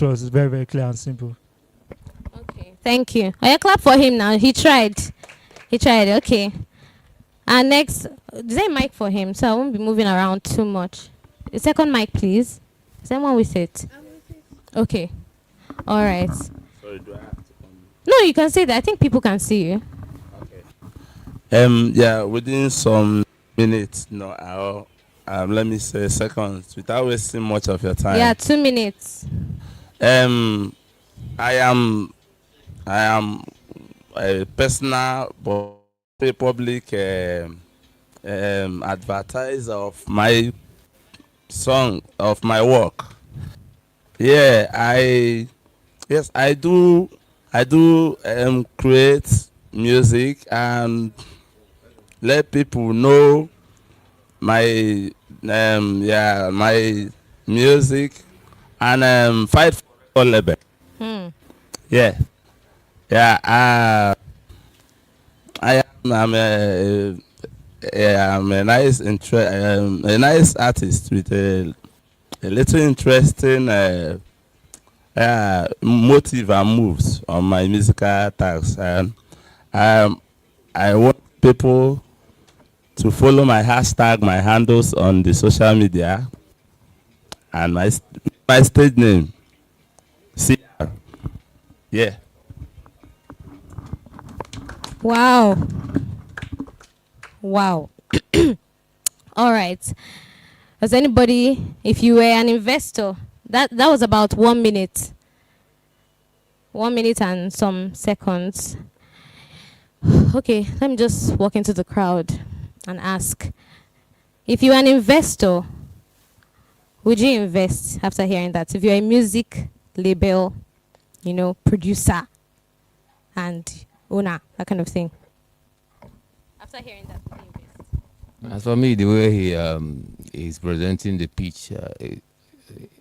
to us. It's very, very clear and simple. Okay, thank you. Oh, yeah, clap for him now. He tried. He tried. Okay. And next, is there a mic for him? So I won't be moving around too much. A second mic, please. Is anyone with it? Okay. All right. Sorry, do I have to come? No, you can say that. I think people can see you. Okay. Yeah, within some minutes, let me say seconds, without wasting much of your time. Yeah, 2 minutes. I am a personal but a public advertiser of my song, of my work. Yeah, I do create music and let people know my my music and fight for label. Yeah. I'm a nice artist with a little interesting motive and moves on my musical tags, and I want people to follow my hashtag, my handles on the social media, and my stage name, CR. Yeah. Wow. Wow. All right. Does anybody, if you were an investor, that was about 1 minute. 1 minute and some seconds. Okay, let me just walk into the crowd and ask. If you're an investor, would you invest after hearing that? If you're a music label, producer and owner, that kind of thing. After hearing that, would you invest? As for me, the way he is presenting the pitch,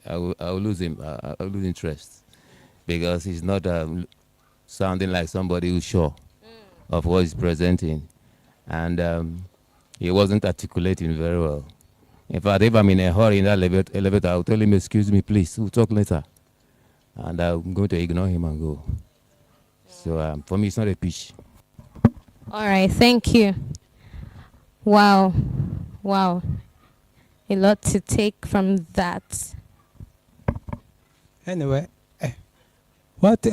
I will lose him. I will lose interest because he's not sounding like somebody who's sure of what he's presenting, and he wasn't articulating very well. In fact, if I'm in a hurry in that elevator, I'll tell him, "Excuse me, please. We'll talk later," and I'm going to ignore him and go. So for me, it's not a pitch. All right, thank you. Wow. A lot to take from that. Anyway, what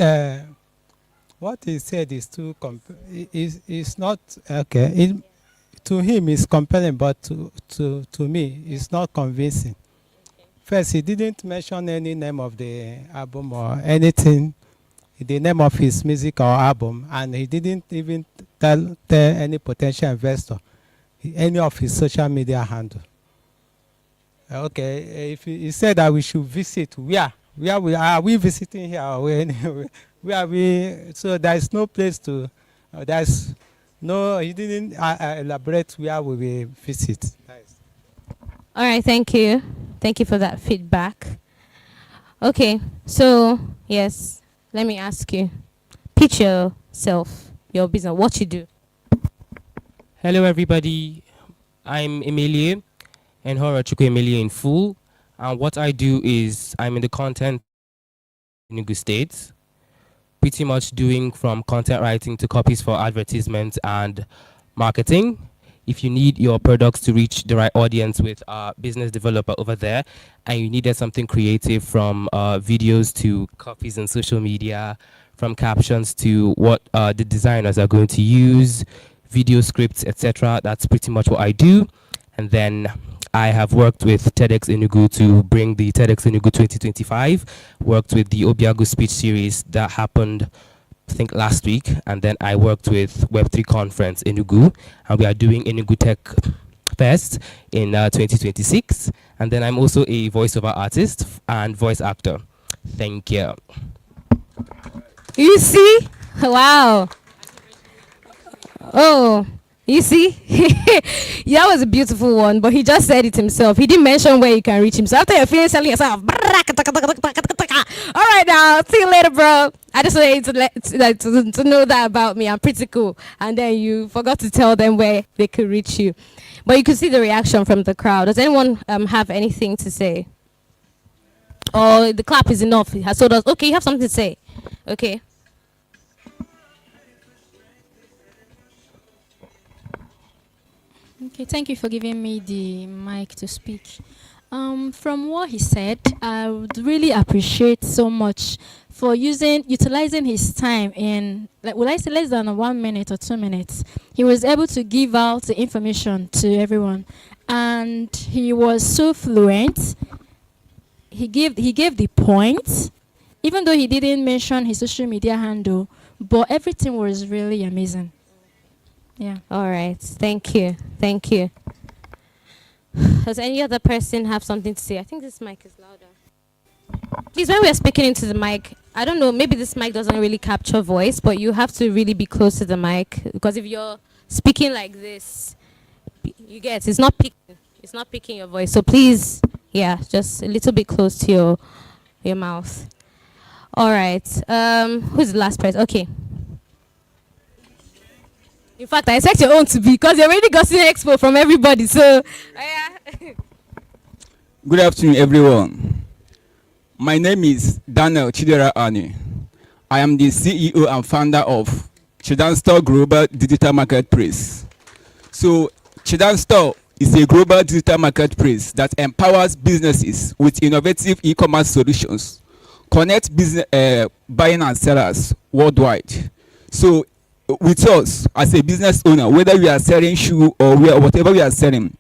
he said is too is not okay. To him, it's compelling, but to me, it's not convincing. First, he didn't mention any name of the album or anything, the name of his music or album, and he didn't even tell any potential investor any of his social media handle. Okay, if he said that we should visit, where are we visiting here? Where are we? So there is no place to. There's no. He didn't elaborate where we will visit. Nice. All right, thank you. Thank you for that feedback. Okay, so yes, let me ask you. Pitch yourself, your business, what you do. Hello, everybody. I'm Emilie, and Horachukwu Emilie in full. And what I do is I'm in the content in Enugu State, pretty much doing from content writing to copies for advertisements and marketing. If you need your products to reach the right audience with a business developer over there, and you needed something creative from videos to copies on social media, from captions to what the designers are going to use, video scripts, etc. That's pretty much what I do. And then I have worked with TEDx Enugu to bring the TEDx Enugu 2025, worked with the Obiagu speech series that happened, I think, last week. And then I worked with Web3 Conference Enugu, and we are doing Enugu Tech Fest in 2026. And then I'm also a voiceover artist and voice actor. Thank you. You see? Wow. Oh, you see? That was a beautiful one, but he just said it himself. He didn't mention where you can reach him. So after you're finished selling yourself, all right now, see you later, bro. I just wanted to know that about me. I'm pretty cool. And then you forgot to tell them where they could reach you. But you could see the reaction from the crowd. Does anyone have anything to say? Or the clap is enough. He has told us, okay, you have something to say. Okay. Okay, thank you for giving me the mic to speak. From what he said, I would really appreciate so much for utilizing his time in, like, would I say less than 1 minute or 2 minutes. He was able to give out the information to everyone, and he was so fluent. He gave the points, even though he didn't mention his social media handle, but everything was really amazing. Yeah. All right. Thank you. Thank you. Does any other person have something to say? I think this mic is louder. Please, when we are speaking into the mic, I don't know, maybe this mic doesn't really capture voice, but you have to really be close to the mic, because if you're speaking like this, you get, it's not picking your voice. So please, yeah, just a little bit close to your mouth. All right. Who's the last person? Okay. In fact, I expect your own to be, because you already got an expo from everybody. So, yeah. Good afternoon, everyone. My name is Daniel Chidera Ani. I am the CEO and founder of Chidan Store Global Digital Marketplace. So, Chidan Store is a global digital marketplace that empowers businesses with innovative e-commerce solutions, connect business buying and sellers worldwide. So, with us as a business owner, whether we are selling shoe or whatever we are selling,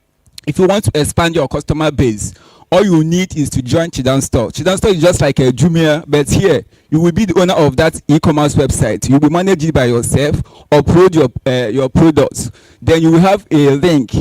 if you want to expand your customer base, all you need is to join Chidan Store. Chidan Store is just like a Jumia, but here you will be the owner of that e-commerce website. You will manage it by yourself, upload your products. Then you will have a link,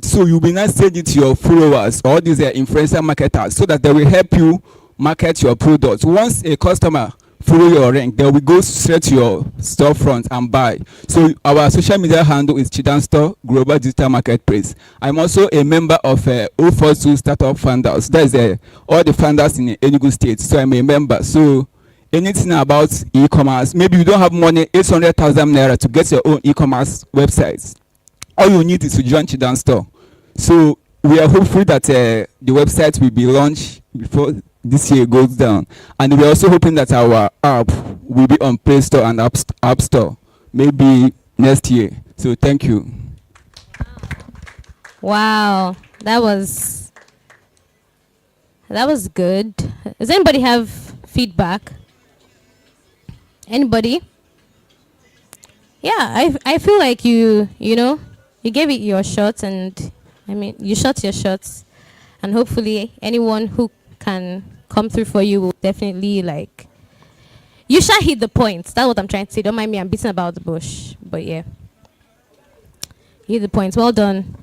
so you will not send it to your followers or these influencer marketers, so that they will help you market your products. Once a customer follow your link, then we go straight to your storefront and buy. So our social media handle is Chidan Store Global Digital Marketplace. I'm also a member of 042 Startup Founders. That is all the founders in Enugu State. So I'm a member. So anything about e-commerce, maybe you don't have money, 800,000 naira to get your own e-commerce website. All you need is to join Chidan Store. So we are hopeful that the website will be launched before this year goes down, and we're also hoping that our app will be on Play Store and App Store maybe next year. So thank you. Wow, that was good. Does anybody have feedback? Anybody? Yeah, I feel like you gave it your shot, and I mean, you shot your shots, and hopefully anyone who can come through for you will definitely, like, you shall hit the points. That's what I'm trying to say. Don't mind me, I'm beating about the bush, but yeah, hit the points. Well done.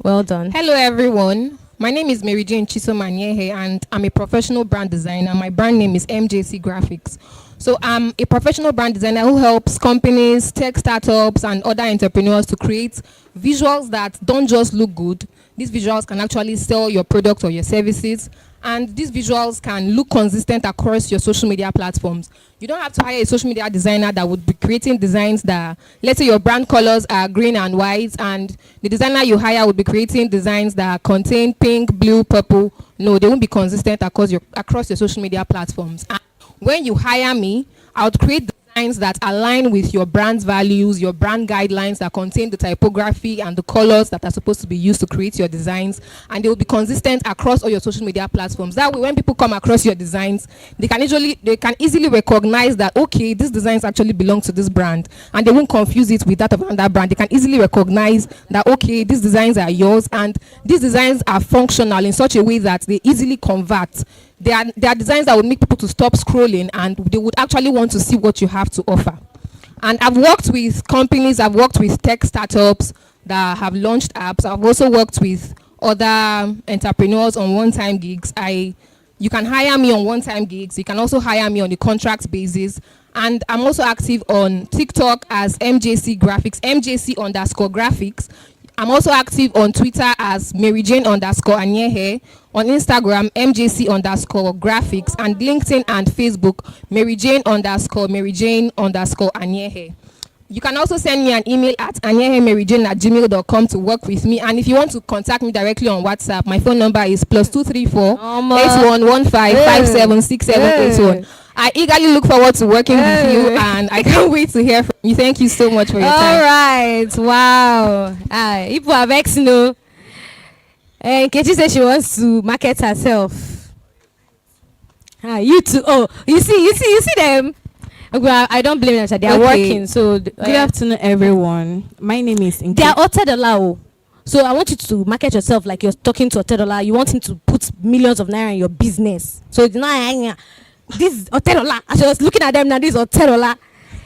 Well done. Hello everyone, my name is Mary Jane Chisomanyehe, and I'm a professional brand designer. My brand name is MJC Graphics. So I'm a professional brand designer who helps companies, tech startups, and other entrepreneurs to create visuals that don't just look good. These visuals can actually sell your product or your services, and these visuals can look consistent across your social media platforms. You don't have to hire a social media designer that would be creating designs that, let's say your brand colors are green and white, and the designer you hire would be creating designs that contain pink, blue, purple. No, they won't be consistent across your social media platforms. And when you hire me, I would create designs that align with your brand's values, your brand guidelines that contain the typography and the colors that are supposed to be used to create your designs, and they will be consistent across all your social media platforms. That way, when people come across your designs, they can easily recognize that, okay, these designs actually belong to this brand, and they won't confuse it with that of another brand. They can easily recognize that, okay, these designs are yours, and these designs are functional in such a way that they easily convert. They are designs that would make people to stop scrolling, and they would actually want to see what you have to offer. And I've worked with companies, I've worked with tech startups that have launched apps. I've also worked with other entrepreneurs on one-time gigs. You can hire me on one-time gigs. You can also hire me on a contract basis. And I'm also active on TikTok as MJC Graphics, MJC_graphics. I'm also active on Twitter as MaryJane_Anyehe, on Instagram MJC_graphics, and LinkedIn and Facebook MaryJane_Anyehe. You can also send me an email at anyehemaryjane@gmail.com to work with me. And if you want to contact me directly on WhatsApp, my phone number is +234 8115576781. I eagerly look forward to working with you, and I can't wait to hear from you. Thank you so much for your time. All right. Wow. People have ex, no. And Kechi said she wants to market herself. You too. Oh, you see them. Well, I don't blame them. They are working. So good afternoon, everyone. My name is Inke. They are Otedola. So I want you to market yourself like you're talking to Otedola. You want him to put millions of naira in your business. So it's not this is Otedola. As I was looking at them now, this is Otedola.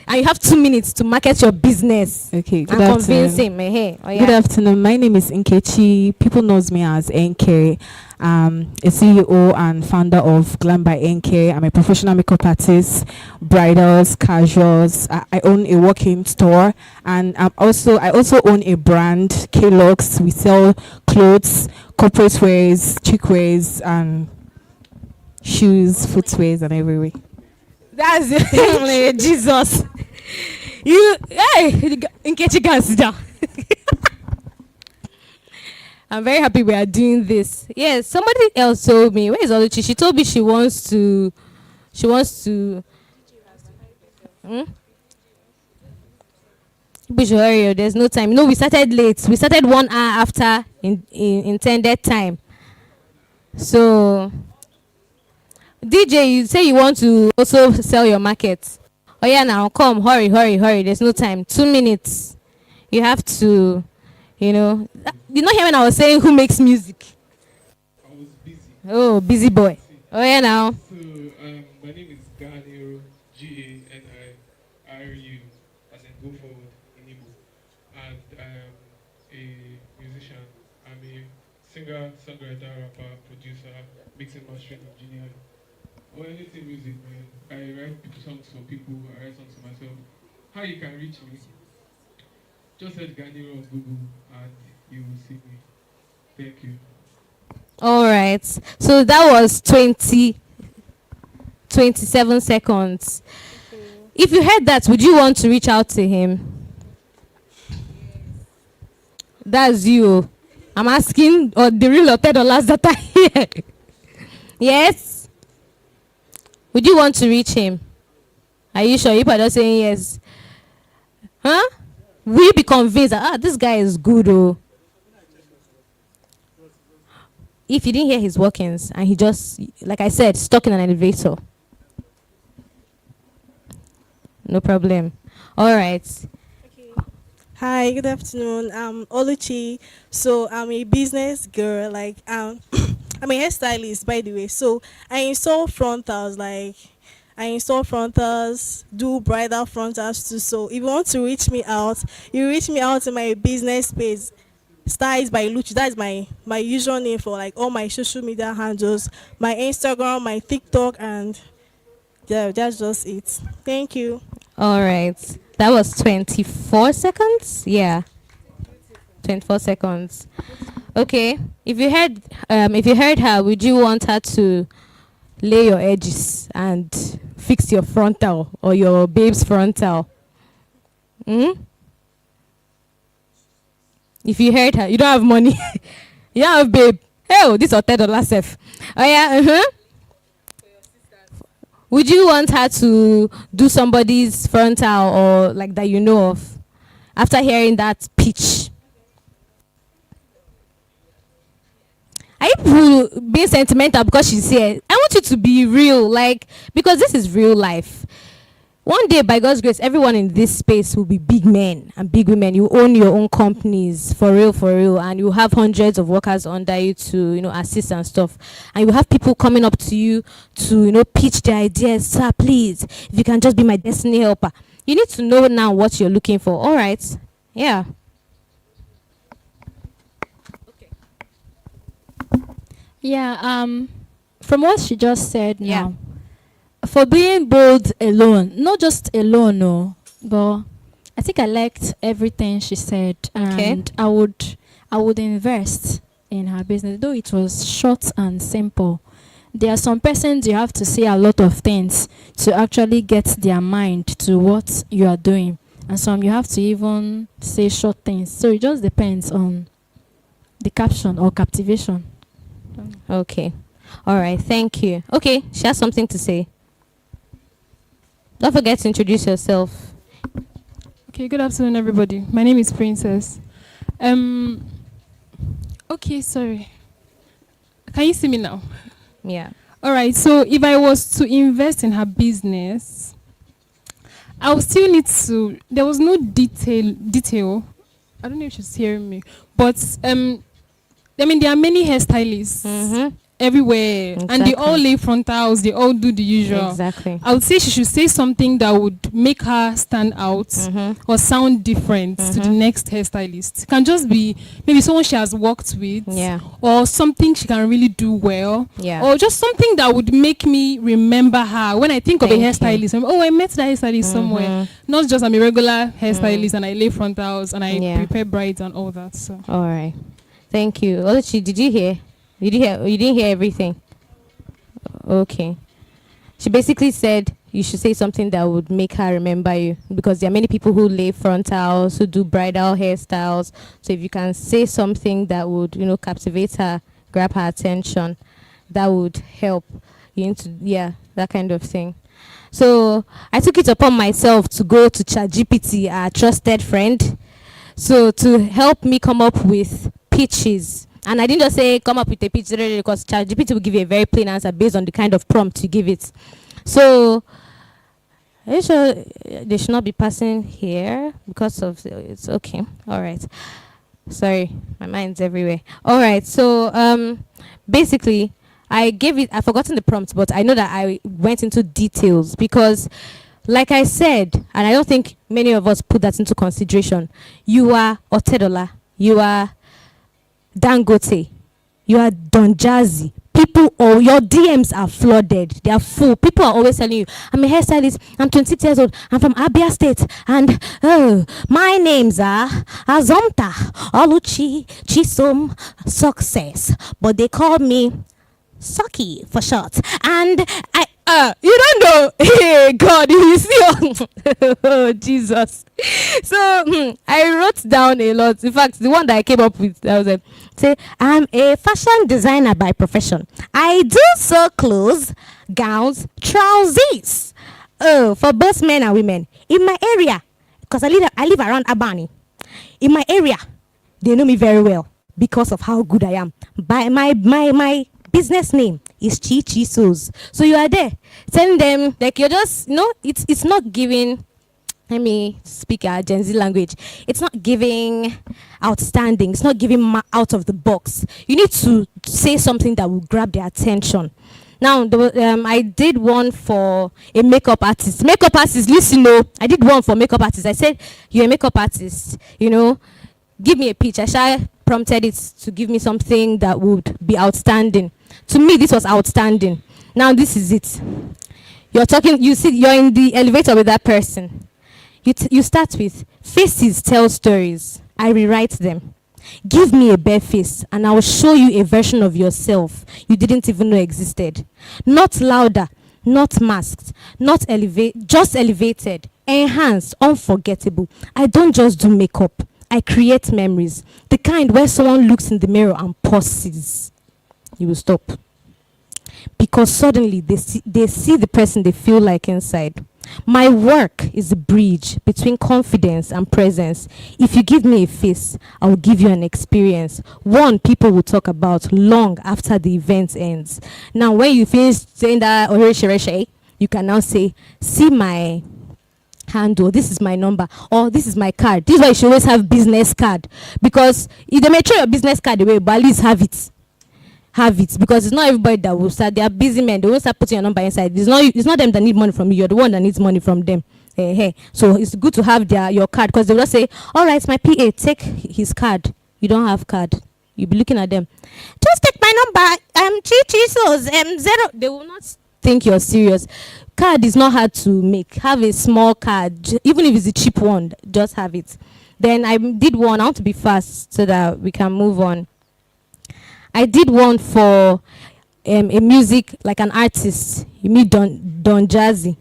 And you have 2 minutes to market your business. Okay, good and convince him. Hey, oh yeah. Good afternoon. My name is Nkechi. People knows me as NK. A CEO and founder of GLAM by NK. I'm a professional makeup artist, bridals, casuals. I own a walk-in store, and I also own a brand, K-Lux. We sell clothes, corporate wears, chic wears, and shoes, footwears, and everywhere. That's it. Jesus. You, hey, Nkechi, can sit down. I'm very happy we are doing this. Yes, somebody else told me. Where is Oluchi? She told me she wants to. We should hurry. There's no time. No, we started late. We started 1 hour after intended time. So, DJ, you say you want to also sell your market. Oh yeah, now come, hurry. There's no time. 2 minutes. You have to, you know. You not hear when I was saying who makes music? I was busy. Oh, busy boy. Oh yeah, now. So my name is Ganiro, Ganiru, as in go forward in Igbo, and I am a musician. I'm a singer, songwriter, rapper, producer, mixing, mastering engineer, or anything music, man. I write songs for people, I write songs for myself. How you can reach me? Just search Ganiro on Google and you will see me. Thank you. All right. So that was 27 seconds. If you heard that, would you want to reach out to him? That's you. I'm asking the real $10 that are here. Yes? Would you want to reach him? Are you sure? You are just saying yes. Huh? Will you be convinced that this guy is good? Oh, if you didn't hear his workings and he just, like I said, stuck in an elevator. No problem. All right. Hi, good afternoon. I'm Oluchi. So I'm a business girl. Like I'm a hairstylist, by the way. So I install frontals, do bridal frontals too. So if you want to reach me out, you reach me out in my business page, Styles by Luchi. That's my usual name for like all my social media handles, my Instagram, my TikTok, and yeah, that's just it. Thank you. All right. That was 24 seconds. Yeah. 24 seconds. Okay. If you heard her, would you want her to lay your edges and fix your frontal or your babe's frontal? If you heard her, you don't have money. You don't have babe. Hey, this is $10 safe. Oh yeah. Would you want her to do somebody's frontal or like that you know of after hearing that pitch? Are you being sentimental because she's here? I want you to be real, like, because this is real life. One day, by God's grace, everyone in this space will be big men and big women. You own your own companies, for real, and you have hundreds of workers under you to, assist and stuff. And you have people coming up to you to, pitch their ideas. Sir, please, if you can just be my destiny helper. You need to know now what you're looking for. All right. Yeah. Yeah, from what she just said now, for being bold alone, not just alone, no, but I think I liked everything she said, and I would invest in her business, though it was short and simple. There are some persons you have to say a lot of things to actually get their mind to what you are doing. and some you have to even say short things. So it just depends on the caption or captivation. Okay. All right. Thank you. Okay. She has something to say. Don't forget to introduce yourself. Okay, good afternoon, everybody. My name is Princess. Okay, sorry. Can you see me now? Yeah. All right. So if I was to invest in her business, I would still need to. There was no detail. I don't know if she's hearing me, but I mean, there are many hairstylists everywhere, and they all lay frontals. They all do the usual. Exactly. I would say she should say something that would make her stand out or sound different to the next hairstylist. It can just be maybe someone she has worked with, or something she can really do well, or just something that would make me remember her when I think of a hairstylist. Oh, I met that hairstylist somewhere. Not just I'm a regular hairstylist and I lay frontals and I prepare brides and all that. So. All right. Thank you. Oluchi, did you hear? You didn't hear everything. Okay. She basically said you should say something that would make her remember you, because there are many people who lay frontals, who do bridal hairstyles. So if you can say something that would, captivate her, grab her attention, that would help you into that kind of thing. So I took it upon myself to go to ChatGPT, our trusted friend, so to help me come up with pitches. And I didn't just say come up with a pitch, because ChatGPT will give you a very plain answer based on the kind of prompt you give it. So, are you sure they should not be passing here because of it's okay? All right. Sorry, my mind's everywhere. All right. So, basically, I've forgotten the prompt, but I know that I went into details because, like I said, and I don't think many of us put that into consideration. You are Otedola. You are Dangote, you are Don Jazzy. People, or your DMs are flooded. They are full. People are always telling you, I'm a hairstylist, I'm 26 years old, I'm from Abia State, and my names are Azomta, Oluchi, Chisom, Success. But they call me Sucky for short. And you don't know. Hey, God, you see. Oh, Jesus. So, I wrote down a lot. In fact, the one that I came up with, I was say, I'm a fashion designer by profession. I do sew clothes, gowns, trousers. Oh, for both men and women. In my area, because I live around Abani. In my area, they know me very well because of how good I am. By my business name is Chi Sews. So you are there telling them, like, you're just, it's not giving, let me speak our Gen Z language, it's not giving outstanding, it's not giving out of the box. You need to say something that will grab their attention. Now, I did one for a makeup artist. Makeup artist, listen, I did one for makeup artist. I said, you're a makeup artist, give me a pitch. I prompted it to give me something that would be outstanding. To me, this was outstanding. Now, this is it. You're talking, you're in the elevator with that person. You start with, faces tell stories. I rewrite them. Give me a bare face and I will show you a version of yourself you didn't even know existed. Not louder, not masked, not just elevated, enhanced, unforgettable. I don't just do makeup. I create memories. The kind where someone looks in the mirror and pauses. You will stop. Because suddenly they see the person they feel like inside. My work is a bridge between confidence and presence. If you give me a face, I will give you an experience. One people will talk about long after the event ends. Now, when you finish saying that, you can now say, see my handle, this is my number, or this is my card. This is why you should always have business card. Because if they may throw your business card away, but at least have it. Because it's not everybody that will start. They are busy men. They won't start putting your number inside. It's not them that need money from you. You're the one that needs money from them. Hey. So it's good to have your card, because they will just say, all right, my PA, take his card. You don't have card. You'll be looking at them. Just take my number. Zero. They will not think you're serious. Card is not hard to make. Have a small card. Even if it's a cheap one, just have it. Then I did one. I want to be fast so that we can move on. I did one for a music, like an artist. You meet Don Jazzy.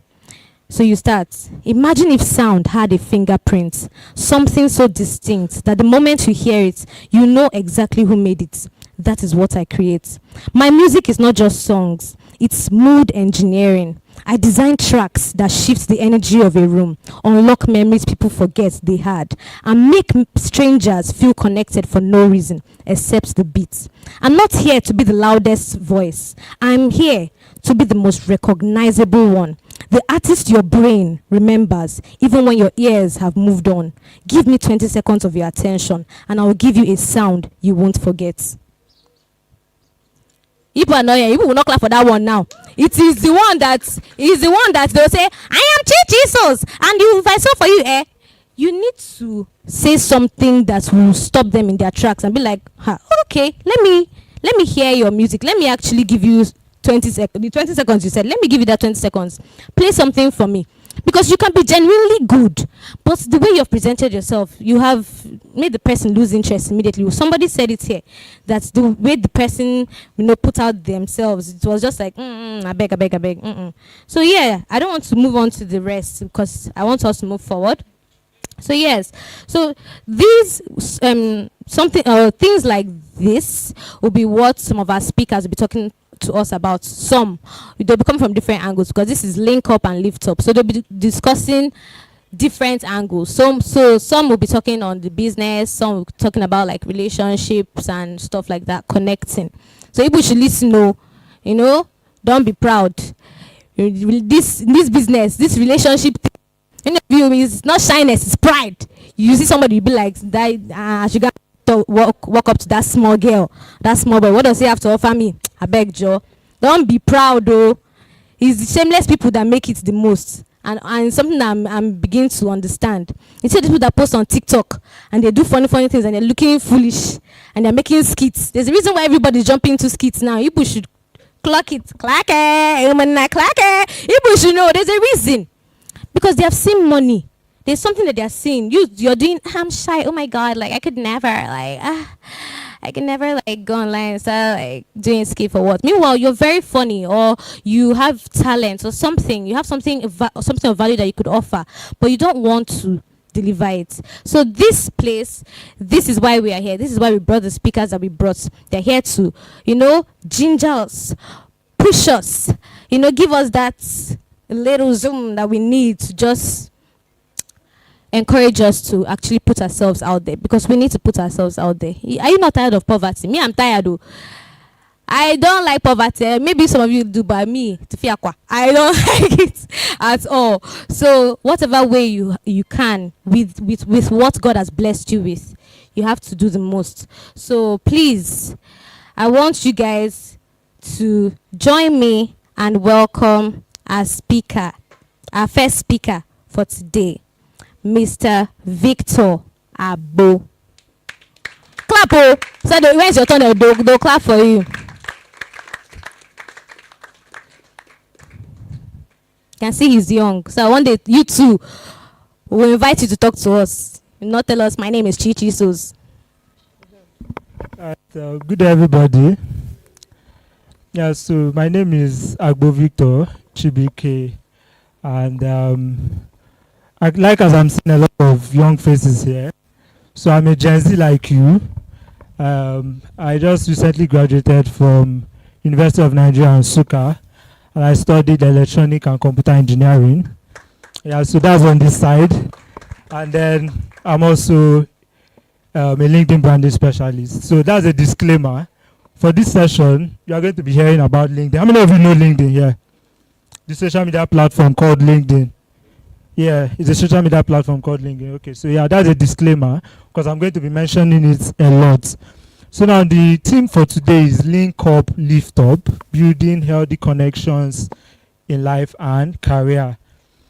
So you start. Imagine if sound had a fingerprint, something so distinct that the moment you hear it, you know exactly who made it. That is what I create. My music is not just songs, it's mood engineering. I design tracks that shift the energy of a room, unlock memories people forget they had, and make strangers feel connected for no reason except the beat. I'm not here to be the loudest voice. I'm here to be the most recognizable one. The artist your brain remembers, even when your ears have moved on. Give me 20 seconds of your attention, and I will give you a sound you won't forget. People are not here. People will not clap for that one now. It is the one that they'll say, I am Jesus, and if I saw for you, you need to say something that will stop them in their tracks and be like, okay, let me hear your music. Let me actually give you 20 seconds. The 20 seconds you said, let me give you that 20 seconds. Play something for me. Because you can be genuinely good, but the way you've presented yourself, you have made the person lose interest immediately. Somebody said it here, that the way the person, put out themselves, it was just like, I beg. So yeah, I don't want to move on to the rest because I want us to move forward. So yes, so these things like this will be what some of our speakers will be talking to us about. Some they'll be coming from different angles because this is link up and lift up, so they'll be discussing different angles. Some will be talking on the business, some will be talking about like relationships and stuff like that, connecting. So people should listen. Don't be proud. This business, this relationship thing, is not shyness, it's pride. You see somebody, you be like, she got to walk up to that small girl, that small boy. What does he have to offer me? I beg Joe. Don't be proud though. It's the shameless people that make it the most. And something that I'm beginning to understand. You see the people that post on TikTok and they do funny things and they're looking foolish and they're making skits. There's a reason why everybody's jumping into skits now. People should clock it. Clack it. People should know there's a reason. Because they have seen money. There's something that they're seeing. You're doing, I'm shy. Oh my God, I could never, go online and start doing skit for what. Meanwhile, you're very funny, or you have talent or something. You have something of value that you could offer, but you don't want to deliver it. So this place, this is why we are here. This is why we brought the speakers that we brought. They're here to, ginger us, push us, give us that little zoom that we need to just encourage us to actually put ourselves out there, because we need to put ourselves out there. Are you not tired of poverty? Me, I'm tired though. I don't like poverty. Maybe some of you do, but me, I don't like it at all. So whatever way you can with what God has blessed you with, you have to do the most. So please, I want you guys to join me and welcome our first speaker for today, Mr. Victor Abo. Clap, oh! So when's your turn? They'll clap for you. Can see he's young. So one day you too will invite you to talk to us. You'll not tell us my name is Chichi Sos. Good day, everybody. Yeah, so my name is Agbo Victor Chibike, and as I'm seeing a lot of young faces here, so I'm a Gen Z like you. I just recently graduated from University of Nigeria and Nsukka, and I studied electronic and computer engineering. Yeah, so that's on this side. And then I'm also a LinkedIn branding specialist. So that's a disclaimer. For this session, you are going to be hearing about LinkedIn. How many of you know LinkedIn here? The social media platform called LinkedIn. Yeah, it's a social media platform called LinkedIn. Okay, so yeah, that's a disclaimer because I'm going to be mentioning it a lot. So now the theme for today is Link Up, Lift Up, building healthy connections in life and career.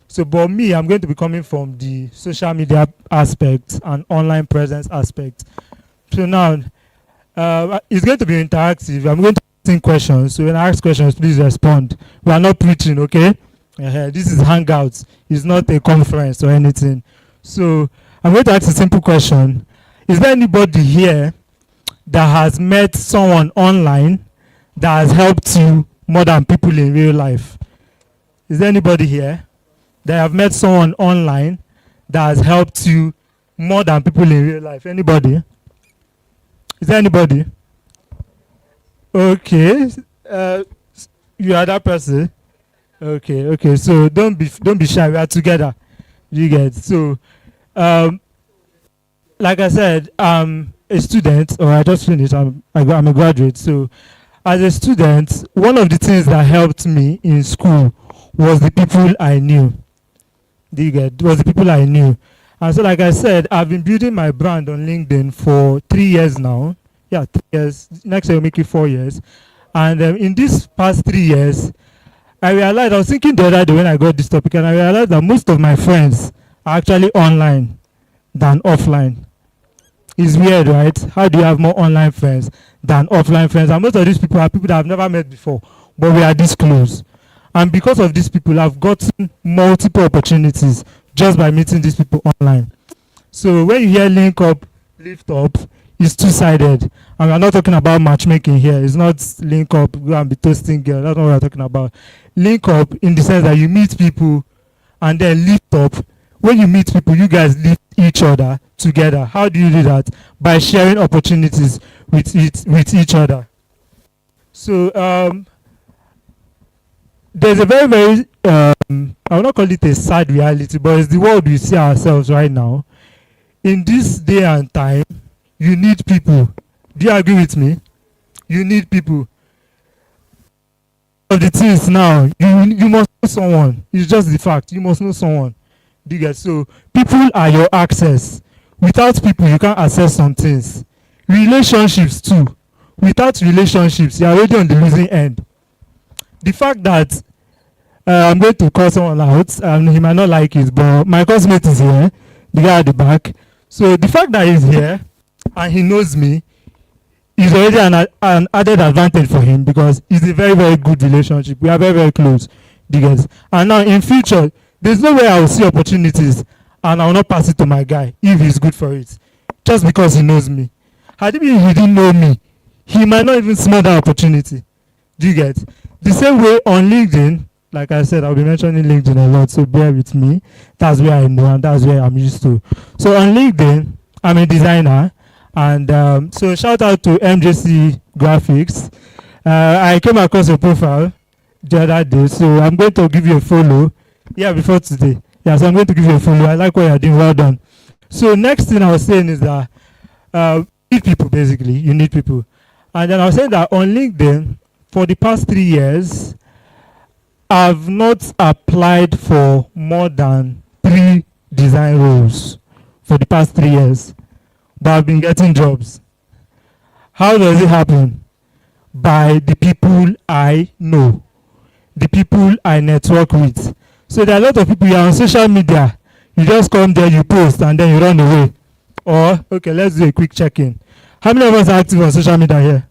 So, but me, I'm going to be coming from the social media aspect and online presence aspect. So now, it's going to be interactive. I'm going to ask questions. So when I ask questions, please respond. We are not preaching, okay? This is Hangouts. It's not a conference or anything. So I'm going to ask a simple question. Is there anybody here that has met someone online that has helped you more than people in real life? Is there anybody here? that have met someone online that has helped you more than people in real life? Anybody? Is there anybody? Okay. You are that person. Okay. So don't be shy. We are together. You get so. Like I said, I'm a student, or I just finished. I'm a graduate. So, as a student, one of the things that helped me in school was the people I knew. Do you get? Was the people I knew. And so, like I said, I've been building my brand on LinkedIn for 3 years now. Yeah, 3 years. Next year, will make it 4 years. And in these past 3 years, I realized, I was thinking the other day when I got this topic, and I realized that most of my friends are actually online than offline. It's weird, right? How do you have more online friends than offline friends? And most of these people are people that I've never met before, but we are this close. And because of these people, I've gotten multiple opportunities just by meeting these people online. So when you hear link up, lift up, it's two-sided. And we're not talking about matchmaking here. It's not link up, go and be toasting girl. That's not what we're talking about. Link up in the sense that you meet people and then lift up. When you meet people, you guys lift each other together. How do you do that? By sharing opportunities with each other. So there's a very, very, I will not call it a sad reality, but it's the world we see ourselves right now. In this day and time, you need people. Do you agree with me? You need people. Of the things now, you must know someone. It's just the fact. You must know someone. Do you get? So people are your access. Without people, you can't access some things. Relationships too. Without relationships, you're already on the losing end. The fact that I'm going to call someone out, he might not like it, but my classmate is here, the guy at the back. So the fact that he's here and he knows me is already an added advantage for him, because it's a very, very good relationship. We are very, very close. And now in future, there's no way I will see opportunities and I will not pass it to my guy if he's good for it, just because he knows me. Had he didn't know me, he might not even smell that opportunity. Do you get? The same way on LinkedIn, like I said, I'll be mentioning LinkedIn a lot, so bear with me. That's where I know and that's where I'm used to. So on LinkedIn, I'm a designer, and so shout out to MJC Graphics. I came across your profile the other day, so I'm going to give you a follow. Yeah, before today. Yeah, so I'm going to give you a follow. I like what you're doing. Well done. So next thing I was saying is that you need people, basically. You need people. And then I was saying that on LinkedIn, for the past 3 years, I've not applied for more than 3 design roles for the past 3 years. But I've been getting jobs. How does it happen? By the people I know, the people I network with. So there are a lot of people, you are on social media, you just come there, you post, and then you run away. Or, okay, let's do a quick check-in. How many of us are active on social media here?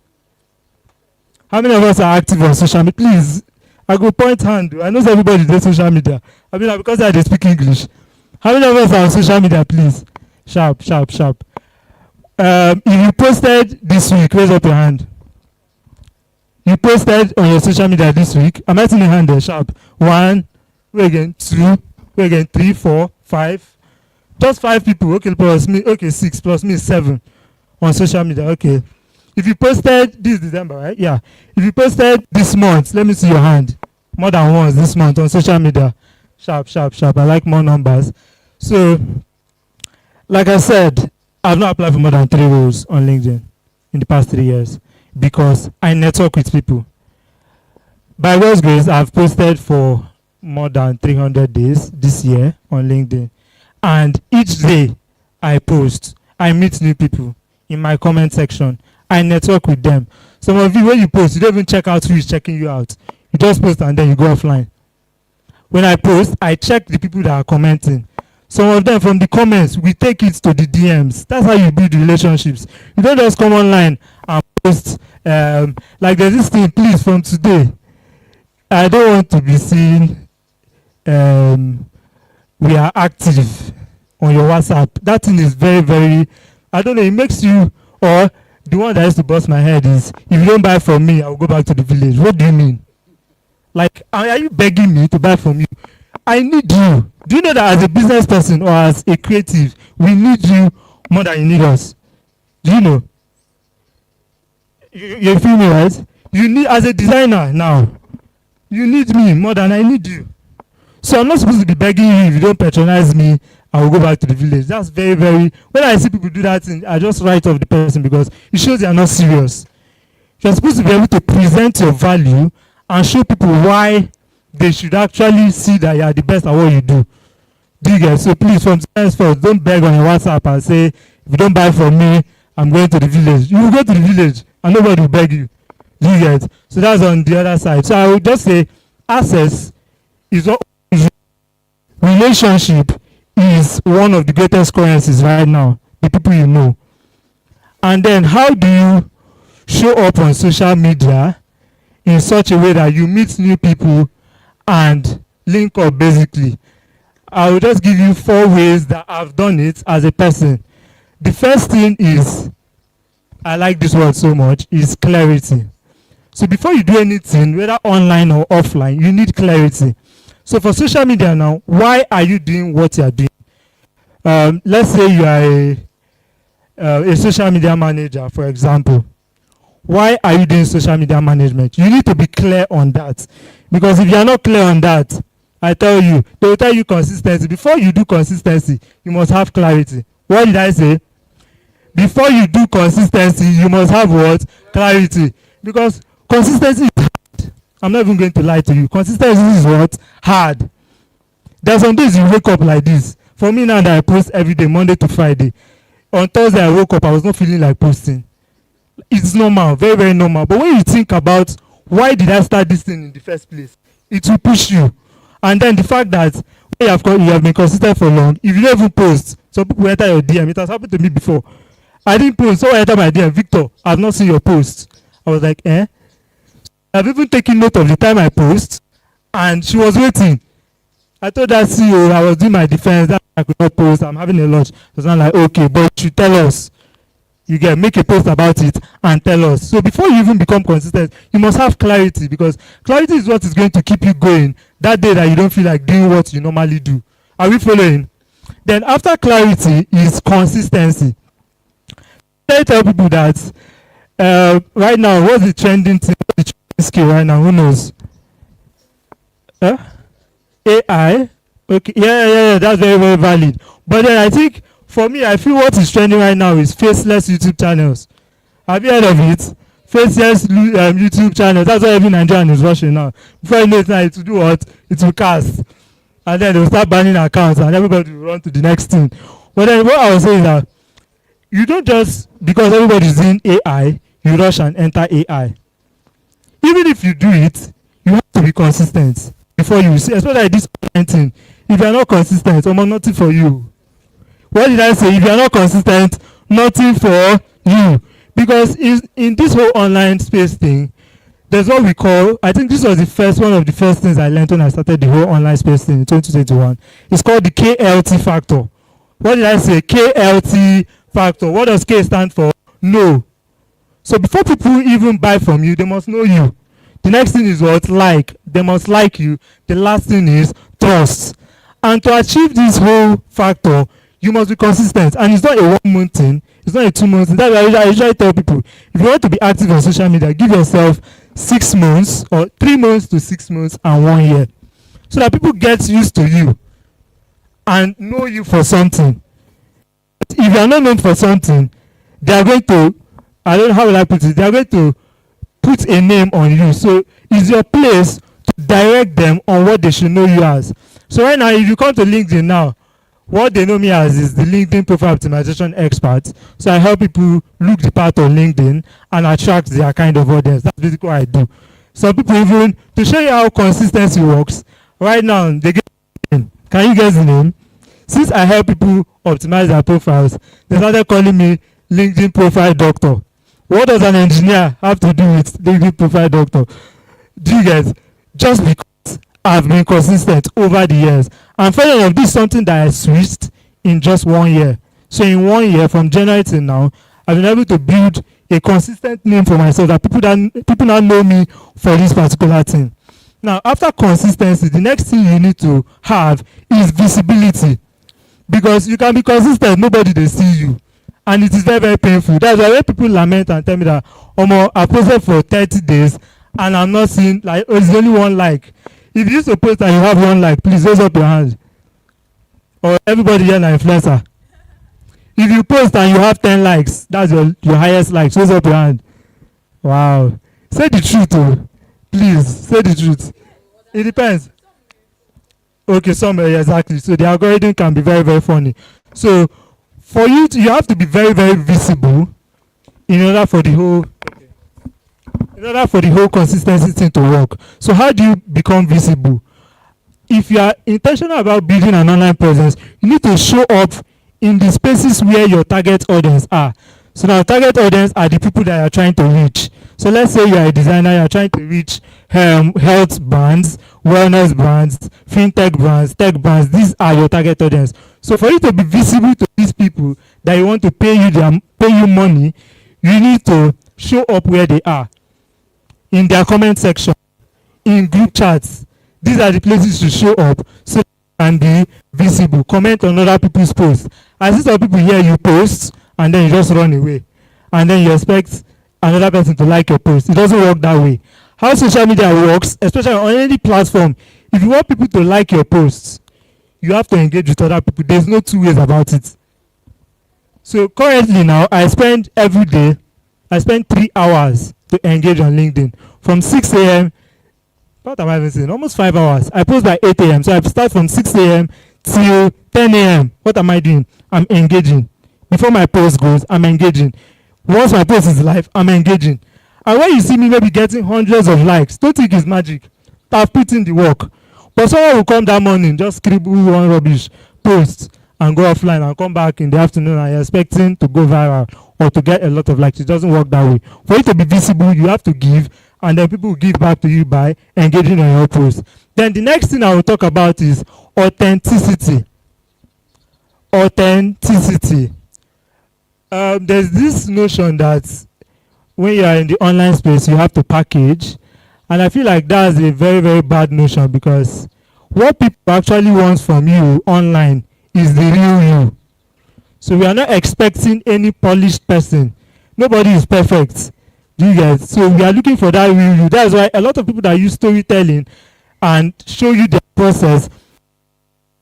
How many of us are active on social media? Please, I go point hand. I know everybody does social media. I mean, because I speak English. How many of us are on social media, please? Sharp. If you posted this week, raise up your hand. You posted on your social media this week. Am I seeing a hand there? Sharp. 1, wait again, 2, wait again, 3, 4, 5. Just 5 people. Okay, plus me. Okay, 6 plus me is 7 on social media. Okay. If you posted this December, right? Yeah. If you posted this month, let me see your hand. More than once this month on social media. Sharp. I like more numbers. So, like I said, I've not applied for more than 3 roles on LinkedIn in the past 3 years because I network with people. By God's grace, I've posted for more than 300 days this year on LinkedIn. And each day I post, I meet new people in my comment section. I network with them. Some of you, when you post, you don't even check out who is checking you out. You just post and then you go offline. When I post, I check the people that are commenting. Some of them from the comments, we take it to the DMs. That's how you build relationships. You don't just come online and post. Like there's this thing, please, from today. I don't want to be seen. We are active on your WhatsApp. That thing is very, very, I don't know, it makes you, or the one that used to bust my head is, if you don't buy from me, I'll go back to the village. What do you mean? Like, are you begging me to buy from you? I need you. Do you know that as a business person or as a creative, we need you more than you need us? Do you know? You feel me, right? You need, as a designer now, you need me more than I need you. So I'm not supposed to be begging you. If you don't patronize me, I will go back to the village. That's very, very, when I see people do that thing, I just write off the person because it shows they are not serious. You're supposed to be able to present your value and show people why they should actually see that you are the best at what you do. Do you get? So please, from henceforth, don't beg on your WhatsApp and say, if you don't buy from me, I'm going to the village. You will go to the village and nobody will beg you. Do you get? So that's on the other side. So I would just say access is what relationship is one of the greatest currencies right now, the people you know. And then how do you show up on social media in such a way that you meet new people and link up basically? I will just give you 4 ways that I've done it as a person. The first thing is, I like this word so much, is clarity. So before you do anything, whether online or offline, you need clarity. So for social media now, why are you doing what you are doing? Let's say you are a social media manager, for example. Why are you doing social media management? You need to be clear on that. Because if you are not clear on that, I tell you, they will tell you consistency. Before you do consistency, you must have clarity. What did I say? Before you do consistency, you must have what? Clarity. Because consistency is hard. I'm not even going to lie to you. Consistency is what? Hard. There's some days you wake up like this. For me now that I post every day, Monday to Friday. On Thursday I woke up, I was not feeling like posting. It's normal, very, very normal. But when you think about why did I start this thing in the first place, it will push you. And then the fact that when you have been consistent for long, if you don't even post, some people enter your DM. It has happened to me before. I didn't post, so I enter my DM, Victor, I've not seen your post. I was like, eh? I've even taken note of the time I post, and she was waiting. I told that CEO I was doing my defense, that I could not post, I'm having a lunch. It was not like, okay, but you tell us. You get, make a post about it and tell us. So before you even become consistent, you must have clarity, because clarity is what is going to keep you going that day that you don't feel like doing what you normally do. Are we following? Then after clarity is consistency. I tell people that right now, what's the trending thing, what's the trending skill right now? Who knows? AI? Okay, yeah, that's very, very valid. But then I think, for me, I feel what is trending right now is faceless YouTube channels. Have you heard of it? Faceless YouTube channels. That's what every Nigerian is watching now. Before you know it now, it will do what? It will cast. And then they will start banning accounts and everybody will run to the next thing. But then what I was saying is that you don't just, because everybody is doing AI, you rush and enter AI. Even if you do it, you have to be consistent before you see, especially like this online thing. If you are not consistent, nothing for you. What did I say? If you are not consistent, nothing for you. Because in this whole online space thing, there's what we call, I think this was one of the first things I learned when I started the whole online space thing in 2021. It's called the KLT factor. What did I say? KLT factor. What does K stand for? No. So before people even buy from you, they must know you. The next thing is what? Like. They must like you. The last thing is trust. And to achieve this whole factor, you must be consistent. And it's not a 1 month thing. It's not a 2 month thing. That's why I usually tell people, if you want to be active on social media, give yourself 6 months or 3 months to 6 months and 1 year. So that people get used to you and know you for something. If you are not known for something, they are going to, I don't know how will I put it, they are going to put a name on you. So it's your place to direct them on what they should know you as. So right now, if you come to LinkedIn now, what they know me as is the LinkedIn profile optimization expert. So I help people look the part on LinkedIn and attract their kind of audience. That's basically what I do. Some people even, to show you how consistency works, right now, they get, can you guess the name? Since I help people optimize their profiles, they started calling me LinkedIn profile doctor. What does an engineer have to do with LinkedIn profile doctor? Do you guys? Just because I've been consistent over the years. And finally, this is something that I switched in just 1 year. So in 1 year, from January till now, I've been able to build a consistent name for myself that people now know me for this particular thing. Now, after consistency, the next thing you need to have is visibility. Because you can be consistent, nobody they see you. And it is very, very painful. That's why when people lament and tell me that, I posted for 30 days and I'm not seeing, like, oh, it's only one like. If you used to post and you have one like, please raise up your hand. Or everybody here is an influencer. If you post and you have 10 likes, that's your highest likes. Raise up your hand. Wow. Say the truth, oh. Please, say the truth. It depends. Okay, exactly. So the algorithm can be very, very funny. So for you, you have to be very, very visible in order for the whole consistency thing to work. So how do you become visible? If you are intentional about building an online presence, you need to show up in the spaces where your target audience are. So now target audience are the people that you are trying to reach. So let's say you are a designer, you are trying to reach health brands, wellness brands, fintech brands, tech brands. These are your target audience. So for you to be visible to these people that you want to pay you money, you need to show up where they are. In their comment section, in group chats. These are the places to show up so you can be visible. Comment on other people's posts. I see some people here, you post and then you just run away. And then you expect another person to like your post. It doesn't work that way. How social media works, especially on any platform, if you want people to like your posts, you have to engage with other people. There's no two ways about it. So currently now, I spend 3 hours to engage on LinkedIn. From 6 a.m., what am I even saying? Almost 5 hours. I post by 8 a.m. So I start from 6 a.m. till 10 a.m. What am I doing? I'm engaging. Before my post goes, I'm engaging. Once my post is live, I'm engaging. And when you see me maybe getting hundreds of likes, don't think it's magic. I've put in the work. But someone will come that morning, just scribble one rubbish post and go offline and come back in the afternoon and you're expecting to go viral or to get a lot of likes. It doesn't work that way. For you to be visible, you have to give, and then people will give back to you by engaging on your post. Then the next thing I will talk about is authenticity. Authenticity. There's this notion that when you are in the online space, you have to package. And I feel like that's a very, very bad notion, because what people actually want from you online is the real you. So we are not expecting any polished person. Nobody is perfect. Do you get? So we are looking for that real you. That's why a lot of people that use storytelling and show you their process.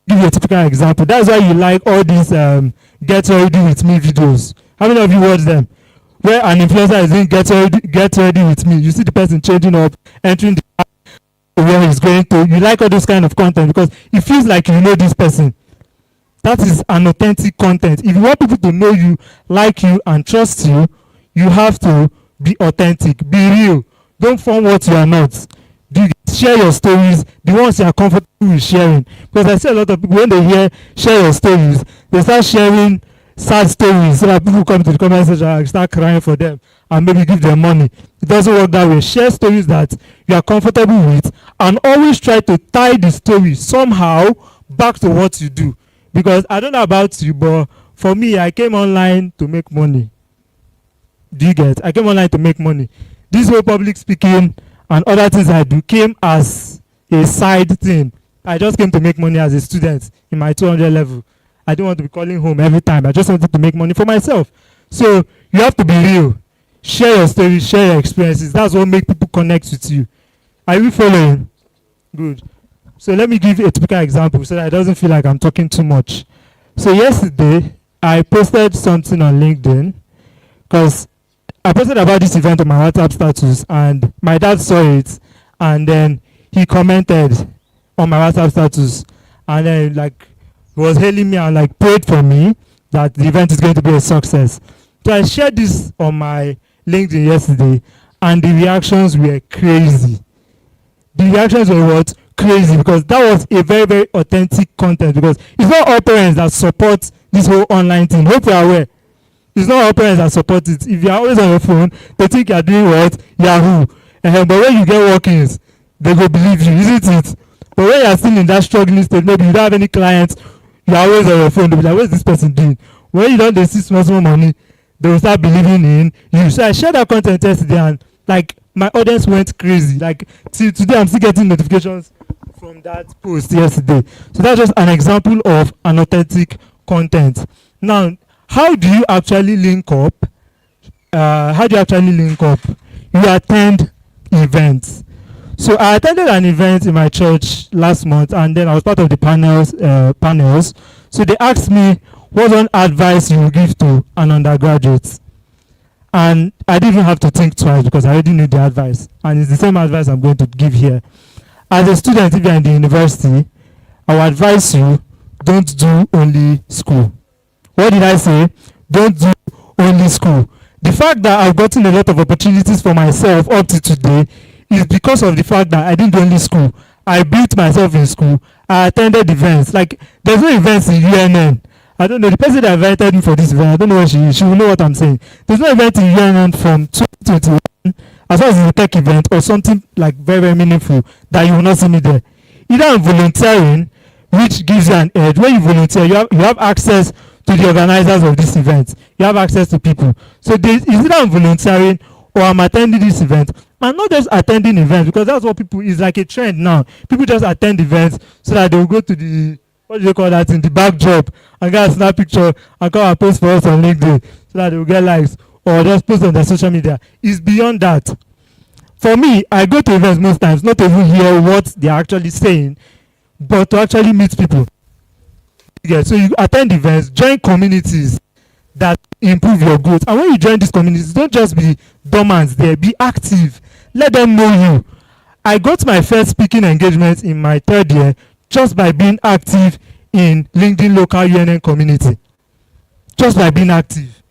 Give you a typical example. That's why you like all these get ready with me videos. How many of you watch them? Where an influencer is doing get ready with me. You see the person changing up, entering the where he's going to. You like all those kind of content because it feels like you know this person. That is an authentic content. If you want people to know you, like you, and trust you, you have to be authentic. Be real. Don't form what you are not. Share your stories, the ones you are comfortable with sharing. Because I see a lot of people, when they hear share your stories, they start sharing sad stories so that people come to the comment section and start crying for them and maybe give them money. It doesn't work that way. Share stories that you are comfortable with, and always try to tie the story somehow back to what you do. Because I don't know about you, but for me, I came online to make money. Do you get? I came online to make money. This whole public speaking and other things I do came as a side thing. I just came to make money as a student in my 200 level. I didn't want to be calling home every time. I just wanted to make money for myself. So you have to be real. Share your stories, share your experiences. That's what makes people connect with you. Are you following? Good. So let me give you a typical example so that it doesn't feel like I'm talking too much. So yesterday, I posted something on LinkedIn because I posted about this event on my WhatsApp status, and my dad saw it, and then he commented on my WhatsApp status, and then he was hailing me and prayed for me that the event is going to be a success. So I shared this on my LinkedIn yesterday, and the reactions were crazy. The reactions were what? Crazy, because that was a very, very authentic content, because it's not all parents that support this whole online thing. Hope you are aware. It's not all parents that support it. If you are always on your phone, they think you are doing what? Yahoo. But when you get workings, they will believe you, isn't it? But when you are still in that struggling state, maybe you don't have any clients, you are always on your phone, they'll be like, what is this person doing? When you don't they see small money, they will start believing in you. So I shared that content yesterday, and my audience went crazy. Like till today, I'm still getting notifications from that post yesterday. So that's just an example of an authentic content. Now, how do you actually link up? You attend events. So I attended an event in my church last month, and then I was part of the panels. So they asked me, what one advice you would give to an undergraduate? And I didn't even have to think twice because I already knew the advice. And it's the same advice I'm going to give here. As a student, if you're in the university, I would advise you, don't do only school. What did I say? Don't do only school. The fact that I've gotten a lot of opportunities for myself up to today is because of the fact that I didn't do only school. I built myself in school. I attended events. Like, there's no events in UNN. I don't know. The person that invited me for this event, I don't know where she is. She will know what I'm saying. There's no event in UNN from 2021, as long as it's a tech event or something like very, very meaningful, that you will not see me there. Either I'm volunteering, which gives you an edge. When you volunteer, you have access to the organizers of this event. You have access to people. So it's either I'm volunteering or I'm attending this event. I'm not just attending events, because that's what people, is like a trend now. People just attend events so that they'll go to the, what do you call that, in the backdrop and get a snap picture and come and post for us on LinkedIn so that they'll get likes, or just post on their social media. It's beyond that. For me, I go to events most times, not even hear what they're actually saying, but to actually meet people. Yeah, so you attend events, join communities that improve your growth. And when you join these communities, don't just be dormant there, be active. Let them know you. I got my first speaking engagement in my third year just by being active in LinkedIn local UNN community. Just by being active.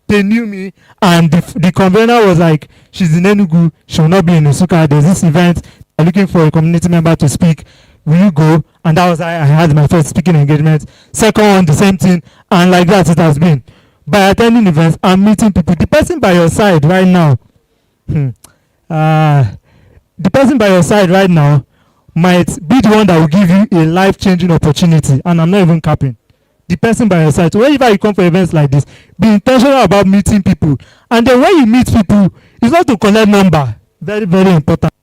They knew me, and the convener was like, she's in Enugu, she will not be in Nsukka. There's this event, they're looking for a community member to speak. Will you go? And that was how I had my first speaking engagement. Second one, the same thing, and like that it has been. By attending events and meeting people, the person by your side right now, the person by your side right now might be the one that will give you a life-changing opportunity, and I'm not even capping. The person by your side. So whenever you come for events like this, be intentional about meeting people. And then when you meet people, it's not to collect number. Very, very important.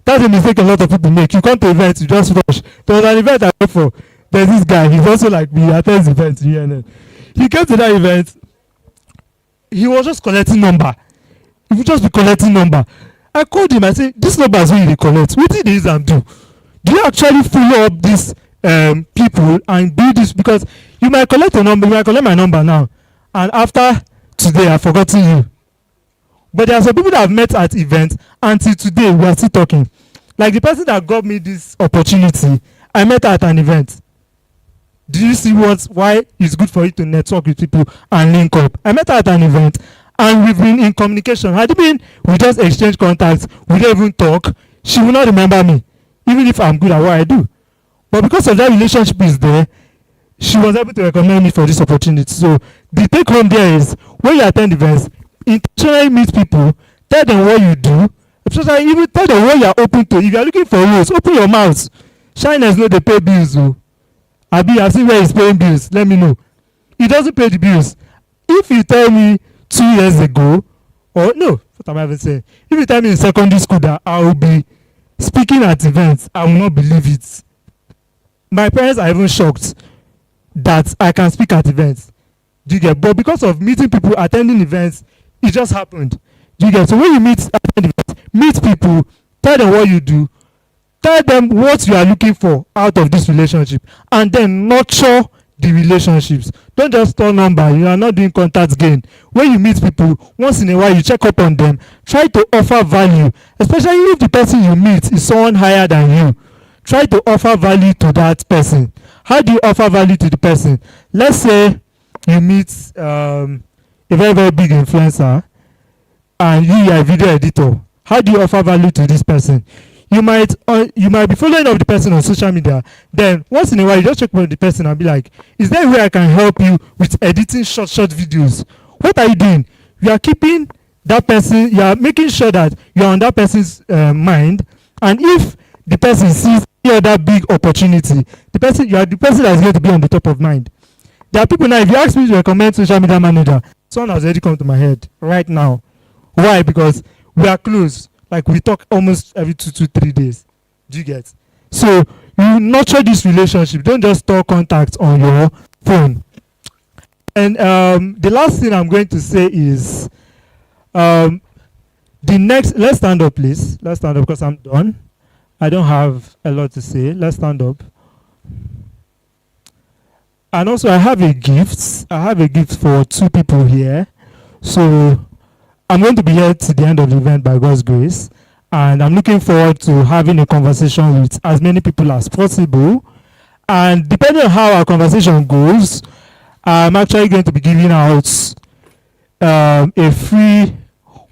That's a mistake a lot of people make. You come to events, you just rush. There was an event I went for. There's this guy, he's also like me, he attends events in UNN. He came to that event, he was just collecting number. He would just be collecting number. I called him, I said, this number is when you collect. What did this and do? Do you actually follow up these people and do this? Because you might collect a number, you might collect my number now, and after today I've forgotten you. But there are some people that I've met at events, until today we are still talking. Like the person that got me this opportunity, I met her at an event. Do you see why it's good for you to network with people and link up? I met her at an event, and we've been in communication. Had it been we just exchange contacts, we don't even talk, she will not remember me, even if I'm good at what I do. But because of that relationship is there, she was able to recommend me for this opportunity. So the take home there is, when you attend events, intentionally meet people, tell them what you do, especially even tell them what you are open to. If you are looking for roles, open your mouth. Shiners know they pay bills. I've seen where he's paying bills. Let me know. He doesn't pay the bills. If you tell me 2 years ago, or no, what am I even saying? If you tell me in secondary school that I will be speaking at events, I will not believe it. My parents are even shocked that I can speak at events. Do you get? But because of meeting people, attending events, it just happened. Do you get? So when you attend events, meet people, tell them what you do, tell them what you are looking for out of this relationship, and then nurture the relationships. Don't just store number. You are not doing contact gain. When you meet people, once in a while you check up on them. Try to offer value, especially if the person you meet is someone higher than you. Try to offer value to that person. How do you offer value to the person? Let's say you meet a very, very big influencer, and you are a video editor. How do you offer value to this person? You might be following up the person on social media. Then once in a while you just check with the person and be like, is there a way I can help you with editing short videos? What are you doing? You are keeping that person, you are making sure that you are on that person's mind. And if the person sees any other big opportunity, you are the person that is going to be on the top of mind. There are people now, if you ask me to recommend social media manager, someone has already come to my head right now. Why? Because we are close. Like we talk almost every 2 to 3 days. Do you get? So you nurture this relationship. Don't just store contacts on your phone. And the last thing I'm going to say is the next. Let's stand up, please. Let's stand up because I'm done. I don't have a lot to say. Let's stand up. And also, I have a gift. I have a gift for 2 people here. So I'm going to be here to the end of the event by God's grace. And I'm looking forward to having a conversation with as many people as possible. And depending on how our conversation goes, I'm actually going to be giving out a free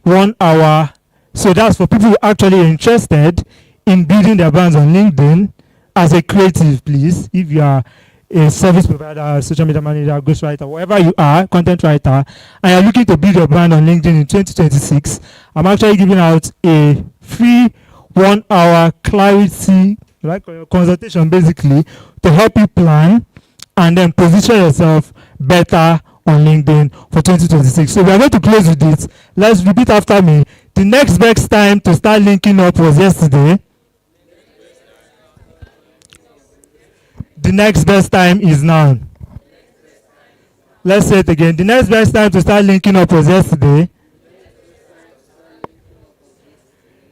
1 hour. So that's for people who are actually interested in building their brands on LinkedIn as a creative, please. If you are a service provider, social media manager, ghostwriter, whatever you are, content writer, and you're looking to build your brand on LinkedIn in 2026, I'm actually giving out a free 1 hour clarity, like consultation basically, to help you plan and then position yourself better on LinkedIn for 2026. So we are going to close with it. Let's repeat after me. The next best time to start linking up was yesterday. The next best time is now. Let's say it again. The next best time to start linking up was yesterday.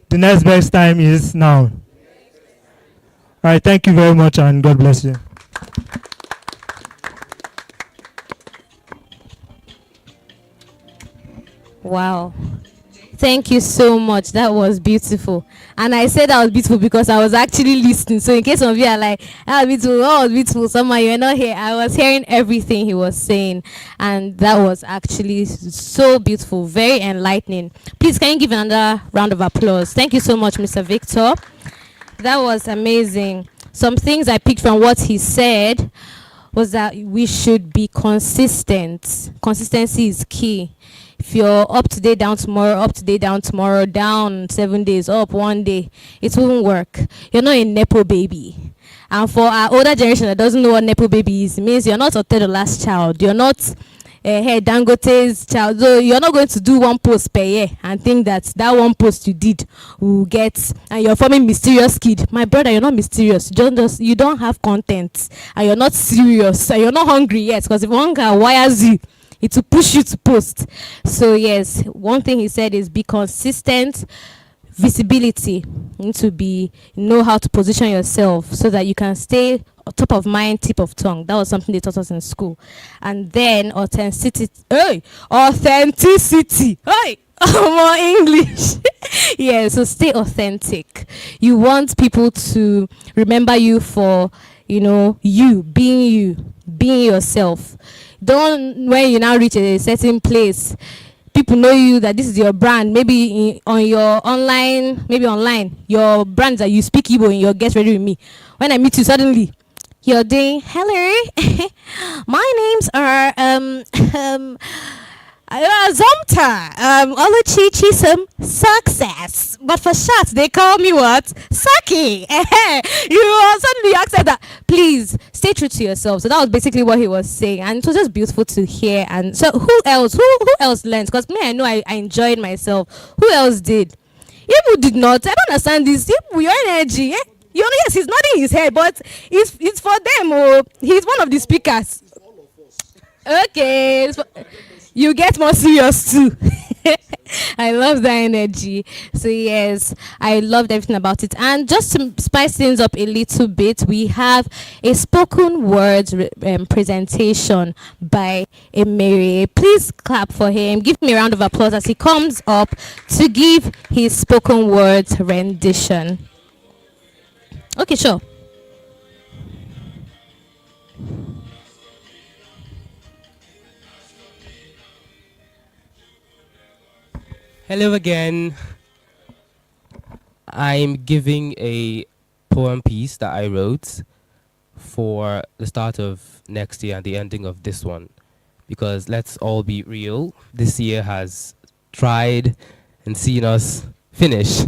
The next best time is now. All right, thank you very much and God bless you. Wow. Thank you so much. That was beautiful. And I said that was beautiful because I was actually listening. So in case some of you are like, that was beautiful, that was beautiful, somehow you're not here. I was hearing everything he was saying. And that was actually so beautiful, very enlightening. Please, can you give another round of applause? Thank you so much, Mr. Victor. That was amazing. Some things I picked from what he said was that we should be consistent. Consistency is key. If you're up today, down tomorrow, up today, down tomorrow, down 7 days, up 1 day, it won't work. You're not a Nepo baby. And for our older generation that doesn't know what Nepo baby is, it means you're not Otedolas child. You're not Dangote's child. So you're not going to do 1 post per year and think that 1 post you did will get, and you're forming mysterious kid. My brother, you're not mysterious. You don't have content, and you're not serious, and you're not hungry yet. Because if hunger wires you, it will push you to post. So yes, one thing he said is be consistent. Visibility. You need to know how to position yourself so that you can stay top of mind, tip of tongue. That was something they taught us in school. And then authenticity. Authenticity. More English. Yeah, so stay authentic. You want people to remember you for, you being yourself. Don't, when you now reach a certain place, people know you, that this is your brand. Maybe on your online, your brands that you speak Igbo in your Get Ready With Me. When I meet you, suddenly you're doing, hello, my names are Zomta, Oluchi Chisum, Success. But for short, they call me what? Saki. You suddenly accept that. Please stay true to yourself. So that was basically what he was saying, and it was just beautiful to hear. And so, who else? Who else learned? Because me, I know I enjoyed myself. Who else did? Ibu did not. I don't understand this. Ibu, your energy. Yes, he's nodding his head, but it's for them. Oh, he's one of the speakers. Okay. You get more serious too. I love that energy. So yes, I loved everything about it. And just to spice things up a little bit, we have a spoken words presentation by Emery. Please clap for him. Give me a round of applause as he comes up to give his spoken words rendition. Okay, sure. Hello again. I'm giving a poem piece that I wrote for the start of next year and the ending of this one. Because let's all be real, this year has tried and seen us finish.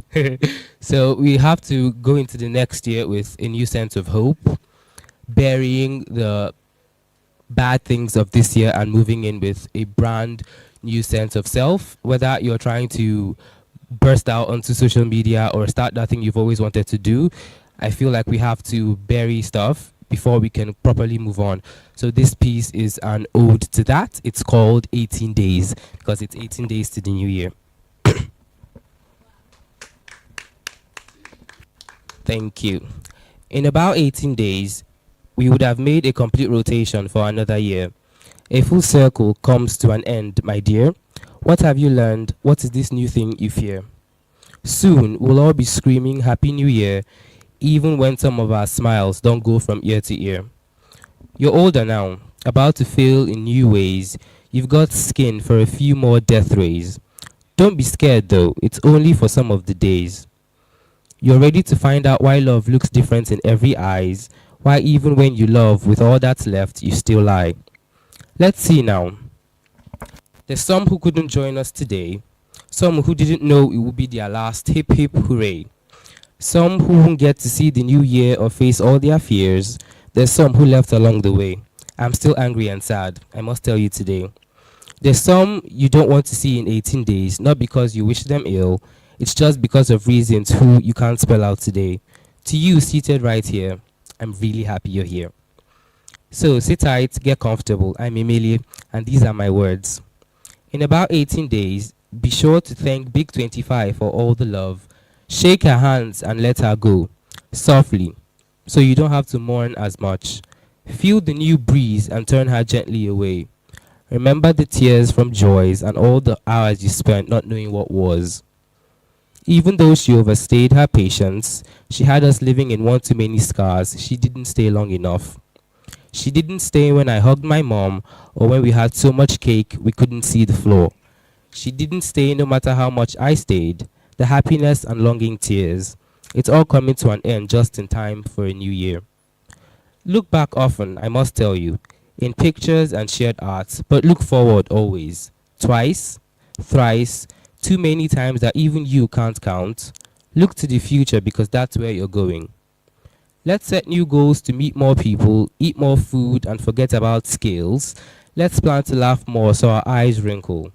So we have to go into the next year with a new sense of hope, burying the bad things of this year and moving in with a brand new sense of self, whether you're trying to burst out onto social media or start that thing you've always wanted to do. I feel like we have to bury stuff before we can properly move on. So this piece is an ode to that. It's called 18 Days because it's 18 days to the new year. Thank you. In about 18 days, we would have made a complete rotation for another year. A full circle comes to an end, my dear. What have you learned? What is this new thing you fear? Soon we'll all be screaming Happy New Year, even when some of our smiles don't go from ear to ear. You're older now, about to fail in new ways. You've got skin for a few more death rays. Don't be scared though, it's only for some of the days. You're ready to find out why love looks different in every eyes, why even when you love with all that's left, you still lie. Let's see now. There's some who couldn't join us today, some who didn't know it would be their last hip hip hooray. Some who won't get to see the new year or face all their fears. There's some who left along the way. I'm still angry and sad, I must tell you today. There's some you don't want to see in 18 days, not because you wish them ill, it's just because of reasons who you can't spell out today. To you seated right here, I'm really happy you're here. So sit tight, get comfortable. I'm Emily, and these are my words. In about 18 days, be sure to thank Big 25 for all the love. Shake her hands and let her go, softly, so you don't have to mourn as much. Feel the new breeze and turn her gently away. Remember the tears from joys and all the hours you spent not knowing what was. Even though she overstayed her patience, she had us living in one too many scars. She didn't stay long enough. She didn't stay when I hugged my mom or when we had so much cake we couldn't see the floor. She didn't stay no matter how much I stayed. The happiness and longing tears. It's all coming to an end just in time for a new year. Look back often, I must tell you, in pictures and shared arts, but look forward always. Twice, thrice, too many times that even you can't count. Look to the future because that's where you're going. Let's set new goals to meet more people, eat more food, and forget about scales. Let's plan to laugh more so our eyes wrinkle.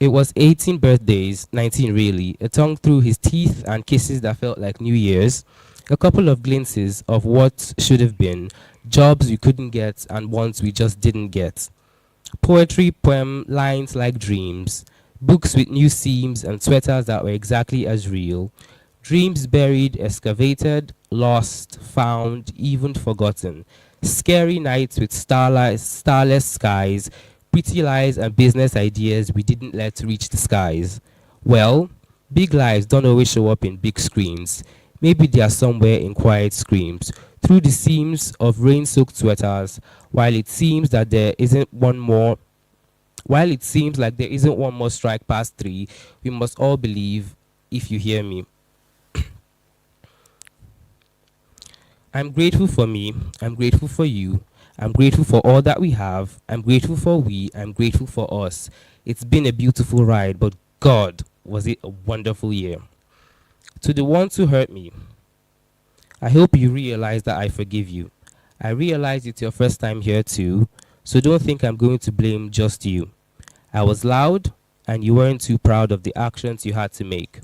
It was 18 birthdays, 19 really, a tongue through his teeth and kisses that felt like New Year's, a couple of glimpses of what should have been, jobs we couldn't get and ones we just didn't get. Poetry, poem, lines like dreams, books with new seams and sweaters that were exactly as real, dreams buried, excavated, lost, found, even forgotten, scary nights with starless skies, pretty lies and business ideas we didn't let reach the skies. Well, big lives don't always show up in big screens. Maybe they are somewhere in quiet screams, through the seams of rain-soaked sweaters, while it seems like there isn't one more strike past 3, we must all believe, if you hear me. I'm grateful for me, I'm grateful for you, I'm grateful for all that we have, I'm grateful for we, I'm grateful for us. It's been a beautiful ride, but God, was it a wonderful year. To the ones who hurt me, I hope you realize that I forgive you. I realize it's your first time here too, so don't think I'm going to blame just you. I was loud, and you weren't too proud of the actions you had to make.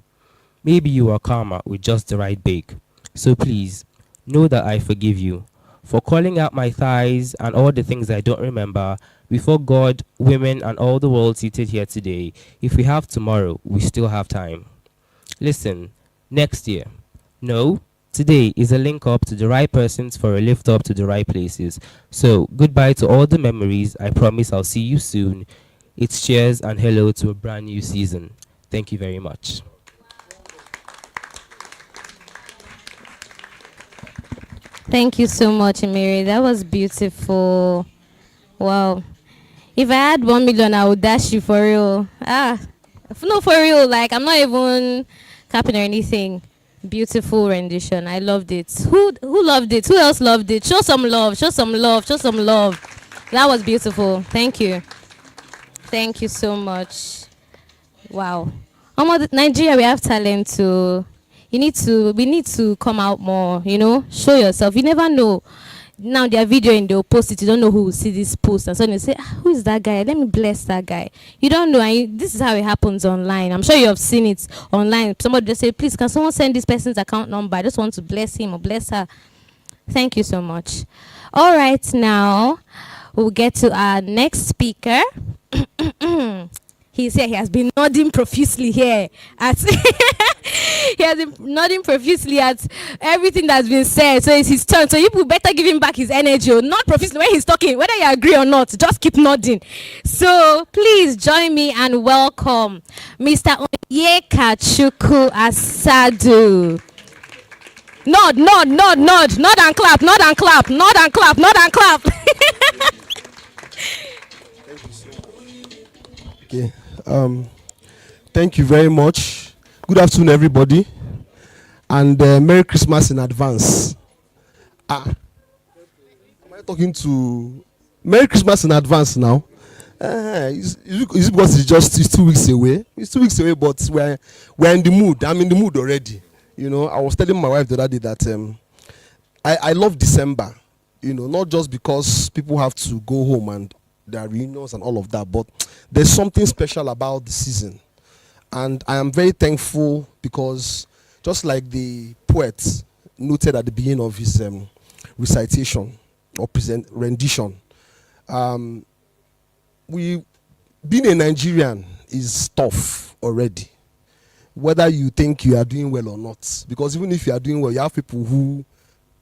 Maybe you were calmer with just the right bake. So please, know that I forgive you for calling out my thighs and all the things I don't remember before God, women, and all the world seated here today. If we have tomorrow, we still have time. Listen, next year. No, today is a link up to the right persons for a lift up to the right places. So, goodbye to all the memories. I promise I'll see you soon. It's cheers and hello to a brand new season. Thank you very much. Thank you so much, Mary. That was beautiful. Wow. If I had 1 million, I would dash you for real. No, for real. Like, I'm not even capping or anything. Beautiful rendition. I loved it. Who loved it? Who else loved it? Show some love. Show some love. Show some love. That was beautiful. Thank you. Thank you so much. Wow. Nigeria, we have talent too. We need to come out more, show yourself. You never know. now their video and they'll post it. You don't know who will see this post, and so they say, who is that guy? Let me bless that guy. You don't know, and this is how it happens online. I'm sure you have seen it online. Somebody just say, please, can someone send this person's account number? I just want to bless him or bless her. Thank you so much. All right, now we'll get to our next speaker. He's here. He has been nodding profusely here at he has been nodding profusely at everything that's been said. So it's his turn. So you better give him back his energy. Or not profusely when he's talking, whether you agree or not. Just keep nodding. So please join me and welcome Mr. Onyekachuku Asadu. Nod and clap, nod and clap, nod and clap, nod and clap. Okay. Thank you very much. Good afternoon, everybody, and Merry Christmas in advance. Am I talking to Merry Christmas in advance now? Is it because it's 2 weeks away? It's 2 weeks away, but we're in the mood. I'm in the mood already. You know, I was telling my wife the other day that I love December. You know, not just because people have to go home and there are reunions and all of that, but there's something special about the season. And I am very thankful because just like the poet noted at the beginning of his recitation or rendition, being a Nigerian is tough already, whether you think you are doing well or not. Because even if you are doing well, you have people who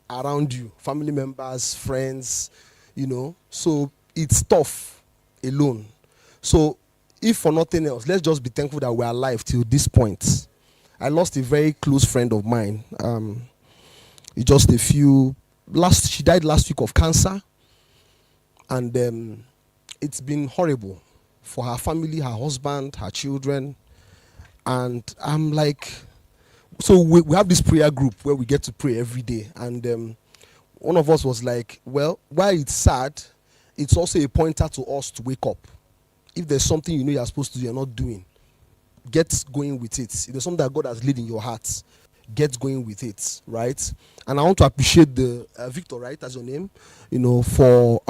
are around you, family members, friends, you know, so it's tough alone. So if for nothing else, let's just be thankful that we're alive till this point. I lost a very close friend of mine. She died last week of cancer. And it's been horrible for her family, her husband, her children. And I'm like, so we have this prayer group where we get to pray every day. And one of us was like, well, while it's sad, it's also a pointer to us to wake up. If there's something you know you're supposed to do, you're not doing, get going with it. If there's something that God has laid in your heart, get going with it, right? And I want to appreciate the Victor, right, as your name, you know, for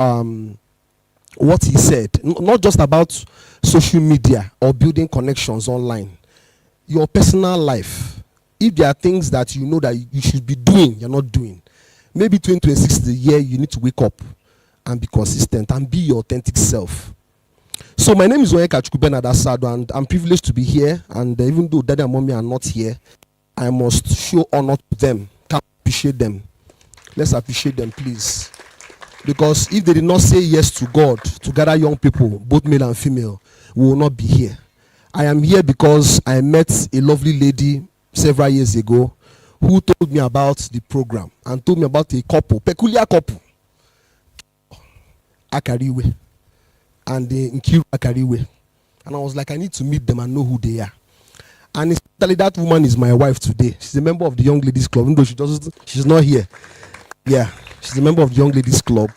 what he said. Not just about social media or building connections online. Your personal life. If there are things that you know that you should be doing, you're not doing. Maybe 2026 is the year you need to wake up and be consistent and be your authentic self. So my name is Onyekachuku Asadu, and I'm privileged to be here. And even though Daddy and Mommy are not here, I must show honor to them. Can appreciate them. Let's appreciate them, please. Because if they did not say yes to God to gather young people, both male and female, we will not be here. I am here because I met a lovely lady several years ago who told me about the program and told me about a couple, peculiar couple, Akariwe and the Nkiru Akariwe. And I was like, I need to meet them and know who they are. And especially that woman is my wife today. She's a member of the Young Ladies Club, even though she's not here. Yeah, she's a member of the Young Ladies Club.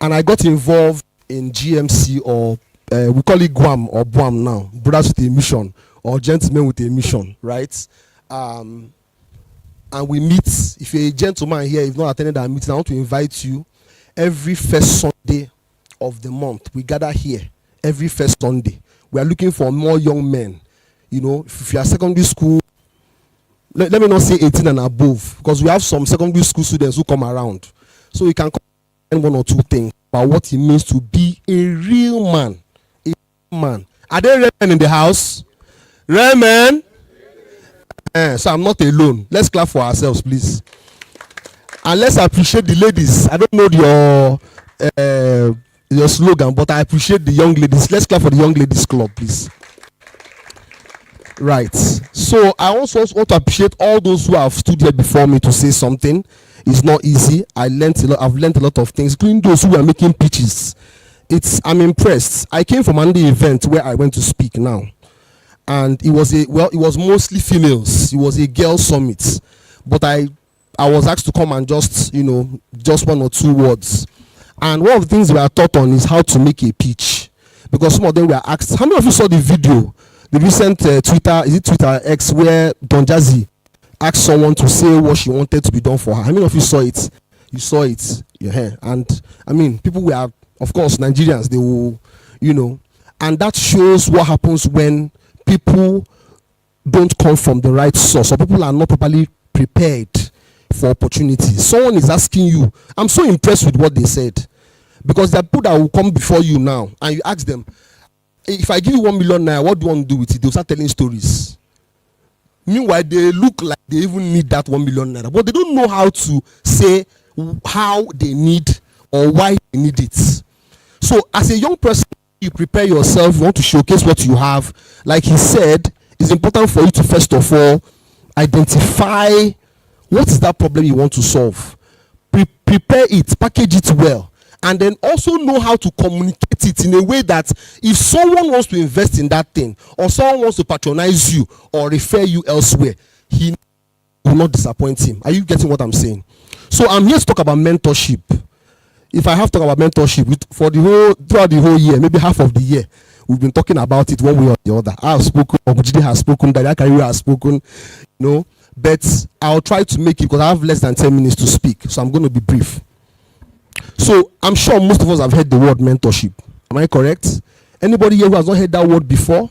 And I got involved in GMC, or we call it GWAM or BWAM now, Brothers with a Mission, or Gentlemen with a Mission, right? And we meet. If you're a gentleman here, if you've not attended our meeting, I want to invite you every first Sunday of the month. We gather here every first Sunday. We are looking for more young men. You know, if you are secondary school, let me not say 18 and above, because we have some secondary school students who come around. So you can learn one or two things about what it means to be a real man. A real man. Are there real men in the house? Real men? So I'm not alone. Let's clap for ourselves, please. And let's appreciate the ladies. I don't know your slogan, but I appreciate the young ladies. Let's clap for the Young Ladies Club, please. Right. So I also want to appreciate all those who have stood here before me to say something. It's not easy. I've learned a lot of things, including those who are making pitches. I'm impressed. I came from another event where I went to speak now. And it was mostly females. It was a girl summit. But I was asked to come and just one or two words. And one of the things we are taught on is how to make a pitch. Because some of them were asked, how many of you saw the video? The recent Twitter X, where Don Jazzy asked someone to say what she wanted to be done for her. How many of you saw it? You saw it, yeah. And I mean, people were, of course, Nigerians, they will, you know, and that shows what happens when people don't come from the right source, or people are not properly prepared for opportunities. Someone is asking you, I'm so impressed with what they said, because there are people that will come before you now, and you ask them, if I give you 1 million naira, what do you want to do with it? They'll start telling stories. Meanwhile, they look like they even need that 1 million naira, but they don't know how to say how they need or why they need it. So as a young person, you prepare yourself, you want to showcase what you have. Like he said, it's important for you to first of all identify what is that problem you want to solve. Prepare it, package it well, and then also know how to communicate it in a way that if someone wants to invest in that thing, or someone wants to patronize you or refer you elsewhere, he will not disappoint him. Are you getting what I'm saying? So I'm here to talk about mentorship. If I have to talk about mentorship throughout the whole year, maybe half of the year, we've been talking about it one way or the other. I have spoken, Ogujide has spoken, Dada Kariwe has spoken, you know, but I'll try to make it, because I have less than 10 minutes to speak, so I'm going to be brief. So I'm sure most of us have heard the word mentorship. Am I correct? Anybody here who has not heard that word before?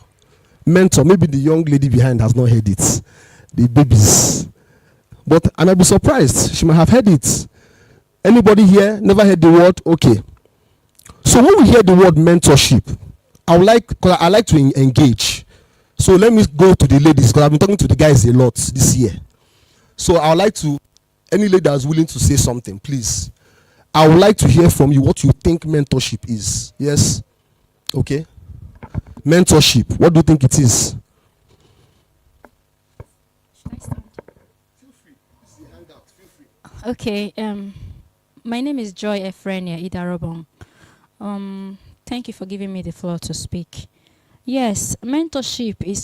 Mentor, maybe the young lady behind has not heard it. The babies. But I might be surprised. She might have heard it. Anybody here never heard the word? Okay. So when we hear the word mentorship, I like to engage. So let me go to the ladies, because I've been talking to the guys a lot this year. So I would like to, any lady that is willing to say something, please. I would like to hear from you what you think mentorship is. Yes? Okay. Mentorship, what do you think it is? Should I start? Feel free. This is a hangout. Feel free. Okay. My name is Joy Efrenia Idarobong. Thank you for giving me the floor to speak. Yes, mentorship is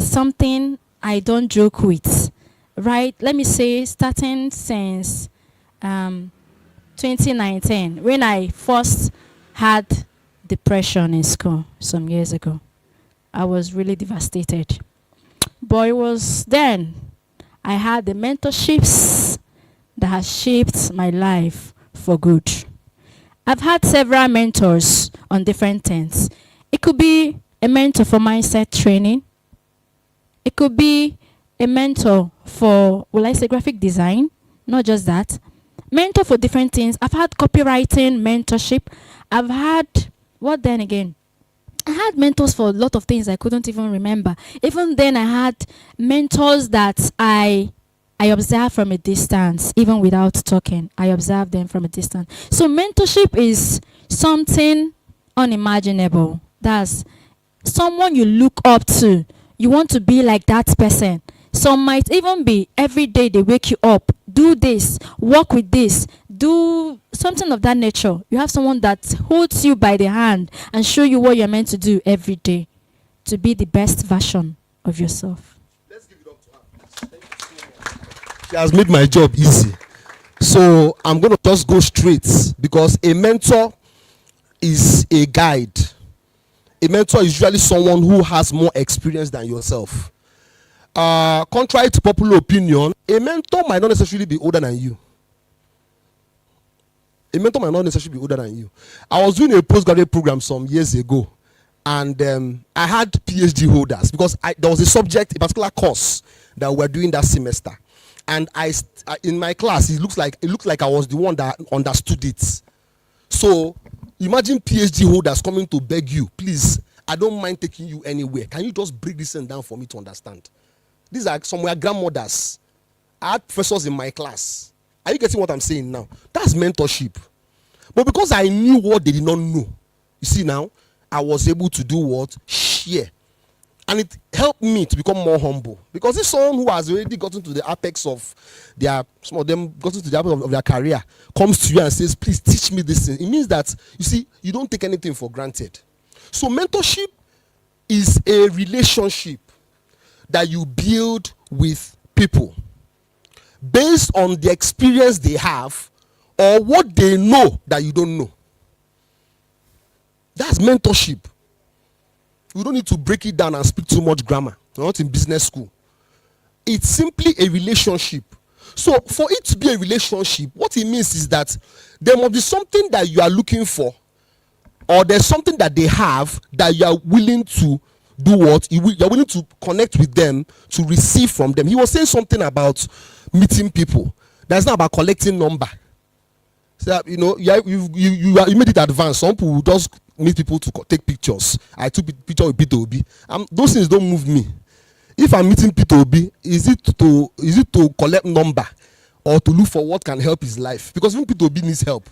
something I don't joke with, right? Let me say, starting since 2019, when I first had depression in school some years ago. I was really devastated. But it was then I had the mentorships that has shaped my life for good. I've had several mentors on different things. It could be a mentor for mindset training. It could be a mentor for, graphic design. Not just that. Mentor for different things. I've had copywriting mentorship. I've had, what then again? I had mentors for a lot of things I couldn't even remember. Even then I had mentors that I observe from a distance, even without talking. I observe them from a distance. So mentorship is something unimaginable. That's someone you look up to. You want to be like that person. Some might even be every day they wake you up. Do this, work with this, do something of that nature. You have someone that holds you by the hand and show you what you're meant to do every day to be the best version of yourself. Let's give it up to her. She has made my job easy. So I'm going to just go straight, because a mentor is a guide. A mentor is usually someone who has more experience than yourself. Contrary to popular opinion, a mentor might not necessarily be older than you. A mentor might not necessarily be older than you. I was doing a postgraduate program some years ago, and I had PhD holders, because there was a subject, a particular course that we were doing that semester, and in my class it looked like I was the one that understood it. So imagine PhD holders coming to beg you, please, I don't mind taking you anywhere. Can you just break this thing down for me to understand? These are somewhere grandmothers. I had professors in my class. Are you getting what I'm saying now? That's mentorship. But because I knew what they did not know, you see now, I was able to do what? Share. And it helped me to become more humble. Because if someone who has already gotten to the apex of some of them gotten to the apex of their career, comes to you and says, please teach me this thing, it means that, you see, you don't take anything for granted. So mentorship is a relationship that you build with people based on the experience they have or what they know that you don't know. That's mentorship. You don't need to break it down and speak too much grammar. You're not in business school. It's simply a relationship. So for it to be a relationship, what it means is that there must be something that you are looking for, or there's something that they have that you are willing to do what? You're willing to connect with them, to receive from them. He was saying something about meeting people. That's not about collecting number. So, you know, you made it advanced. Some people will just meet people to take pictures. I took a picture with Peter Obi. Those things don't move me. If I'm meeting Peter Obi, is it to collect number or to look for what can help his life? Because even Peter Obi needs help.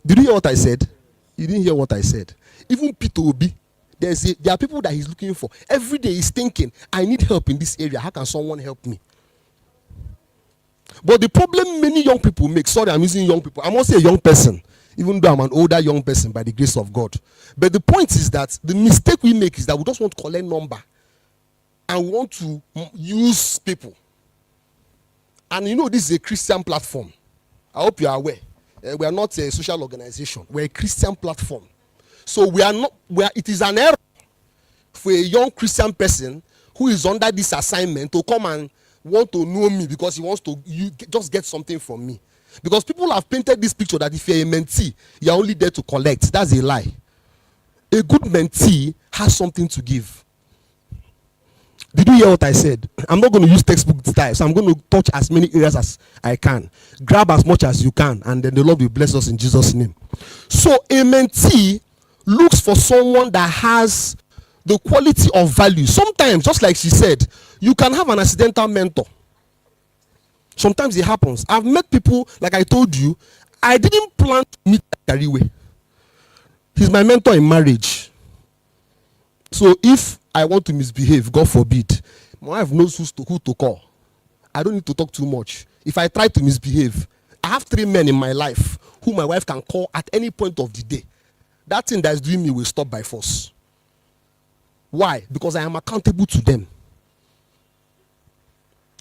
Did you hear what I said? You didn't hear what I said. Even Peter Obi, there are people that he's looking for. Every day he's thinking, I need help in this area. How can someone help me? But the problem many young people make, sorry, I'm using young people. I'm also a young person, even though I'm an older young person by the grace of God. But the point is that the mistake we make is that we just want to collect number and we want to use people. And you know, this is a Christian platform. I hope you are aware. We are not a social organization. We're a Christian platform. So it is an error for a young Christian person who is under this assignment to come and want to know me because he wants to just get something from me. Because people have painted this picture that if you're a mentee, you're only there to collect. That's a lie. A good mentee has something to give. Did you hear what I said? I'm not going to use textbook style, so I'm going to touch as many areas as I can. Grab as much as you can, and then the Lord will bless us in Jesus' name. So a mentee looks for someone that has the quality of value. Sometimes, just like she said, you can have an accidental mentor. Sometimes it happens. I've met people, like I told you, I didn't plan to meet Kariwe. He's my mentor in marriage. So if I want to misbehave, God forbid, my wife knows who to call. I don't need to talk too much. If I try to misbehave, I have 3 men in my life who my wife can call at any point of the day. That thing that is doing me will stop by force. Why? Because I am accountable to them.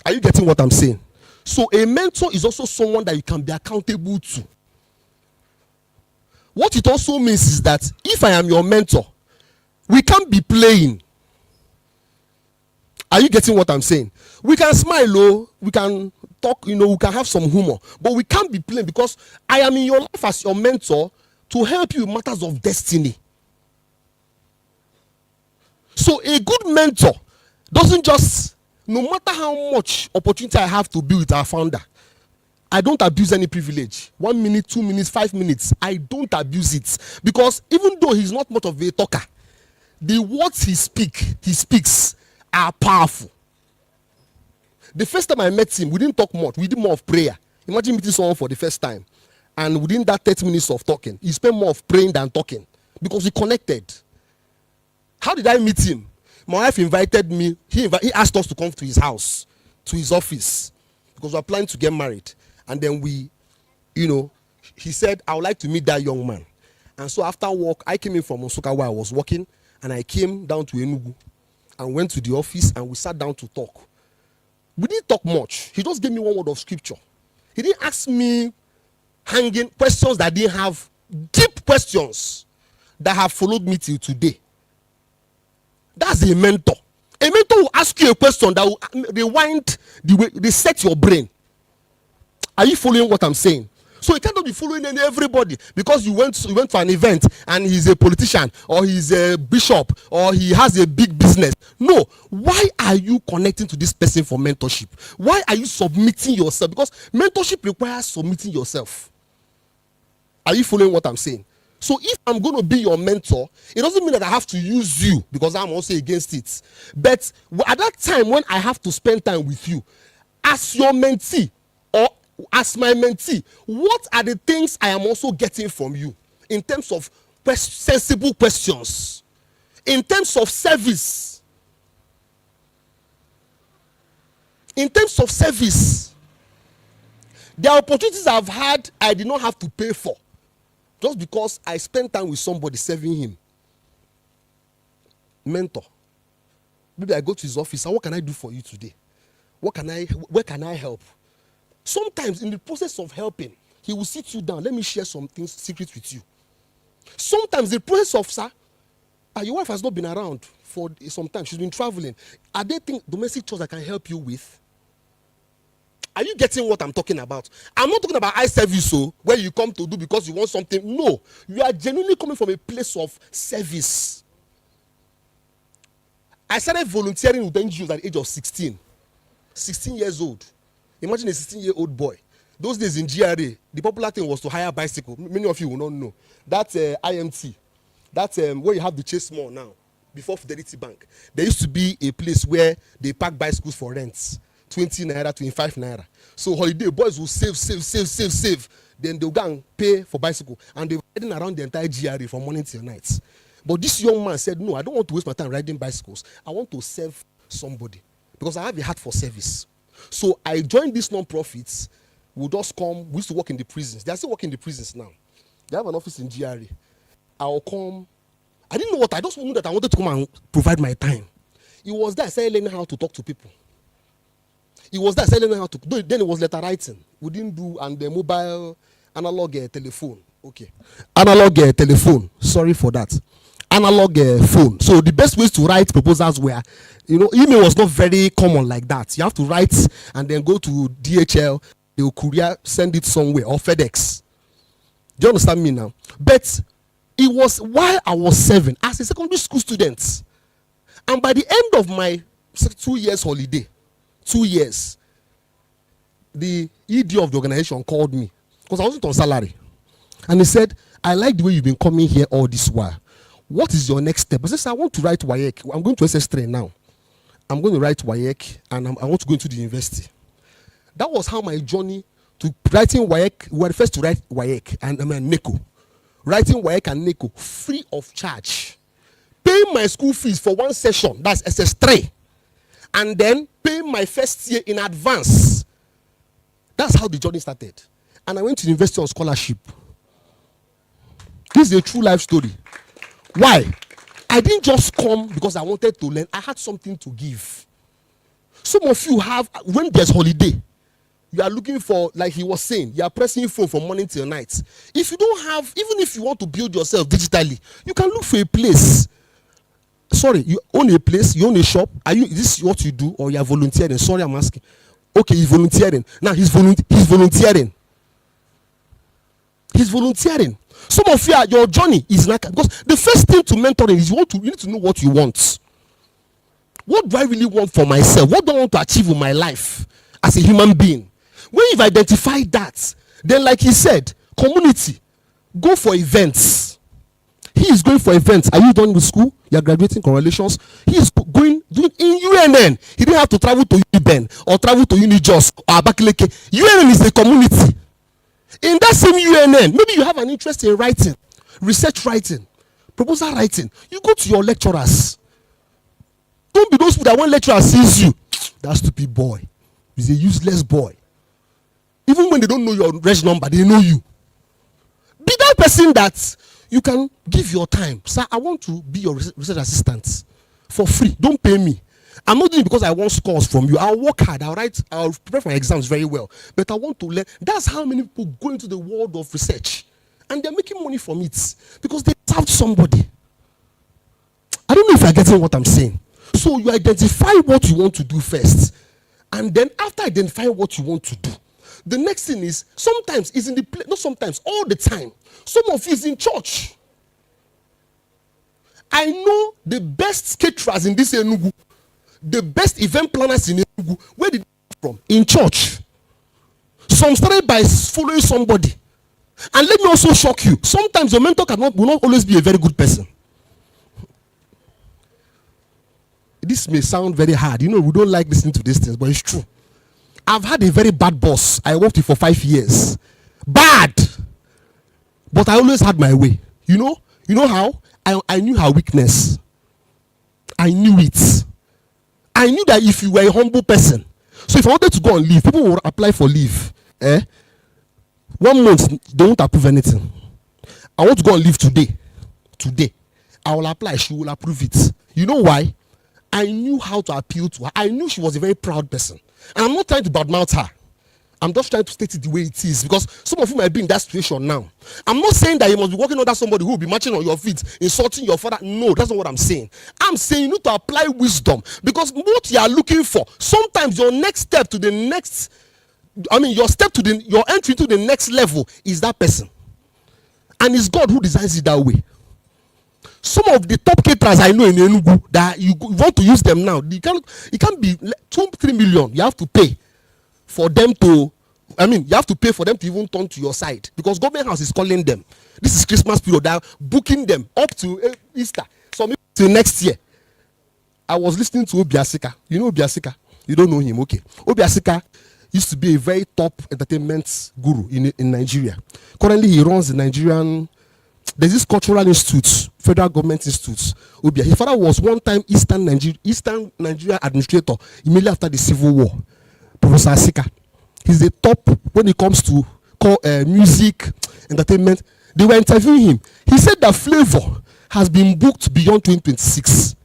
Are you getting what I'm saying? So a mentor is also someone that you can be accountable to. What it also means is that if I am your mentor, we can't be playing. Are you getting what I'm saying? We can smile, we can talk, we can have some humor, but we can't be playing because I am in your life as your mentor to help you in matters of destiny. So a good mentor doesn't just, no matter how much opportunity I have to be with our founder, I don't abuse any privilege. 1 minute, 2 minutes, 5 minutes, I don't abuse it. Because even though he's not much of a talker, the words he speaks are powerful. The first time I met him, we didn't talk much. We did more of prayer. Imagine meeting someone for the first time. And within that 30 minutes of talking, he spent more of praying than talking. Because we connected. How did I meet him? My wife invited me. He asked us to come to his house, to his office. Because we are planning to get married. And then he said, I would like to meet that young man. And so after work, I came in from Osaka where I was working. And I came down to Enugu. And went to the office and we sat down to talk. We didn't talk much. He just gave me one word of scripture. He didn't ask me hanging questions that didn't have deep questions that have followed me till today. That's a mentor. A mentor will ask you a question that will rewind the way they set your brain. Are you following what I'm saying? So you cannot be following everybody because you went to an event and he's a politician or he's a bishop or he has a big business. No. Why are you connecting to this person for mentorship? Why are you submitting yourself? Because mentorship requires submitting yourself. Are you following what I'm saying? So if I'm going to be your mentor, it doesn't mean that I have to use you because I'm also against it. But at that time when I have to spend time with you, as your mentee or as my mentee, what are the things I am also getting from you in terms of sensible questions, in terms of service, in terms of service? There are opportunities I've had I did not have to pay for just because I spent time with somebody serving him. Mentor. Maybe I go to his office and what can I do for you today? Where can I help? Sometimes in the process of helping, he will sit you down. Let me share some things, secrets with you. Sometimes the process of, sir, your wife has not been around for some time. She's been traveling. Are there things, domestic chores I can help you with? Are you getting what I'm talking about? I'm not talking about eye service, so where you come to do because you want something. No, you are genuinely coming from a place of service. I started volunteering with NGOs at the age of 16. 16 years old. Imagine a 16-year-old boy. Those days in GRA, the popular thing was to hire a bicycle. Many of you will not know. That's IMT. That's where you have the Chase Mall now. Before Fidelity Bank, there used to be a place where they park bicycles for rents. 20 naira, 25 naira. So holiday boys will save. Then they'll go and pay for bicycle. And they're riding around the entire GRA from morning till night. But this young man said, no, I don't want to waste my time riding bicycles. I want to serve somebody. Because I have a heart for service. So I joined these non-profits. We'll just come. We used to work in the prisons. They are still working in the prisons now. They have an office in GRA. I'll come. I didn't know what. I just knew that I wanted to come and provide my time. It was that I started learning how to talk to people. It was that I started learning how to. Then it was letter writing. We didn't do and the mobile analog telephone. Okay. Analog telephone. Sorry for that. Analog phone. So the best ways to write proposals were, email was not very common like that. You have to write and then go to DHL. They will courier send it somewhere or FedEx. Do you understand me now? But it was while I was 7 as a secondary school student, and by the end of my 2 years holiday, 2 years, the ED of the organization called me because I wasn't on salary, and he said, "I like the way you've been coming here all this while. What is your next step?" I said, "I want to write WAEC. I'm going to SS3 now. I'm going to write WAEC, and I want to go into the university." That was how my journey to writing WAEC. We were first to write WAEC and NECO. Writing WAEC and NECO free of charge. Paying my school fees for one session, that's SS3. And then paying my first year in advance. That's how the journey started. And I went to university on scholarship. This is a true life story. Why? I didn't just come because I wanted to learn. I had something to give. Some of you have, when there's holiday, you are looking for, like he was saying, you are pressing your phone from morning till night. If you don't have, even if you want to build yourself digitally, you can look for a place. Sorry, you own a place, you own a shop. Is this what you do, or you are volunteering? Sorry, I'm asking. Okay, he's volunteering. Now he's volunteering. He's volunteering. Some of you, your journey is like, because the first thing to mentoring is you need to know what you want. What do I really want for myself? What do I want to achieve in my life as a human being? When you've identified that, then like he said, community, go for events. He is going for events. Are you done with school? You are graduating, congratulations. He is doing in UNN. He didn't have to travel to UBEN or travel to Unijos or Abakaleke. UNN is a community. In that same UNN, maybe you have an interest in writing, research writing, proposal writing. You go to your lecturers. Don't be those people that one lecturer sees you. That stupid boy. He's a useless boy. Even when they don't know your reg number, they know you. Be that person that you can give your time. Sir, I want to be your research assistant for free. Don't pay me. I'm not doing it because I want scores from you. I'll work hard. I'll prepare for my exams very well. But I want to learn. That's how many people go into the world of research. And they're making money from it. Because they served somebody. I don't know if you're getting what I'm saying. So you identify what you want to do first. And then after identifying what you want to do, the next thing is, sometimes it's in the place, not sometimes, all the time. Some of you is in church. I know the best caterers in this Enugu, the best event planners in Enugu. Where did they come from? In church. Some started by following somebody. And let me also shock you. Sometimes your mentor will not always be a very good person. This may sound very hard. We don't like listening to these things, but it's true. I've had a very bad boss. I worked with for 5 years. Bad. But I always had my way. You know how? I knew her weakness. I knew it. I knew that if you were a humble person, so if I wanted to go on leave, people will apply for leave. 1 month, they won't approve anything. I want to go on leave today. I will apply. She will approve it. You know why? I knew how to appeal to her. I knew she was a very proud person. And I'm not trying to badmouth her. I'm just trying to state it the way it is, because some of you might be in that situation now. I'm not saying that you must be working under somebody who will be marching on your feet, insulting your father. No, that's not what I'm saying. I'm saying you need to apply wisdom, because what you are looking for, sometimes your next step to the next I mean, your entry to the next level is that person. And it's God who designs it that way. Some of the top caterers I know in Enugu that you want to use them now, it can't be 2-3 million. You have to pay for them to, you have to pay for them to even turn to your side, because government house is calling them. This is Christmas period. They are booking them up to Easter. So maybe till next year. I was listening to Obiasika. You know Obiasika? You don't know him, okay. Obiasika used to be a very top entertainment guru in Nigeria. Currently, he runs the Nigerian, there's this cultural institute, federal government institute. Obia. His father was one time Eastern Nigeria administrator immediately after the Civil War. Professor Asika. He's the top when it comes to music, entertainment. They were interviewing him. He said that Flavor has been booked beyond 2026.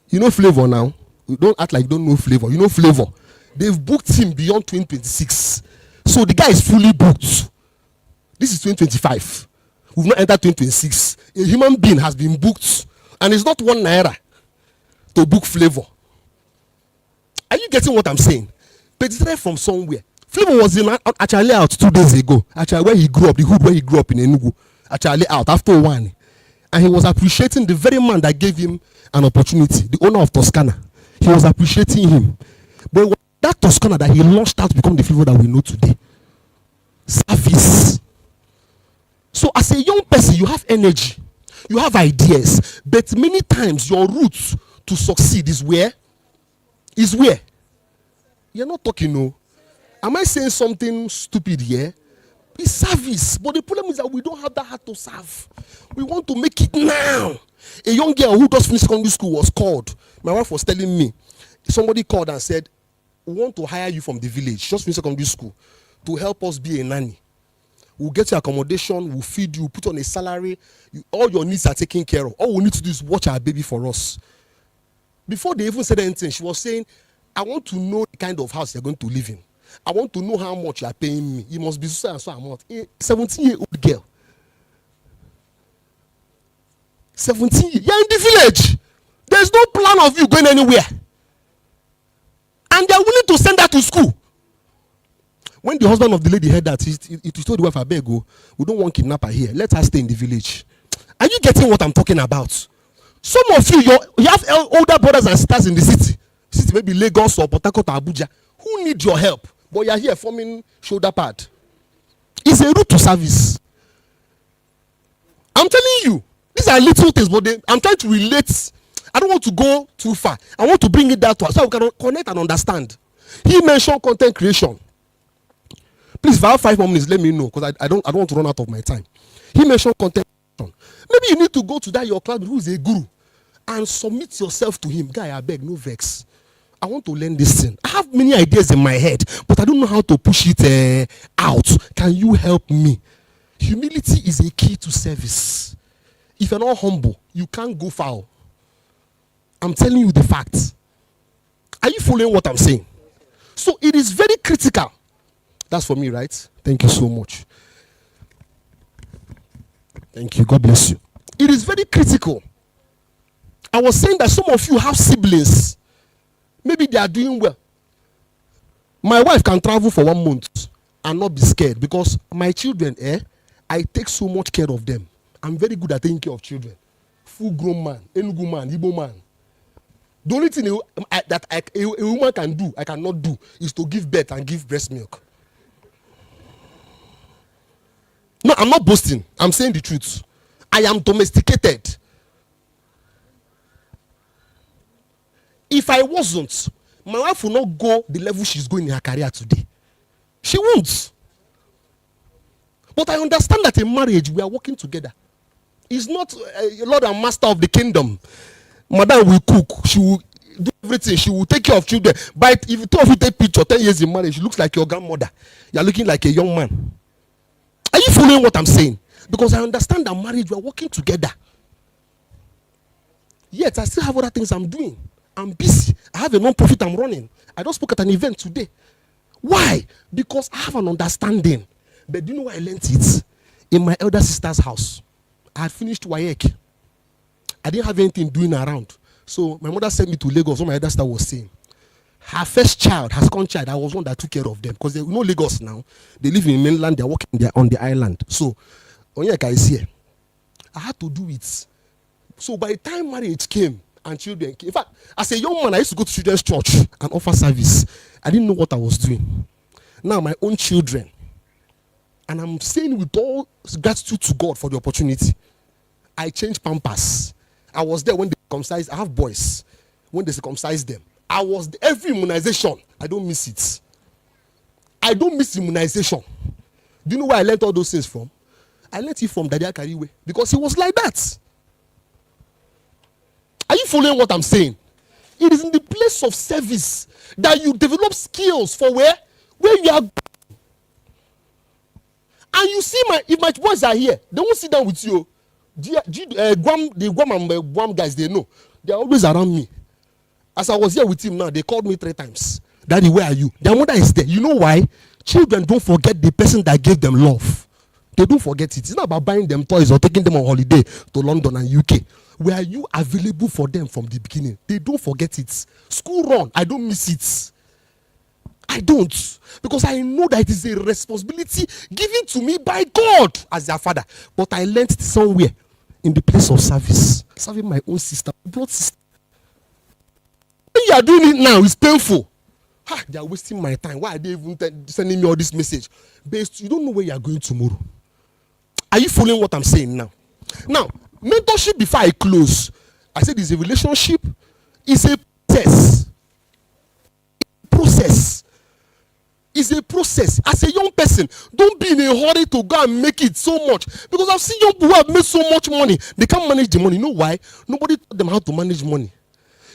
You know Flavor now? You don't act like you don't know Flavor. You know Flavor. They've booked him beyond 2026. So the guy is fully booked. This is 2025. We've not entered 2026. A human being has been booked. And it's not 1 naira to book Flavor. Are you getting what I'm saying? But it's from somewhere. Flavor was in actually out 2 days ago. Actually, where he grew up, the hood where he grew up in Enugu. Actually out after one. And he was appreciating the very man that gave him an opportunity, the owner of Toscana. He was appreciating him. But it was that Toscana that he launched out to become the Flavor that we know today. Service. So as a young person, you have energy, you have ideas, but many times your route to succeed is where? You're not talking, no. Am I saying something stupid here? It's service. But the problem is that we don't have that heart to serve. We want to make it now. A young girl who just finished secondary school was called. My wife was telling me, somebody called and said, we want to hire you from the village, just finished secondary school, to help us be a nanny. We'll get your accommodation, we'll feed you, put on a salary, all your needs are taken care of. All we need to do is watch our baby for us. Before they even said anything, she was saying, I want to know the kind of house you're going to live in. I want to know how much you are paying me. You must be so and so amount. A 17-year-old girl. 17 years. You're in the village. There's no plan of you going anywhere. And they're willing to send her to school. When the husband of the lady heard that, he told the wife, I beg you, we don't want kidnapper here. Let her stay in the village. Are you getting what I'm talking about? Some of you, you have older brothers and sisters in the city. Maybe Lagos or Port Harcourt or Abuja, who need your help. But you're here forming shoulder pad. It's a route to service. I'm telling you, these are little things, but I'm trying to relate. I don't want to go too far. I want to bring it down to us so we can connect and understand. He mentioned content creation. Please, if I have 5 more minutes, let me know, because I don't want to run out of my time. He mentioned content creation. Maybe you need to go to that your class who is a guru and submit yourself to him. Guy, I beg, no vex. I want to learn this thing. I have many ideas in my head, but I don't know how to push it out. Can you help me? Humility is a key to service. If you're not humble, you can't go far. I'm telling you the facts. Are you following what I'm saying? So it is very critical. That's for me, right? Thank you so much. Thank you. God bless you. It is very critical. I was saying that some of you have siblings. Maybe they are doing well. My wife can travel for 1 month and not be scared, because my children, I take so much care of them. I'm very good at taking care of children. Full grown man, Enugu man, Igbo man. The only thing that a woman can do, I cannot do, is to give birth and give breast milk. No, I'm not boasting. I'm saying the truth. I am domesticated. If I wasn't, my wife will not go the level she's going in her career today. She won't. But I understand that in marriage, we are working together. It's not a Lord and Master of the kingdom. Madam will cook. She will do everything. She will take care of children. But if two of you take picture 10 years in marriage, she looks like your grandmother. You're looking like a young man. Are you following what I'm saying? Because I understand that marriage, we are working together. Yet, I still have other things I'm doing. I'm busy. I have a non-profit I'm running. I just spoke at an event today. Why? Because I have an understanding. But do you know where I learned it? In my elder sister's house. I had finished WAEC. I didn't have anything doing around. So my mother sent me to Lagos, what my elder sister was saying. Her first child, her second child, I was one that took care of them because they know Lagos now. They live in mainland, they're working there on the island. So, Onyeka is here. I had to do it. So by the time marriage came and children came, in fact, as a young man, I used to go to children's church and offer service. I didn't know what I was doing. Now my own children. And I'm saying with all gratitude to God for the opportunity. I changed Pampers. I was there when they circumcised. I have boys. When they circumcised them. I was there, every immunization. I don't miss it. I don't miss immunization. Do you know where I learned all those things from? I learned it from Daddy Akariwe because he was like that. Are you following what I'm saying? It is in the place of service that you develop skills for where you are. And you see, if my boys are here, they won't sit down with you. The GWAM and GWAM guys, they know. They're always around me. As I was here with him now, they called me 3 times. Daddy, where are you? Their mother is there. You know why? Children don't forget the person that gave them love. They don't forget it. It's not about buying them toys or taking them on holiday to London and UK. Were you available for them from the beginning? They don't forget it. School run, I don't miss it. I don't. Because I know that it is a responsibility given to me by God as their father. But I learned it somewhere in the place of service. Serving my own sister, blood sister. When you are doing it now, it's painful. They are wasting my time. Why are they even sending me all this message? Based, you don't know where you are going tomorrow. Are you following what I'm saying now? Now, mentorship, before I close, I said it's a relationship. It's a process. It's a process. As a young person, don't be in a hurry to go and make it so much. Because I've seen young people who have made so much money. They can't manage the money. You know why? Nobody taught them how to manage money.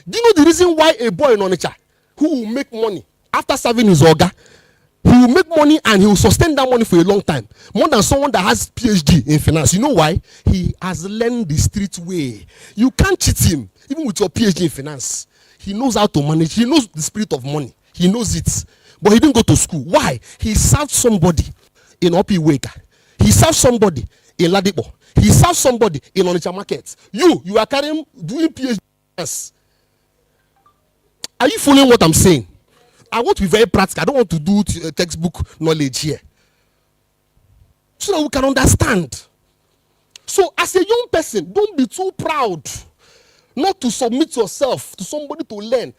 Do you know the reason why a boy in Onitsha who will make money after serving his orga, he will make money and he will sustain that money for a long time, more than someone that has PhD in finance? You know why? He has learned the street way. You can't cheat him, even with your PhD in finance. He knows how to manage. He knows the spirit of money. He knows it. But he didn't go to school. Why? He served somebody in Opi Weka. He served somebody in Ladipo. He served somebody in Onitsha Market. You are carrying, doing PhD in finance. Are you following what I'm saying? I want to be very practical. I don't want to do textbook knowledge here. So that we can understand. So as a young person, don't be too proud not to submit yourself to somebody to learn.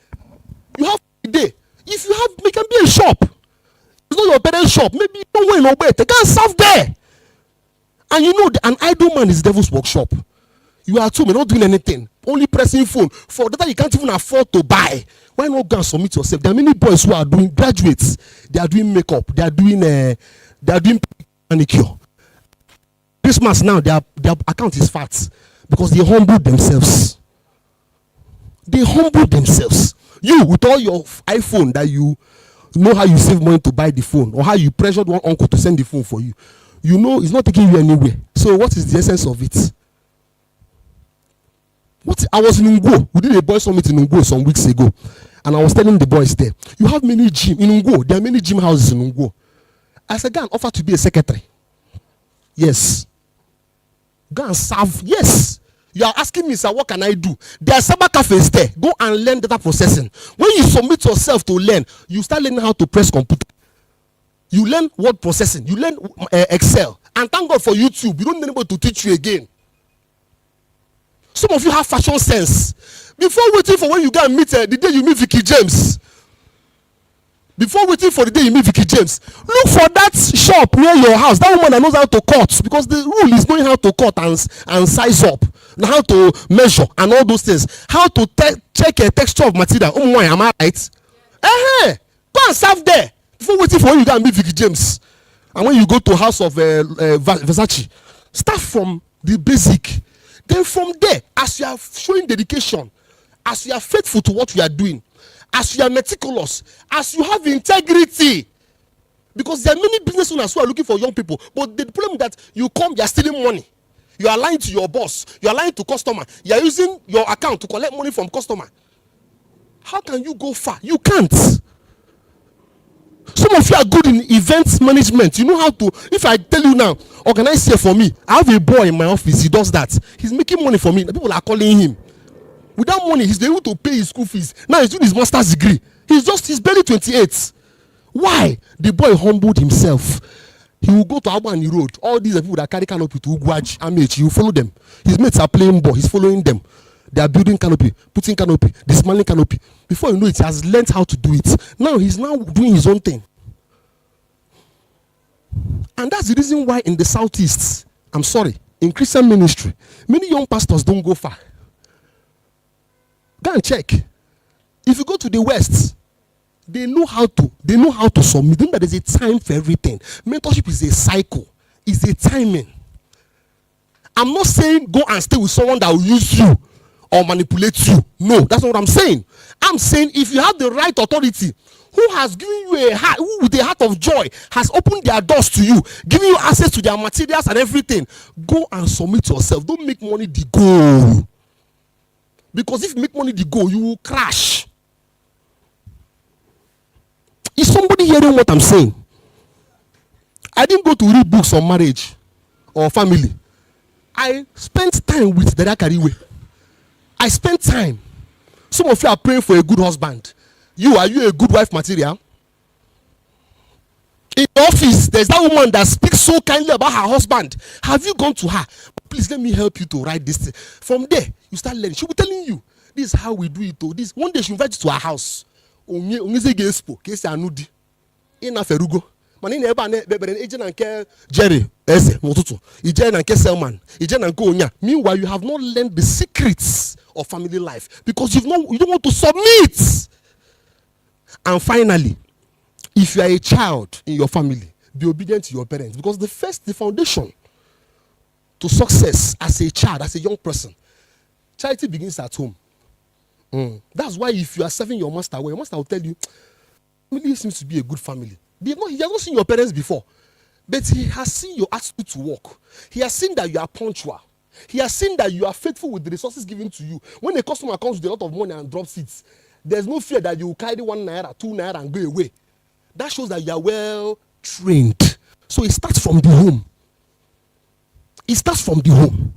You have a day. If you have, it can be a shop. It's not your parents' shop. Maybe you don't want to know better. They can't serve there. And you know, an idle man is devil's workshop. You are at home, you're not doing anything. Only pressing phone. For data you can't even afford to buy. Why not go and submit yourself? There are many boys who are doing graduates. They are doing makeup. They are doing manicure. Christmas now, their account is fat because they humble themselves. They humble themselves. You, with all your iPhone that you know how you save money to buy the phone, or how you pressured one uncle to send the phone for you, you know it's not taking you anywhere. So what is the essence of it? I was in Ungo. We did a boys summit in Ungo some weeks ago, and I was telling the boys there, you have many gym in Ungo. There are many gym houses in Ungo. I said, go and offer to be a secretary. Yes. Go and serve. Yes. You are asking me, sir, what can I do? There are cyber cafes there. Go and learn data processing. When you submit yourself to learn, you start learning how to press computer. You learn word processing. You learn Excel. And thank God for YouTube. You don't need anybody to teach you again. Some of you have fashion sense. Before waiting for when you go and meet the day you meet Vicky James. Before waiting for the day you meet Vicky James, look for that shop near your house. That woman that knows how to cut, because the rule is knowing how to cut and size up, and how to measure and all those things. How to check a texture of material. Oh my, am I right? Go and serve there before waiting for when you go and meet Vicky James. And when you go to house of Versace, start from the basic. Then from there, as you are showing dedication, as you are faithful to what you are doing, as you are meticulous, as you have integrity, because there are many business owners who are looking for young people, but the problem is that you are stealing money. You are lying to your boss. You are lying to customer. You are using your account to collect money from customer. How can you go far? You can't. Some of you are good in events management. You know how to, if I tell you now, organize here for me. I have a boy in my office, he does that. He's making money for me. The people are calling him. Without money, he's able to pay his school fees. Now he's doing his master's degree. He's barely 28. Why? The boy humbled himself. He will go to Albany Road. All these people that carry canopy to Ugwaj, Amech, he will follow them. His mates are playing ball. He's following them. They are building canopy, putting canopy, dismantling canopy. Before you know it, he has learned how to do it. Now he's now doing his own thing. And that's the reason why in the Southeast, I'm sorry, in Christian ministry, many young pastors don't go far. Go and check. If you go to the West, they know how to submit. They know that there's a time for everything. Mentorship is a cycle. It's a timing. I'm not saying go and stay with someone that will use you or manipulate you. No, that's not what I'm saying. I'm saying if you have the right authority, who has given you a heart, who with a heart of joy has opened their doors to you, giving you access to their materials and everything, go and submit yourself. Don't make money the goal. Because if you make money the goal, you will crash. Is somebody hearing what I'm saying? I didn't go to read books on marriage or family. I spent time with Dada Kariwe. I spent time. Some of you are praying for a good husband. Are you a good wife material? In the office, there's that woman that speaks so kindly about her husband. Have you gone to her? Please let me help you to write this thing. From there, you start learning. She'll be telling you, this is how we do it. This one day she'll invite you to her house. Ina ferugo manini eba na bebere eje na nke Jerry eze motutu ije na nke Selman ije na nke Onya. Meanwhile, you have not learned the secrets of family life because you don't want to submit. And finally, if you are a child in your family, be obedient to your parents, because the foundation to success as a child, as a young person, charity begins at home. That's why if you are serving your master, well, your master will tell you, family seems to be a good family. He has not seen your parents before, but he has seen your attitude to work. He has seen that you are punctual. He has seen that you are faithful with the resources given to you. When a customer comes with a lot of money and drops it, there's no fear that you will carry 1 naira, 2 naira and go away. That shows that you are well trained. So it starts from the home. It starts from the home.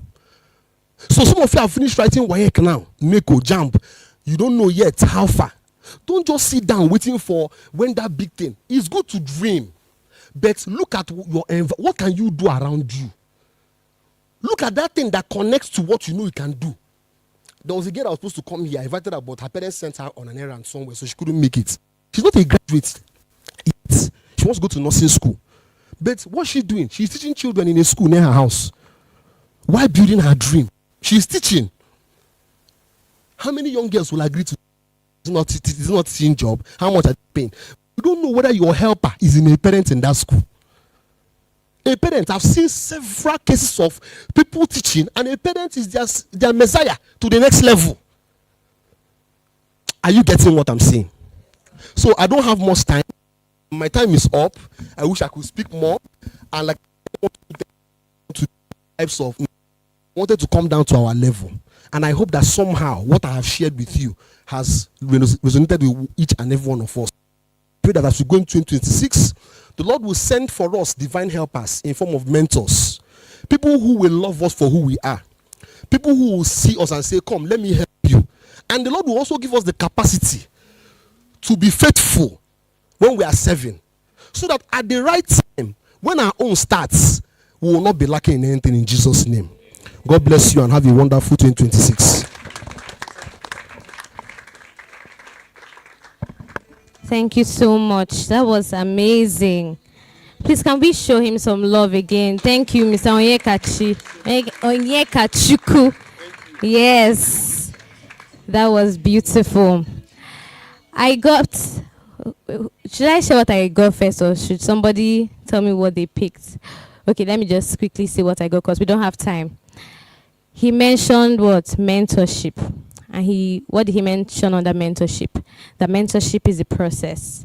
So some of you have finished writing WAEC now, Meko, JAMB. You don't know yet how far. Don't just sit down waiting for when that big thing. It's good to dream, but look at what can you do around you. Look at that thing that connects to what you know you can do. There was a girl that was supposed to come here. I invited her, but her parents sent her on an errand somewhere, so she couldn't make it. She's not a graduate yet. She wants to go to nursing school. But what's she doing? She's teaching children in a school near her house. While building her dream, she's teaching. How many young girls will agree to it's not a teaching job? How much are they paying? You don't know whether your helper is in a parent in that school. A parent, I've seen several cases of people teaching, and a parent is just their messiah to the next level. Are you getting what I'm saying? So I don't have much time. My time is up. I wish I could speak more. And like types of wanted to come down to our level. And I hope that somehow what I have shared with you has resonated with each and every one of us. Pray that as we go into 2026, the Lord will send for us divine helpers in form of mentors. People who will love us for who we are. People who will see us and say, come, let me help you. And the Lord will also give us the capacity to be faithful when we are serving. So that at the right time, when our own starts, we will not be lacking in anything in Jesus' name. God bless you and have a wonderful 2026. Thank you so much. That was amazing. Please, can we show him some love again? Thank you, Mr. Onyekachuku. Yes. That was beautiful. Should I share what I got first, or should somebody tell me what they picked? Okay, let me just quickly say what I got because we don't have time. He mentioned what? Mentorship. And what did he mention under mentorship? That mentorship is a process.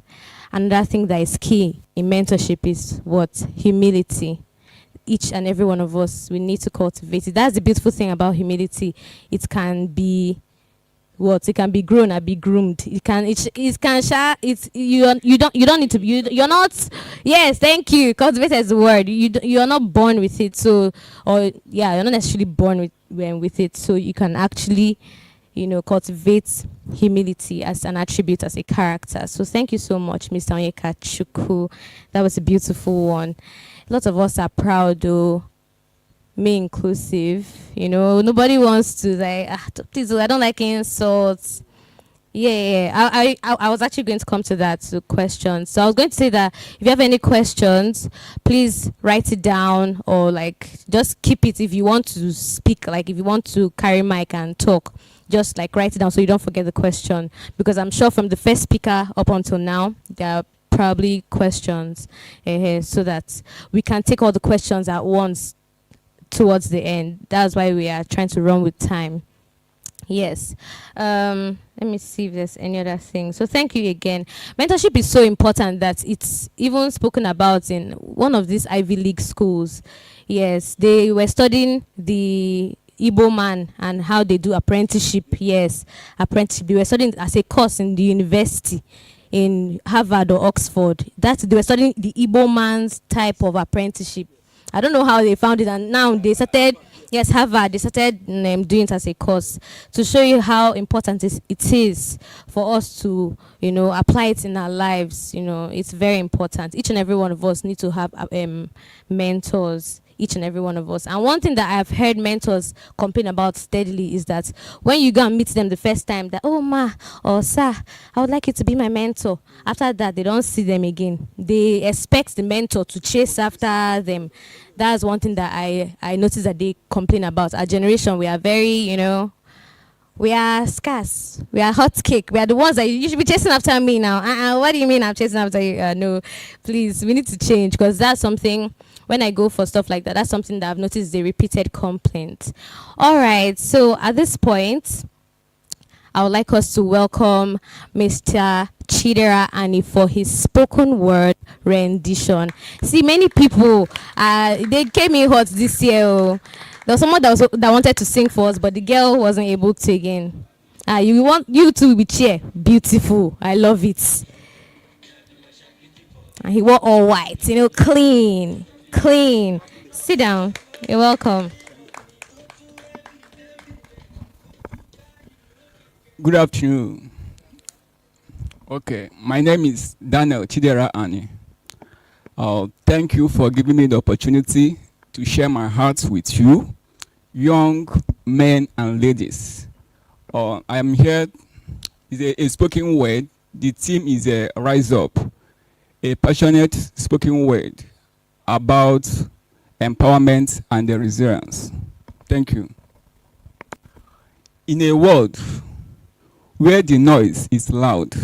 Another thing that is key in mentorship is what? Humility. Each and every one of us, we need to cultivate it. That's the beautiful thing about humility. It can be what? It can be grown and be groomed. You don't need to be, you're not, yes, thank you. Cultivate is the word. You're not born with it. So, you're not necessarily born with it. So you can actually, cultivate humility as an attribute, as a character. So thank you so much, Mr. Onyeka Chukwu. That was a beautiful one. Lots of us are proud, though, me inclusive. Nobody wants to please, I don't like insults. Yeah. I was actually going to come to that, to questions. So I was going to say that if you have any questions, please write it down, or just keep it. If you want to speak, if you want to carry mic and talk, just write it down so you don't forget the question, because I'm sure from the first speaker up until now there are probably questions, so that we can take all the questions at once towards the end. That's why we are trying to run with time. Yes. Let me see if there's any other thing. So thank you again. Mentorship is so important that it's even spoken about in one of these Ivy League schools. Yes, they were studying the Igbo man and how they do apprenticeship. Yes, apprenticeship. They were studying as a course in the university in Harvard or Oxford. They were studying the Igbo man's type of apprenticeship. I don't know how they found it, and now they started, Harvard, they started doing it as a course to show you how important it is for us to, apply it in our lives. It's very important. Each and every one of us need to have mentors. Each and every one of us. And one thing that I've heard mentors complain about steadily is that when you go and meet them the first time, that, oh ma or sir, I would like you to be my mentor. After that, they don't see them again. They expect the mentor to chase after them. That's one thing that I noticed that they complain about. Our generation, we are very, we are scarce. We are hot cake. We are the ones that you should be chasing after me now. What do you mean I'm chasing after you? No, please, we need to change, because that's something. When I go for stuff like that, that's something that I've noticed is a repeated complaint. All right, so at this point, I would like us to welcome Mr. Chidera Ani for his spoken word rendition. See, many people, they came in hot this year. There was someone that wanted to sing for us, but the girl wasn't able to again. You to be cheer, beautiful. I love it. And he wore all white, clean. Sit down. You're welcome. Good afternoon. Okay, my name is Daniel Chidera Ani. Thank you for giving me the opportunity to share my heart with you, young men and ladies. I am here. It's a spoken word. The theme is a rise up, a passionate spoken word about empowerment and the resilience. Thank you. In a world where the noise is loud,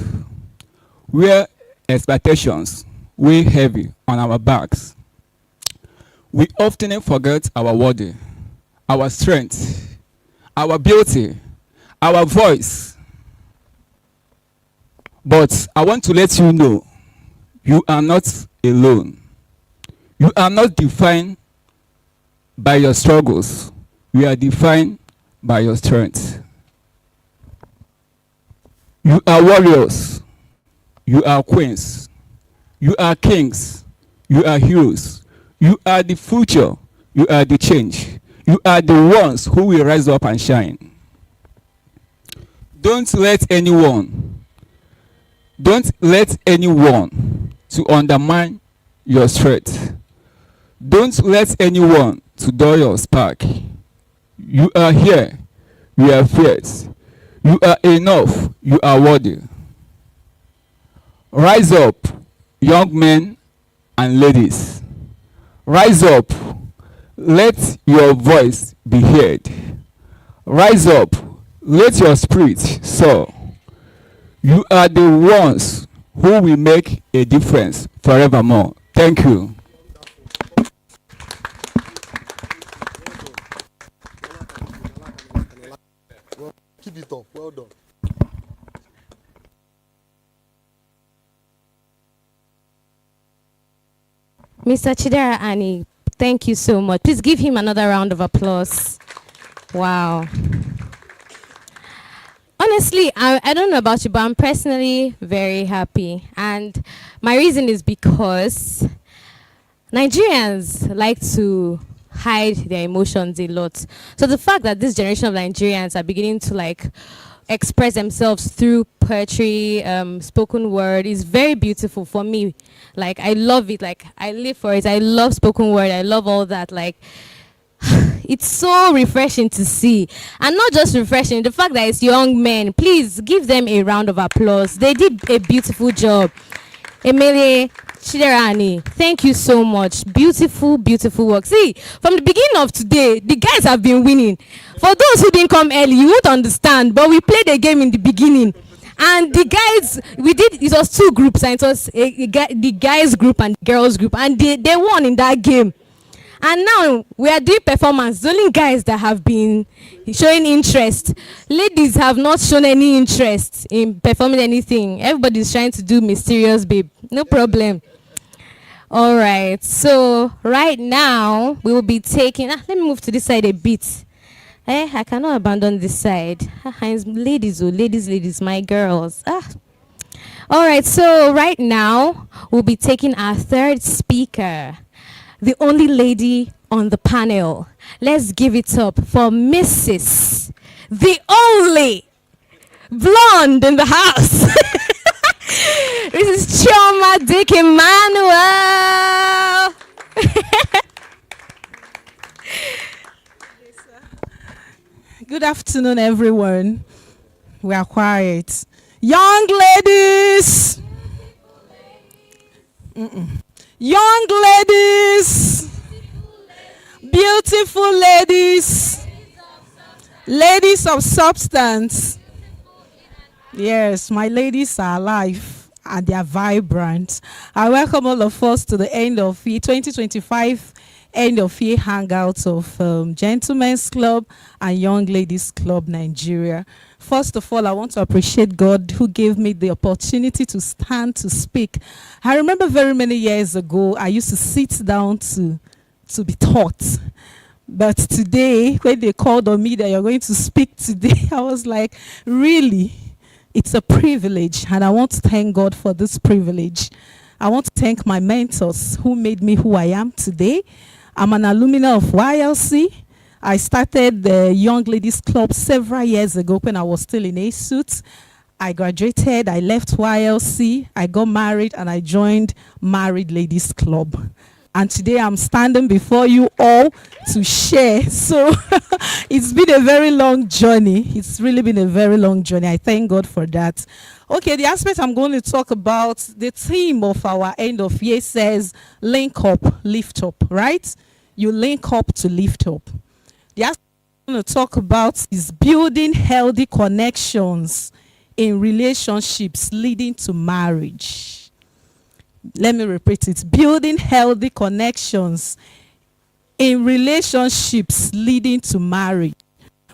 where expectations weigh heavy on our backs, we often forget our worth, our strength, our beauty, our voice. But I want to let you know, you are not alone. You are not defined by your struggles. You are defined by your strength. You are warriors. You are queens. You are kings. You are heroes. You are the future. You are the change. You are the ones who will rise up and shine. Don't let anyone to undermine your strength. Don't let anyone to dull your spark. You are here. You are fierce. You are enough. You are worthy. Rise up, young men and ladies. Rise up. Let your voice be heard. Rise up. Let your spirit soar. You are the ones who will make a difference forevermore. Thank you. Keep it up. Well done. Mr. Chidera Ani, thank you so much. Please give him another round of applause. Wow. Honestly, I don't know about you, but I'm personally very happy. And my reason is because Nigerians like to hide their emotions a lot. So the fact that this generation of Nigerians are beginning to like express themselves through poetry, spoken word is very beautiful for me. Like I love it. Like I live for it. I love spoken word. I love all that. Like it's so refreshing to see, and not just refreshing, the fact that it's young men, please give them a round of applause. They did a beautiful job. Emily, Chiderani, thank you so much. Beautiful, beautiful work. See, from the beginning of today, the guys have been winning. For those who didn't come early, you won't understand, but we played a game in the beginning. And the guys, it was 2 groups, and it was the guys group and the girls group, and they won in that game. And now we are doing performance. The only guys that have been showing interest. Ladies have not shown any interest in performing anything. Everybody's trying to do mysterious babe. No problem. All right. So right now we will be taking. Let me move to this side a bit. I cannot abandon this side. Ladies, oh, ladies, my girls. All right. So right now we'll be taking our 3rd speaker. The only lady on the panel. Let's give it up for Mrs. The only blonde in the house. This is Chioma Dick Emmanuel. Good afternoon, everyone. We are quiet. Young ladies. Young ladies, beautiful ladies, ladies of substance. Yes, my ladies are alive and they are vibrant. I welcome all of us to the end of year 2025 end of year hangout of Gentlemen's Club and Young Ladies Club Nigeria. First of all, I want to appreciate God who gave me the opportunity to stand to speak. I remember very many years ago, I used to sit down to be taught. But today, when they called on me that you're going to speak today, I was like, really? It's a privilege, and I want to thank God for this privilege. I want to thank my mentors who made me who I am today. I'm an alumna of YLC. I started the Young Ladies Club several years ago when I was still in A-Suits. I graduated, I left YLC, I got married, and I joined Married Ladies Club. And today I'm standing before you all to share. So it's been a very long journey. It's really been a very long journey. I thank God for that. Okay, the aspect I'm going to talk about, the theme of our end of year says, link up, lift up, right? You link up to lift up. The aspect I'm going to talk about is building healthy connections in relationships leading to marriage. Let me repeat it. Building healthy connections in relationships leading to marriage.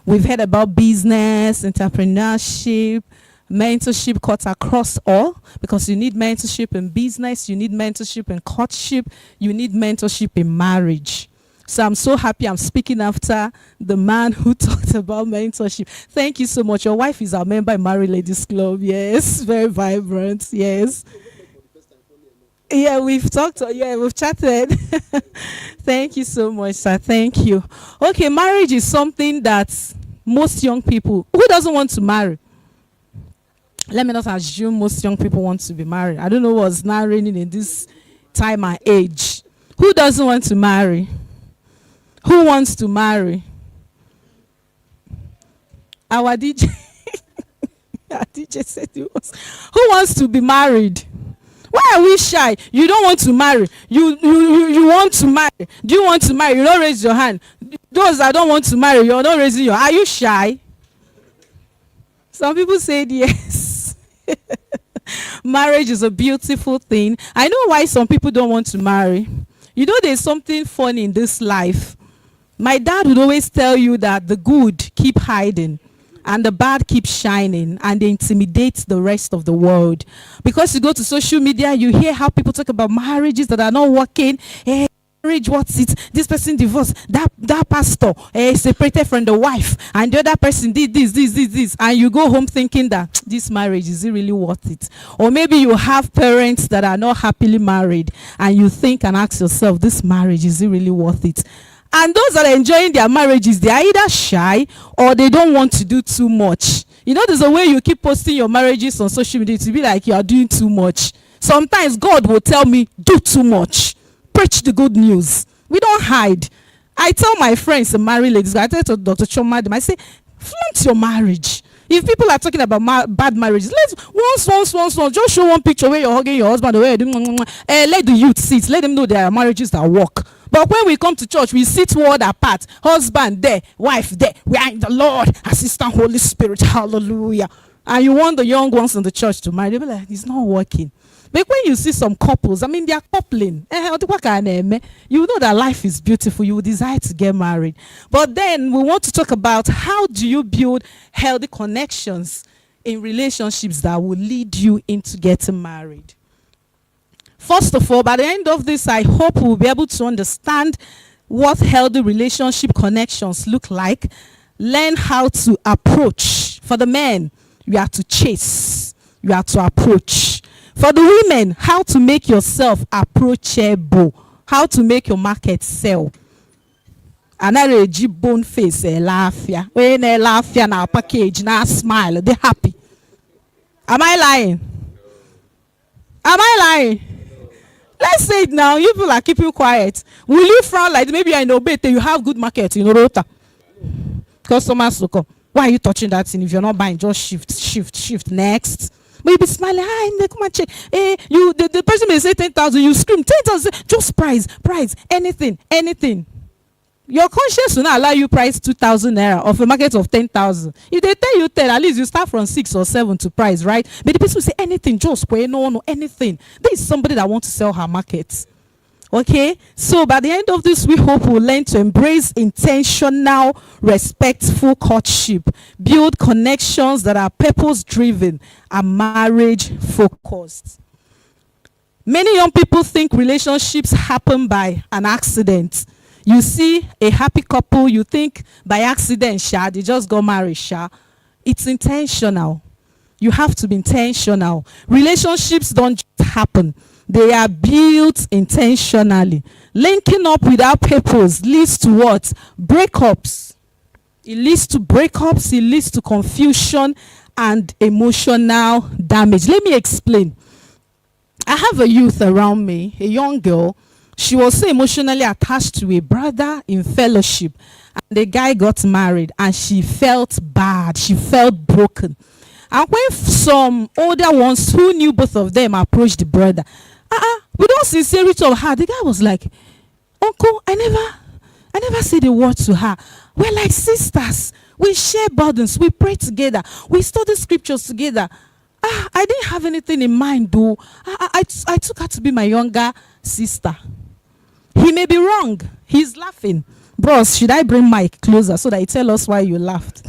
We've heard about business, entrepreneurship, mentorship cut across all, because you need mentorship in business, you need mentorship in courtship, you need mentorship in marriage. So I'm so happy I'm speaking after the man who talked about mentorship. Thank you so much. Your wife is our member in Married Ladies Club. Yes, very vibrant. Yes. Yeah, we've talked. Yeah, we've chatted. Thank you so much, sir. Thank you. Okay, marriage is something that most young people, who doesn't want to marry? Let me not assume most young people want to be married. I don't know what's now reigning in this time and age. Who doesn't want to marry? Who wants to marry? Our DJ. Our DJ said he was. Who wants to be married? Why are we shy? You don't want to marry. You want to marry. Do you want to marry? You don't raise your hand. Those that don't want to marry, you're not raising your. Are you shy? Some people said yes. Marriage is a beautiful thing. I know why some people don't want to marry. You know, there's something funny in this life. My dad would always tell you that the good keep hiding and the bad keeps shining, and they intimidate the rest of the world. Because you go to social media, you hear how people talk about marriages that are not working. Hey, marriage, what's it? This person divorced. That pastor separated from the wife, and the other person did this. And you go home thinking that this marriage, is it really worth it? Or maybe you have parents that are not happily married, and you think and ask yourself, this marriage, is it really worth it? And those that are enjoying their marriages, they are either shy or they don't want to do too much. You know, there's a way you keep posting your marriages on social media to be like you are doing too much. Sometimes God will tell me, do too much. Preach the good news. We don't hide. I tell my friends, the married ladies, I tell to Dr. Chomadim, I say, flaunt your marriage. If people are talking about bad marriages, let's once, just show one picture where you're hugging your husband, where you're doing, let the youth sit. Let them know there are marriages that work. But when we come to church, we sit word apart. Husband there, wife there. We are in the Lord, Assistant Holy Spirit. Hallelujah. And you want the young ones in the church to marry. They'll be like, it's not working. But when you see some couples, I mean, they are coupling. You know that life is beautiful. You desire to get married. But then we want to talk about how do you build healthy connections in relationships that will lead you into getting married. First of all, by the end of this, I hope we'll be able to understand what healthy relationship connections look like. Learn how to approach. For the men, you have to chase. You have to approach. For the women, how to make yourself approachable. How to make your market sell. Another bone face, laugh. When they laugh, now package, now smile, they happy. Am I lying? Am I lying? Let's say it now. You people are keeping quiet. Will you frown like maybe I know better? You have good market, you know, Rota. Customers will come. Why are you touching that thing? If you're not buying, just shift. Next. But you be smiling. Hi, come and check. Hey, the person may say 10,000. You scream 10,000. Just price, anything. Your conscience will not allow you price 2,000 naira of a market of 10,000. If they tell you 10, at least you start from 6 or 7 to price, right? But the person will say anything, just square, no, anything. There is somebody that wants to sell her market. Okay? So by the end of this, we hope we'll learn to embrace intentional, respectful courtship, build connections that are purpose-driven and marriage-focused. Many young people think relationships happen by an accident. You see a happy couple, you think by accident, they just got married, It's intentional. You have to be intentional. Relationships don't just happen. They are built intentionally. Linking up without purpose leads to what? Breakups. It leads to breakups, it leads to confusion and emotional damage. Let me explain. I have a youth around me, a young girl. She was so emotionally attached to a brother in fellowship. And the guy got married and she felt bad. She felt broken. And when some older ones who knew both of them approached the brother, with all sincerity of heart, the guy was like, Uncle, I never said a word to her. We're like sisters. We share burdens. We pray together. We study scriptures together. I didn't have anything in mind, though. I took her to be my younger sister. He may be wrong. He's laughing. Bros, should I bring Mike closer so that he tell us why you laughed?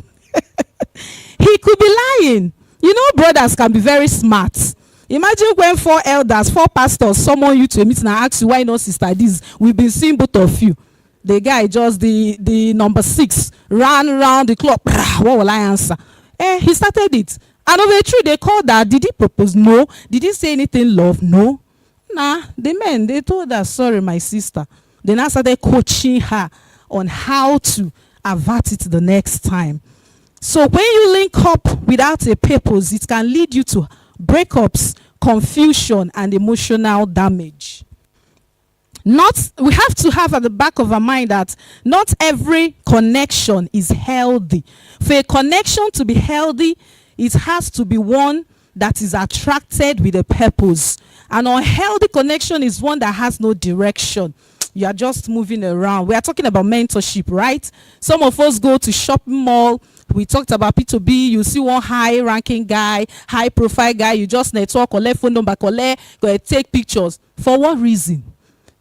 He could be lying. You know, brothers can be very smart. Imagine when 4 elders, 4 pastors summon you to a meeting and ask you, why not sister this? We've been seeing both of you. The guy, just the number 6, ran around the clock. What will I answer? He started it. And over a tree, they called that. Did he propose? No. Did he say anything, love? No. Nah, the men, they told her, sorry, my sister. They now started coaching her on how to avert it the next time. So when you link up without a purpose, it can lead you to breakups, confusion, and emotional damage. We have to have at the back of our mind that not every connection is healthy. For a connection to be healthy, it has to be one that is attracted with a purpose. An unhealthy connection is one that has no direction. You are just moving around. We are talking about mentorship, right? Some of us go to shopping mall. We talked about P2B. You see one high-ranking guy, high-profile guy. You just network, collect phone number, take pictures. For what reason?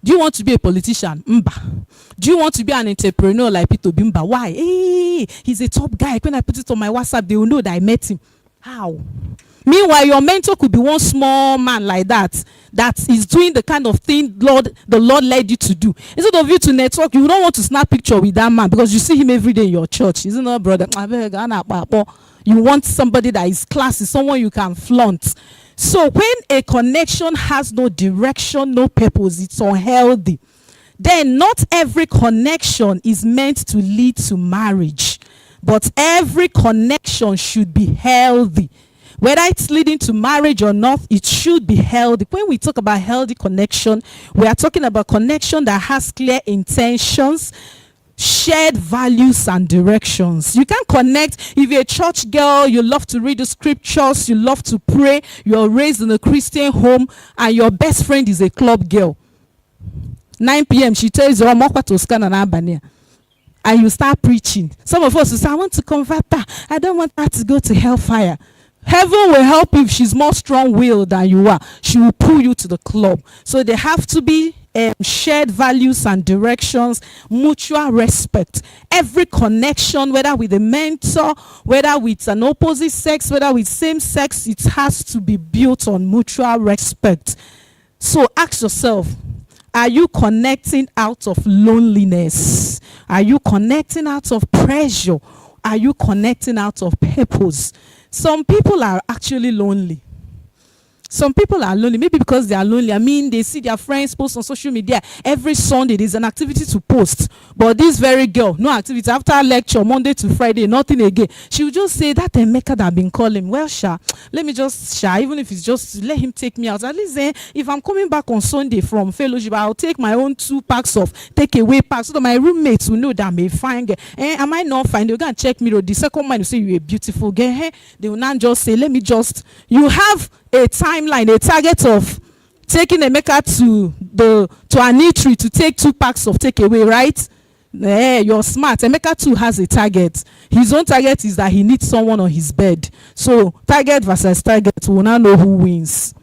Do you want to be a politician? Mba. Do you want to be an entrepreneur like P2B? Mba. Why? Hey, he's a top guy. When I put it on my WhatsApp, they will know that I met him. How? Meanwhile, your mentor could be one small man like that is doing the kind of thing the Lord led you to do. Instead of you to network, you don't want to snap picture with that man because you see him every day in your church. Isn't it, brother? You want somebody that is classy, someone you can flaunt. So when a connection has no direction, no purpose, it's unhealthy. then not every connection is meant to lead to marriage, but every connection should be healthy. Whether it's leading to marriage or not, it should be healthy. When we talk about healthy connection, we are talking about connection that has clear intentions, shared values and directions. You can connect if you're a church girl, you love to read the scriptures, you love to pray, you're raised in a Christian home, and your best friend is a club girl. 9 p.m. she tells you, and you start preaching. Some of us will say, I want to convert her. I don't want her to go to hellfire. Heaven will help you if she's more strong-willed than you are. She will pull you to the club. So they have to be shared values and directions, mutual respect. Every connection, whether with a mentor, whether with an opposite sex, whether with same sex, it has to be built on mutual respect. So ask yourself, are you connecting out of loneliness? Are you connecting out of pressure? Are you connecting out of purpose? Some people are actually lonely. Some people are lonely, maybe because they are lonely. I mean, they see their friends post on social media. Every Sunday, there's an activity to post. But this very girl, no activity. After lecture, Monday to Friday, nothing again. She will just say, that Emeka that I've been calling, well, Sha, let me just, Sha, even if it's just, let him take me out. At least if I'm coming back on Sunday from fellowship, I'll take my own 2 packs of takeaway packs so that my roommates will know that I'm a fine girl. Am I not fine? They'll go and check me. The second man will say, you're a beautiful girl. They will not just say, let me just, you have a timeline, a target of taking Emeka to an eatery to take 2 packs of takeaway, right? You're smart. Emeka too has a target. His own target is that he needs someone on his bed. So target versus target, we will now know who wins.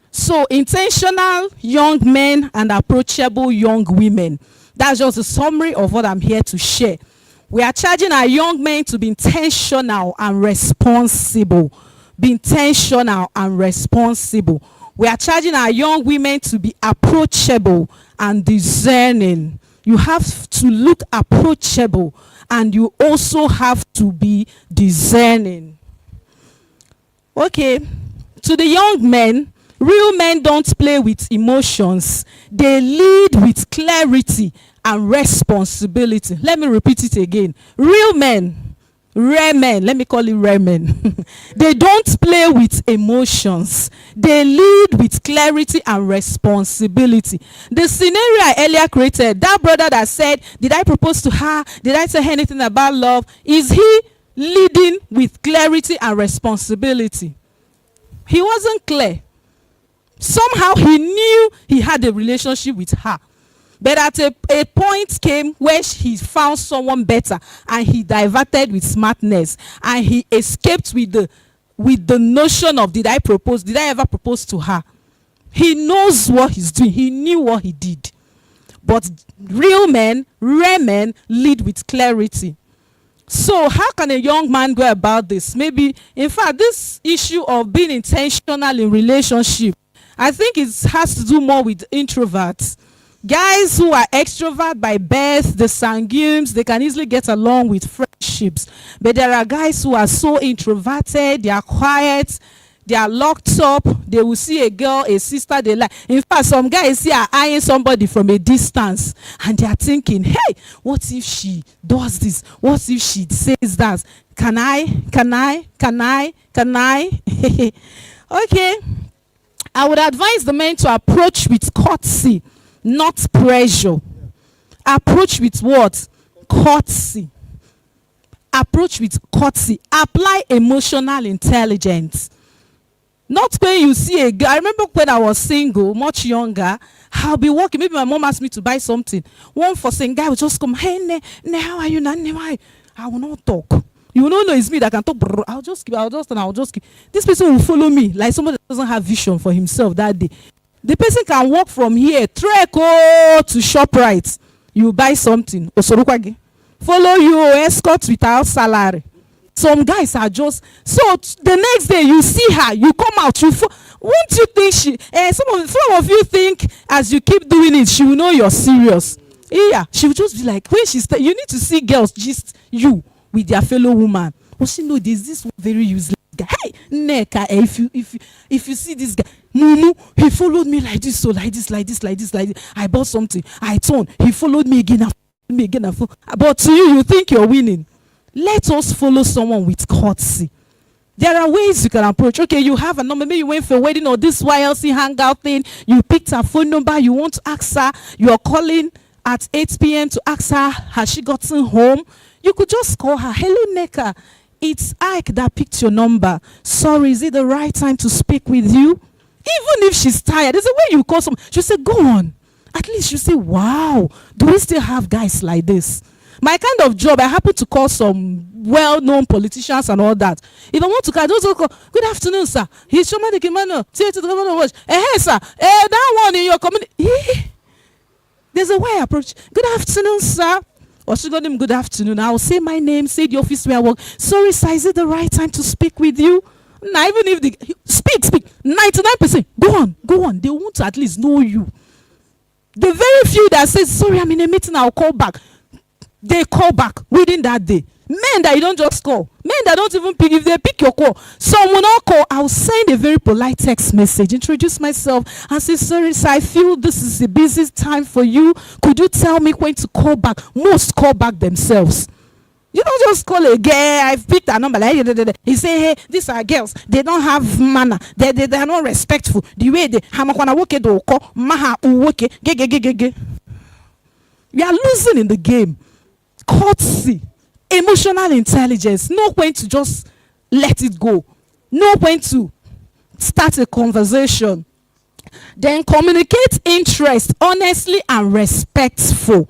So intentional young men and approachable young women. That's just a summary of what I'm here to share. We are charging our young men to be intentional and responsible. Be intentional and responsible. We are charging our young women to be approachable and discerning. You have to look approachable and you also have to be discerning. Okay, to the young men, real men don't play with emotions. They lead with clarity and responsibility. Let me repeat it again. Real men, rare men, let me call it rare men. They don't play with emotions. They lead with clarity and responsibility. The scenario I earlier created, that brother that said, did I propose to her? Did I tell her anything about love? Is he leading with clarity and responsibility? He wasn't clear. Somehow he knew he had a relationship with her. But at a point came where he found someone better and he diverted with smartness and he escaped with the notion of, did I propose? Did I ever propose to her? He knows what he's doing. He knew what he did. But real men, rare men, lead with clarity. So how can a young man go about this? Maybe, in fact, this issue of being intentional in relationship, I think it has to do more with introverts. Guys who are extrovert by birth, the sanguines, they can easily get along with friendships. But there are guys who are so introverted, they are quiet, they are locked up, they will see a girl, a sister they like. In fact, some guys here are eyeing somebody from a distance and they are thinking, hey, what if she does this? What if she says that? Can I? Okay. I would advise the men to approach with courtesy, not pressure. Approach with what? Courtesy. Approach with courtesy. Apply emotional intelligence. Not when you see a girl. I remember when I was single, much younger, I'll be walking. Maybe my mom asked me to buy something. One for saying guy will just come, hey, ne, how are you? I will not talk. You don't know it's me that can talk. I'll just keep. This person will follow me like somebody that doesn't have vision for himself that day. The person can walk from here, trek to ShopRite. You buy something. Follow you, escort without salary. Some guys are just, so the next day you see her, you come out, won't you think some of you think as you keep doing it, she will know you're serious. Yeah, she will just be like, when you need to see girls just you with their fellow woman. But she know there's this very useless guy. Hey, Neka, if you see this guy, Mumu, he followed me like this, so like this. I bought something, I turned, he followed me again, but to you, you think you're winning. Let us follow someone with courtesy. There are ways you can approach. Okay, you have a number, maybe you went for a wedding or this YLC hangout thing, you picked her phone number, you want to ask her, you're calling at 8 p.m. to ask her, has she gotten home? You could just call her, hello Neka, it's Ike that picked your number. Sorry, is it the right time to speak with you? Even if she's tired, there's a way you call someone, she'll say, go on. At least you say, wow, do we still have guys like this? My kind of job, I happen to call some well-known politicians and all that. If I want to call, those will call, good afternoon, sir. He's Shoma the Kimano. Say to the governor, watch. Hey, sir. That one in your community. There's a way I approach. Good afternoon, sir. Or she got him good afternoon. I'll say my name, say the office where I work. Sorry, sir, is it the right time to speak with you? Now, even if they speak. 99%. Go on. They want to at least know you. The very few that say, sorry, I'm in a meeting, I'll call back. They call back within that day. Men that you don't just call. Men that don't even pick. If they pick your call, someone will call. I'll send a very polite text message, introduce myself, and say, sorry, sir, I feel this is a busy time for you. Could you tell me when to call back? Most call back themselves. You don't just call a girl, I've picked a number. Like, he say, hey, these are girls. They don't have manner. They are not respectful. The way they we are losing in the game. Courtesy, emotional intelligence, no point to just let it go, no point to start a conversation. Then communicate interest honestly and respectful.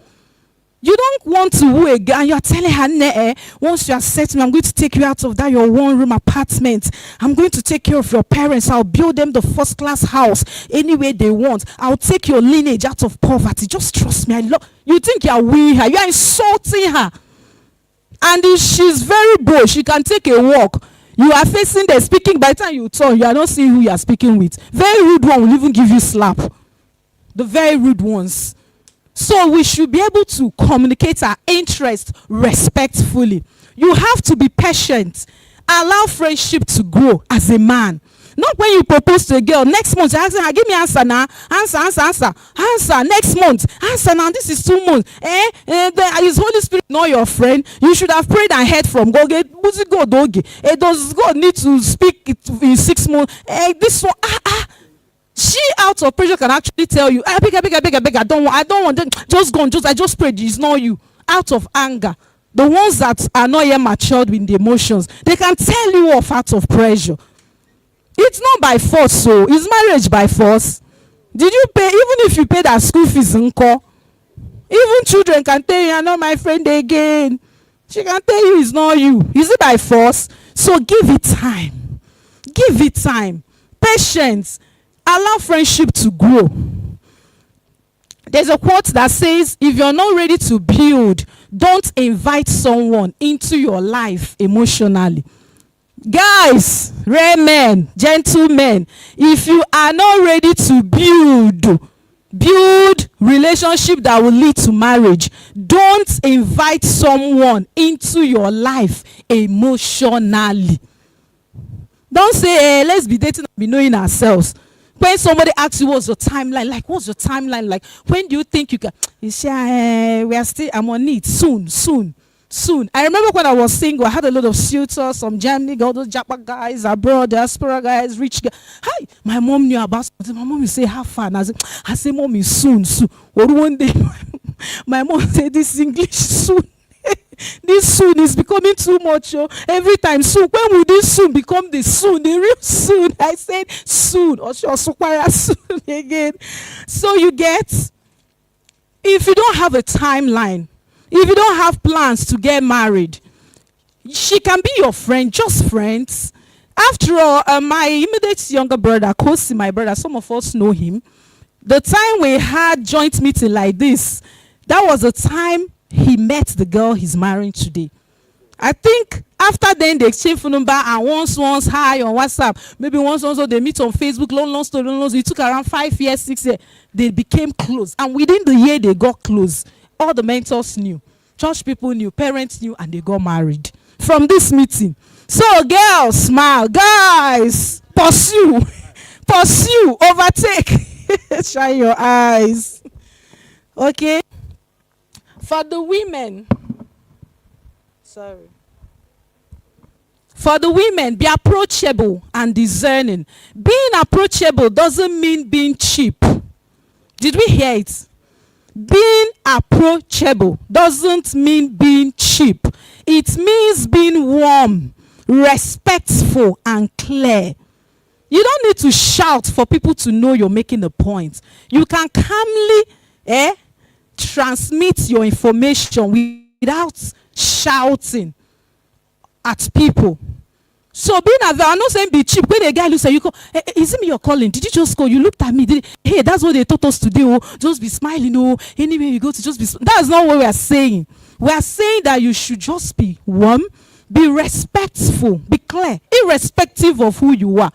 You don't want to woo a girl and you're telling her, once you accept me, I'm going to take you out of that your one room apartment. I'm going to take care of your parents. I'll build them the first class house any way they want. I'll take your lineage out of poverty. Just trust me. You think you're winning her. You're insulting her. And if she's very bold, she can take a walk. You are facing the speaking. By the time you turn, you are not seeing who you are speaking with. Very rude one will even give you slap. The very rude ones. So we should be able to communicate our interest respectfully. You have to be patient. Allow friendship to grow as a man. Not when you propose to a girl, next month, you ask her, give me answer now. Answer next month. Answer now, this is 2 months. Is Holy Spirit not your friend? You should have prayed and heard from God. Does God need to speak in 6 months? This one, she out of pressure can actually tell you, I beg, I don't want, just go on, I just prayed, it's not you. Out of anger. The ones that are not yet matured with the emotions, they can tell you off out of pressure. It's not by force, so is marriage by force? Did you pay, even if you pay that school fees in call? Even children can tell you, I'm not my friend again. She can tell you it's not you. Is it by force? So give it time. Give it time. Patience. Allow friendship to grow. There's a quote that says, if you're not ready to build, don't invite someone into your life emotionally. Guys, rare men, gentlemen, if you are not ready to build relationship that will lead to marriage, don't invite someone into your life emotionally. Don't say, hey, let's be dating and be knowing ourselves. When somebody asks you what's your timeline like, what's your timeline like? When do you think you can? You say, we are still, I'm on it soon. I remember when I was single, I had a lot of suitors, some Germany, all those Japan guys, abroad, diaspora guys, rich guys. Hi, my mom knew about something. My mom would say, have fun. I say, mommy, soon. Or one day, my mom said, this English soon. This soon is becoming too much. Every time soon. When will this soon become the soon? The real soon. I said soon. Or she also quite soon again. So you get, if you don't have a timeline, if you don't have plans to get married, she can be your friend, just friends. After all, my immediate younger brother, Kosi, my brother, some of us know him. The time we had joint meeting like this, that was the time he met the girl he's marrying today. I think after then they exchange phone number and once hi on WhatsApp, maybe once they meet on Facebook, long story. It took around 5 years, 6 years. They became close, and within the year they got close. All the mentors knew, church people knew, parents knew, and they got married. from this meeting. So girls, smile. Guys, pursue. Pursue, overtake. Shine your eyes. Okay. For the women. Sorry. For the women, be approachable and discerning. Being approachable doesn't mean being cheap. Did we hear it? Being approachable doesn't mean being cheap. It means being warm, respectful, and clear. You don't need to shout for people to know you're making a point. You can calmly transmit your information without shouting at people. So being available, I'm not saying be cheap. When a guy looks at you, is it me you're calling? Did you just call? You looked at me. Hey, that's what they taught us to do. Just be smiling. Anywhere you go to, just be. That's not what we are saying. We are saying that you should just be warm, be respectful, be clear, irrespective of who you are.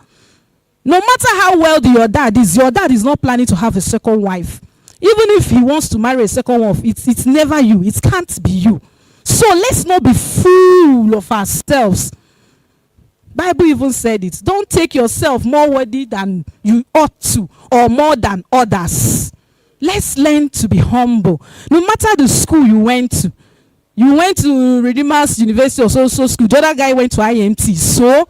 No matter how wealthy your dad is not planning to have a second wife. Even if he wants to marry a second wife, it's never you. It can't be you. So let's not be full of ourselves. Bible even said it. Don't take yourself more worthy than you ought to or more than others. Let's learn to be humble. No matter the school you went to. You went to Redeemer's University or so school. The other guy went to IMT. So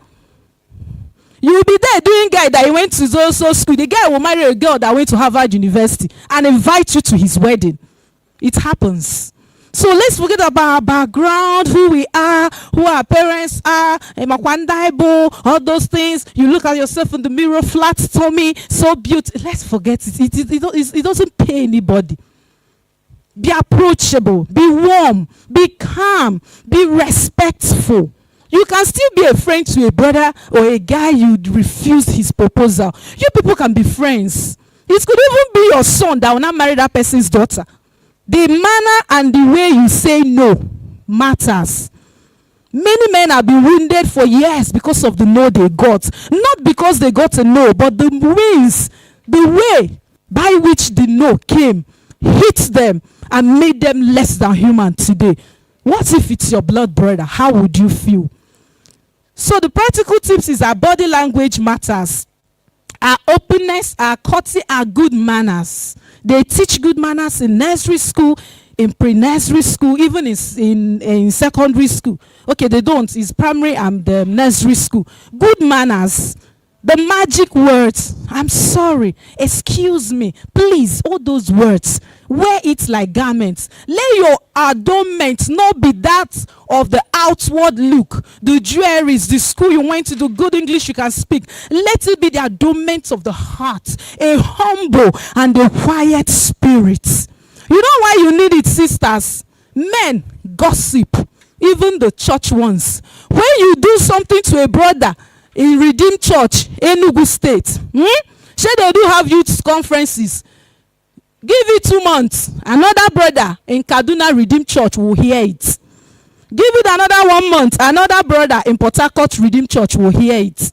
you'll be there doing guy that he went to so school. The guy will marry a girl that went to Harvard University and invite you to his wedding. It happens. So let's forget about our background, who we are, who our parents are, all those things. You look at yourself in the mirror, flat tummy, so beautiful. Let's forget it. It doesn't pay anybody. Be approachable, be warm, be calm, be respectful. You can still be a friend to a brother or a guy you refused his proposal. You people can be friends. It could even be your son that will not marry that person's daughter. The manner and the way you say no matters. Many men have been wounded for years because of the no they got. Not because they got a no, but the means, the way by which the no came, hit them and made them less than human today. What if it's your blood brother? How would you feel? So the practical tips is our body language matters. Our openness, our courtesy, our good manners. They teach good manners in nursery school, in pre-nursery school, even in secondary school. Okay, they don't. It's primary and nursery school. Good manners. The magic words. I'm sorry. Excuse me. Please. All those words. Wear it like garments. Let your adornment not be that of the outward look. The jewelries, the school you went to, the good English you can speak. Let it be the adornment of the heart. A humble and a quiet spirit. You know why you need it, sisters? Men gossip. Even the church ones. When you do something to a brother in Redeemed Church, Enugu State, sure they do have youth conferences. Give it 2 months. Another brother in Kaduna Redeemed Church will hear it. Give it another 1 month. Another brother in Port Harcourt Redeemed Church will hear it.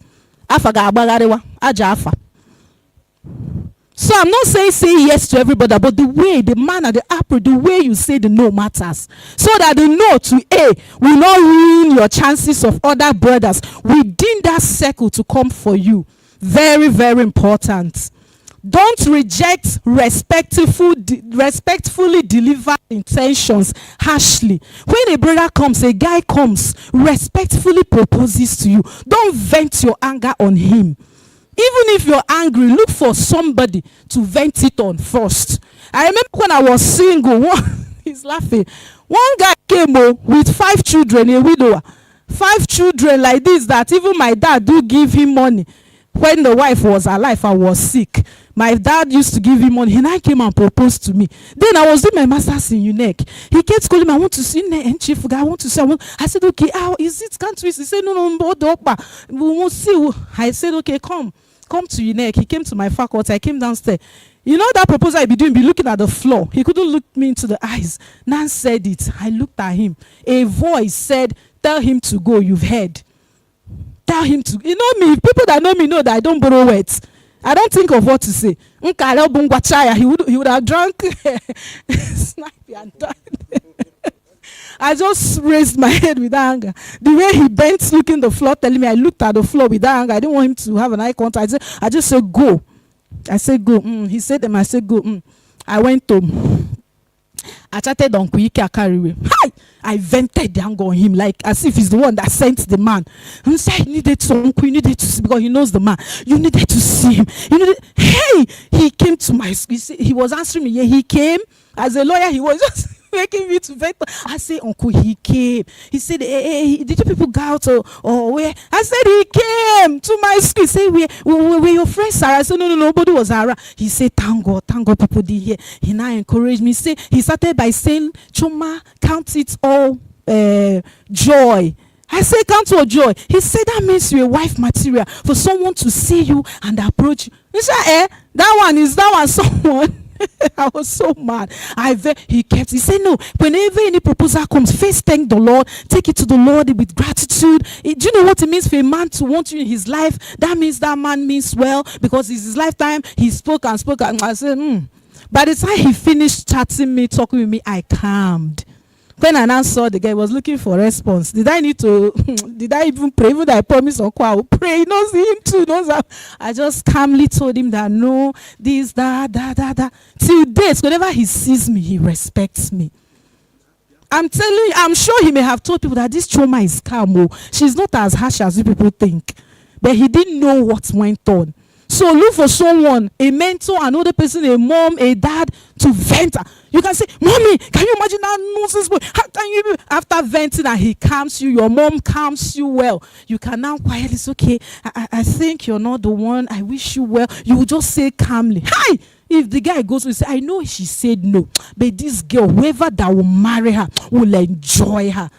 So I'm not saying say yes to everybody, but the way, the manner, the approach, the way you say the no matters. So that the no to A will not ruin your chances of other brothers within that circle to come for you. Very, very important. Don't reject respectfully delivered intentions harshly. When a brother comes, a guy comes, respectfully proposes to you. Don't vent your anger on him. Even if you're angry, look for somebody to vent it on first. I remember when I was single, he's laughing. One guy came with 5 children, a widower. 5 children like this that even my dad do give him money. When the wife was alive and was sick, my dad used to give him money. He now came and proposed to me. Then I was doing my master's in UNEC. He kept calling me, I want to see and chief guy, I want to see. I said, okay, how is it? Can't we? He said, no, we won't see. I said, okay, come to UNEC. He came to my faculty. I came downstairs. You know that proposal I be doing, be looking at the floor. He couldn't look me into the eyes. Nan said it. I looked at him. A voice said, tell him to go. You've heard. Tell him to. You know me. People that know me know that I don't borrow words. I don't think of what to say. He would have drunk, snipey and died. I just raised my head with anger. The way he bent looking the floor, telling me, I looked at the floor with anger. I didn't want him to have an eye contact. I just said, go. I said, go. He said them, I said, go. I went home. I chatted on Quick Akariwe. Hi! I vented the anger on him like as if he's the one that sent the man. And said, I needed to you needed to see because he knows the man. You needed to see him. Hey! He came to my school. He was answering me. Yeah, he came. As a lawyer, he was just making me to vent. I say, Uncle, he came. He said, hey, did you people go out or where? I said, he came to my school. He said, where your friends are? I said, no, nobody was around. He said, thank God people did here. He now encouraged me. He started by saying, Chuma, count it all joy. I said, count all joy. He said, that means you're a wife material for someone to see you and approach you. He said, that one someone. I was so mad. He said, no, whenever any proposal comes, first thank the Lord, take it to the Lord with gratitude. Do you know what it means for a man to want you in his life? That means that man means well, because it's his lifetime. He spoke and spoke, and I said, By the time he finished chatting me, talking with me, I calmed. When I now saw the guy was looking for a response, did I even pray? Even though I promised Uncle I will pray, he knows him too. Knows that. I just calmly told him that no, this, that. Till date, whenever he sees me, he respects me. I'm telling you, I'm sure he may have told people that this trauma is calm. She's not as harsh as you people think. But he didn't know what went on. So look for someone, a mentor, another person, a mom, a dad, to vent. You can say, Mommy, can you imagine that nonsense boy? How can you? After venting and he calms you, your mom calms you well. You can now quietly say, okay, I think you're not the one. I wish you well. You will just say calmly, hi. If the guy goes to say, I know she said no, but this girl, whoever that will marry her, will enjoy her.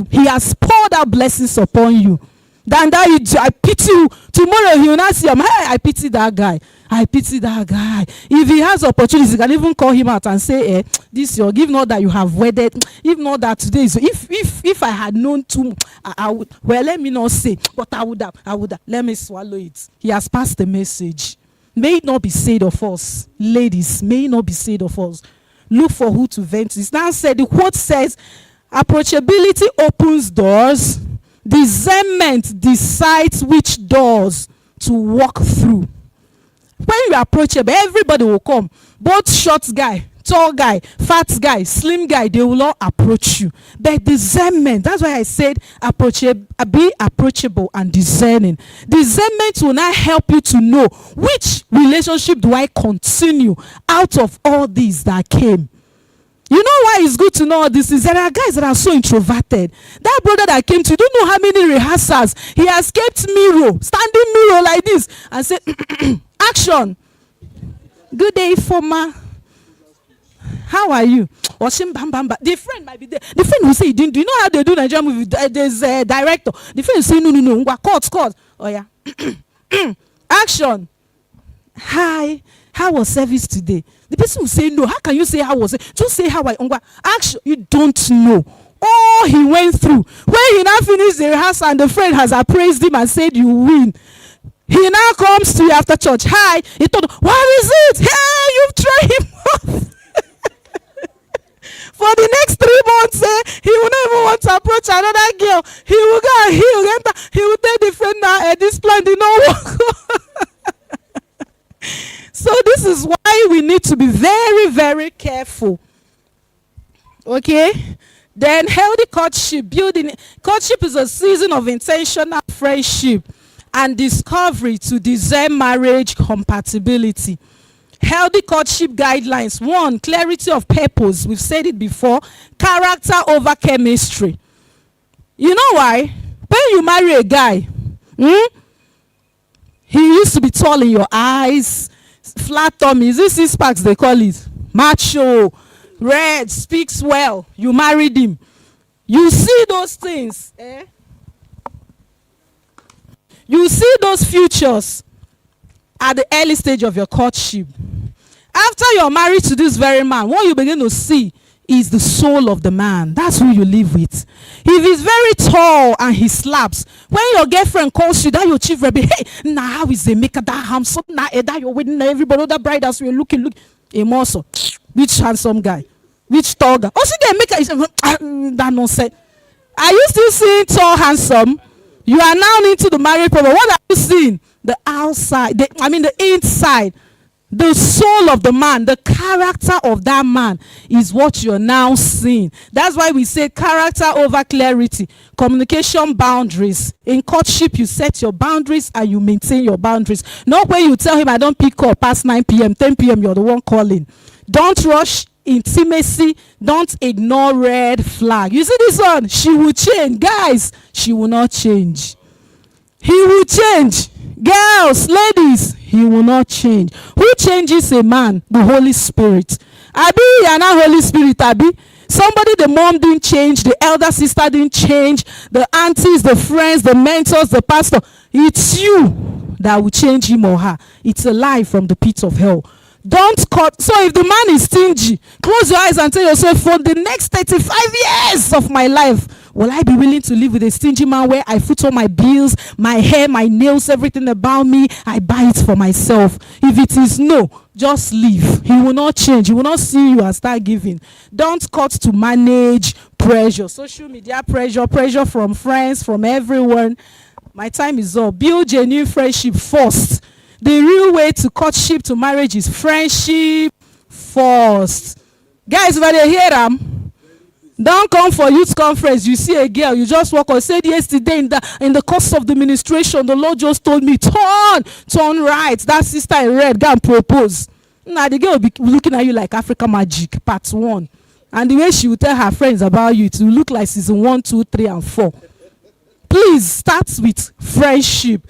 He has poured out blessings upon you. Than that, I pity you. Tomorrow he will not see him. Hey, I pity that guy. I pity that guy. If he has opportunities, you can even call him out and say, this your give not that you have wedded. If not that today, so if I had known too, I would. Well, let me not say, but I would have. Let me swallow it. He has passed the message. May it not be said of us, ladies. May it not be said of us. Look for who to vent. It's now said. The quote says, approachability opens doors. Discernment decides which doors to walk through. When you approach it, everybody will come. Both short guy, tall guy, fat guy, slim guy, they will all approach you. But discernment, that's why I said be approachable and discerning. Discernment will now help you to know which relationship do I continue out of all these that came. You know why it's good to know all this is there are guys that are so introverted. That brother that came to you, don't know how many rehearsals he has kept mirror, standing mirror like this, and said, action. Good day, former. How are you? Or the friend might be there. The friend will say, do you know how they do Nigerian movie? There's a director. The friend will say, no. Cut. Oh yeah. Action. Hi. How was service today? The person will say no. How can you say how was it? Just say how I actually you don't know. Oh, he went through. When he now finished the rehearsal and the friend has appraised him and said you win. He now comes to you after church. Hi. He told, what is it? Hey, you've tried him off. For the next 3 months, he will not even want to approach another girl. He will go and he will enter. He will tell the friend now, this plan did not work. So this is why we need to be very, very careful. Okay? Then healthy courtship. Courtship is a season of intentional friendship and discovery to discern marriage compatibility. Healthy courtship guidelines. 1, clarity of purpose. We've said it before. Character over chemistry. You know why? When you marry a guy, he used to be tall in your eyes, flat tummy. Is this 6 packs they call it? Macho, red, speaks well. You married him. You see those things. You see those futures at the early stage of your courtship. After you're married to this very man, what you begin to see is the soul of the man. That's who you live with. If he's very tall and he slaps, when your girlfriend calls you, that your chief rebel, hey, now how is they make that handsome? Now that you're wedding everybody, that bride as we're looking, a muscle, which handsome guy. Which tall guy? Also, they make that nonsense. Are you still seeing tall, handsome? You are now into the married problem. What are you seeing? The outside, the inside. The soul of the man, the character of that man is what you're now seeing. That's why we say character over clarity, communication boundaries. In courtship, you set your boundaries and you maintain your boundaries. Not when you tell him, I don't pick up past 9 p.m., 10 p.m., you're the one calling. Don't rush intimacy. Don't ignore red flag. You see this one? She will change. Guys, she will not change. He will change. Girls, ladies, he will not change. Who changes a man? The Holy Spirit. Abi, you are not Holy Spirit, Abi. Somebody, the mom didn't change, the elder sister didn't change, the aunties, the friends, the mentors, the pastor. It's you that will change him or her. It's a lie from the pit of hell. Don't cut. So if the man is stingy, close your eyes and tell yourself, for the next 35 years of my life, will I be willing to live with a stingy man where I foot all my bills, my hair, my nails, everything about me, I buy it for myself? If it is no, just leave. He will not change. He will not see you and start giving. Don't cut to manage pressure. Social media pressure from friends, from everyone. My time is up. Build genuine friendship first. The real way to courtship to marriage is friendship first. Guys, when they hear them, don't come for youth conference. You see a girl, you just walk on. Said yesterday in the course of the ministration, the Lord just told me, turn right. That sister in red, go and propose. Now the girl will be looking at you like Africa Magic, part 1. And the way she will tell her friends about you, it will look like season 1, 2, 3, and 4. Please start with friendship.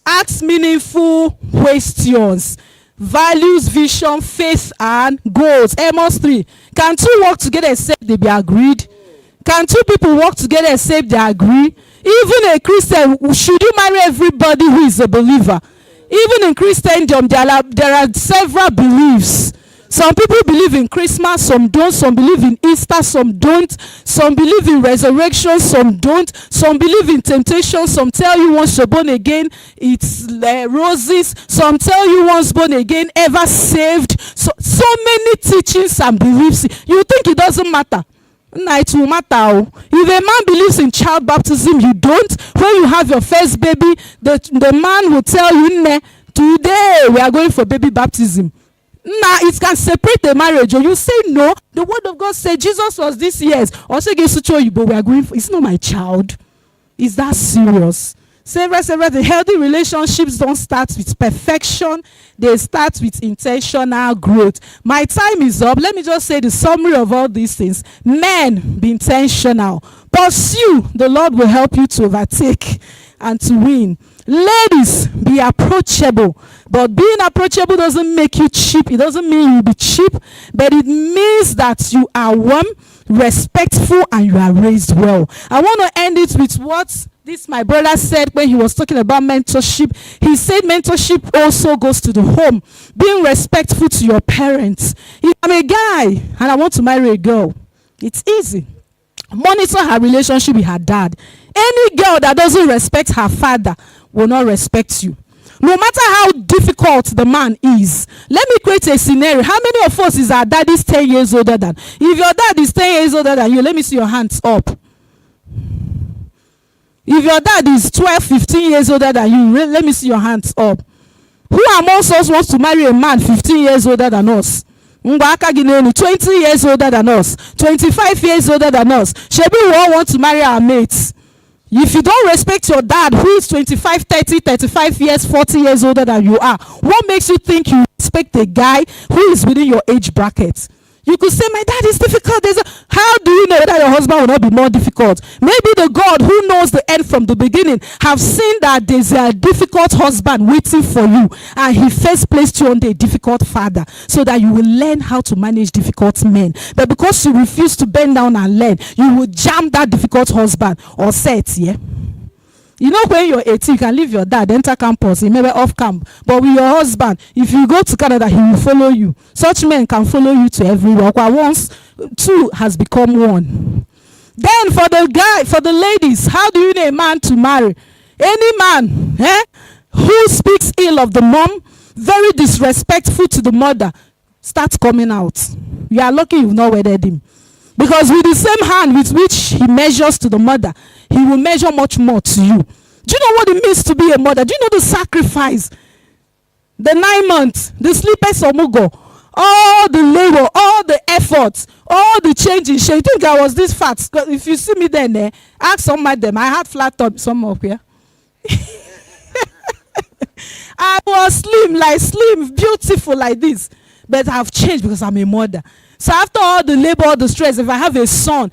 Ask meaningful questions. Values, vision, faith, and goals. Amos 3. Can two work together except they be agreed? Can two people work together except they agree? Even a Christian, should you marry everybody who is a believer? Even in Christendom, there are several beliefs. Some people believe in Christmas, some don't. Some believe in Easter, some don't. Some believe in resurrection, some don't. Some believe in temptation. Some tell you once you're born again, it's roses. Some tell you once born again, ever saved. So many teachings and beliefs. You think it doesn't matter? No, it will matter. If a man believes in child baptism, you don't. When you have your first baby, the man will tell you, nah, today we are going for baby baptism. Now it can separate the marriage, or you say no. The word of God said Jesus was this years. Also, but we are going for. It's not my child. Is that serious? Several. The healthy relationships don't start with perfection. They start with intentional growth. My time is up. Let me just say the summary of all these things. Men, be intentional. Pursue. The Lord will help you to overtake and to win. Ladies, be approachable. But being approachable doesn't make you cheap. It doesn't mean you'll be cheap, but it means that you are warm, respectful, and you are raised well. I want to end it with what this my brother said when he was talking about mentorship. He said mentorship also goes to the home. Being respectful to your parents. If I'm a guy and I want to marry a girl, it's easy. Monitor her relationship with her dad. Any girl that doesn't respect her father will not respect you. No matter how difficult the man is. Let me create a scenario. How many of us is our dad is 10 years older than? If your dad is 10 years older than you, let me see your hands up. If your dad is 12, 15 years older than you, let me see your hands up. Who amongst us wants to marry a man 15 years older than us? 20 years older than us, 25 years older than us. Shebi, we all want to marry our mates. If you don't respect your dad, who is 25, 30, 35 years, 40 years older than you are, what makes you think you respect a guy who is within your age bracket? You could say, my dad is difficult. How do you know that your husband will not be more difficult? Maybe the God who knows the end from the beginning have seen that there's a difficult husband waiting for you, and he first placed you under a difficult father so that you will learn how to manage difficult men. But because you refuse to bend down and learn, you will jam that difficult husband or set, yeah? You know, when you're 18, you can leave your dad, enter campus, he may be off camp. But with your husband, if you go to Canada, he will follow you. Such men can follow you to everywhere. Once two has become one. Then for the ladies, how do you know a man to marry? Any man who speaks ill of the mom, very disrespectful to the mother, starts coming out. You are lucky you've not wedded him. Because with the same hand with which he measures to the mother, he will measure much more to you. Do you know what it means to be a mother? Do you know the sacrifice? The 9 months, the sleepless omugo, all the labor, all the effort, all the change in shape. You think I was this fat? If you see me then, ask some of them. I had flat top, some up here. I was slim, beautiful like this. But I've changed because I'm a mother. So after all the labor, all the stress, if I have a son,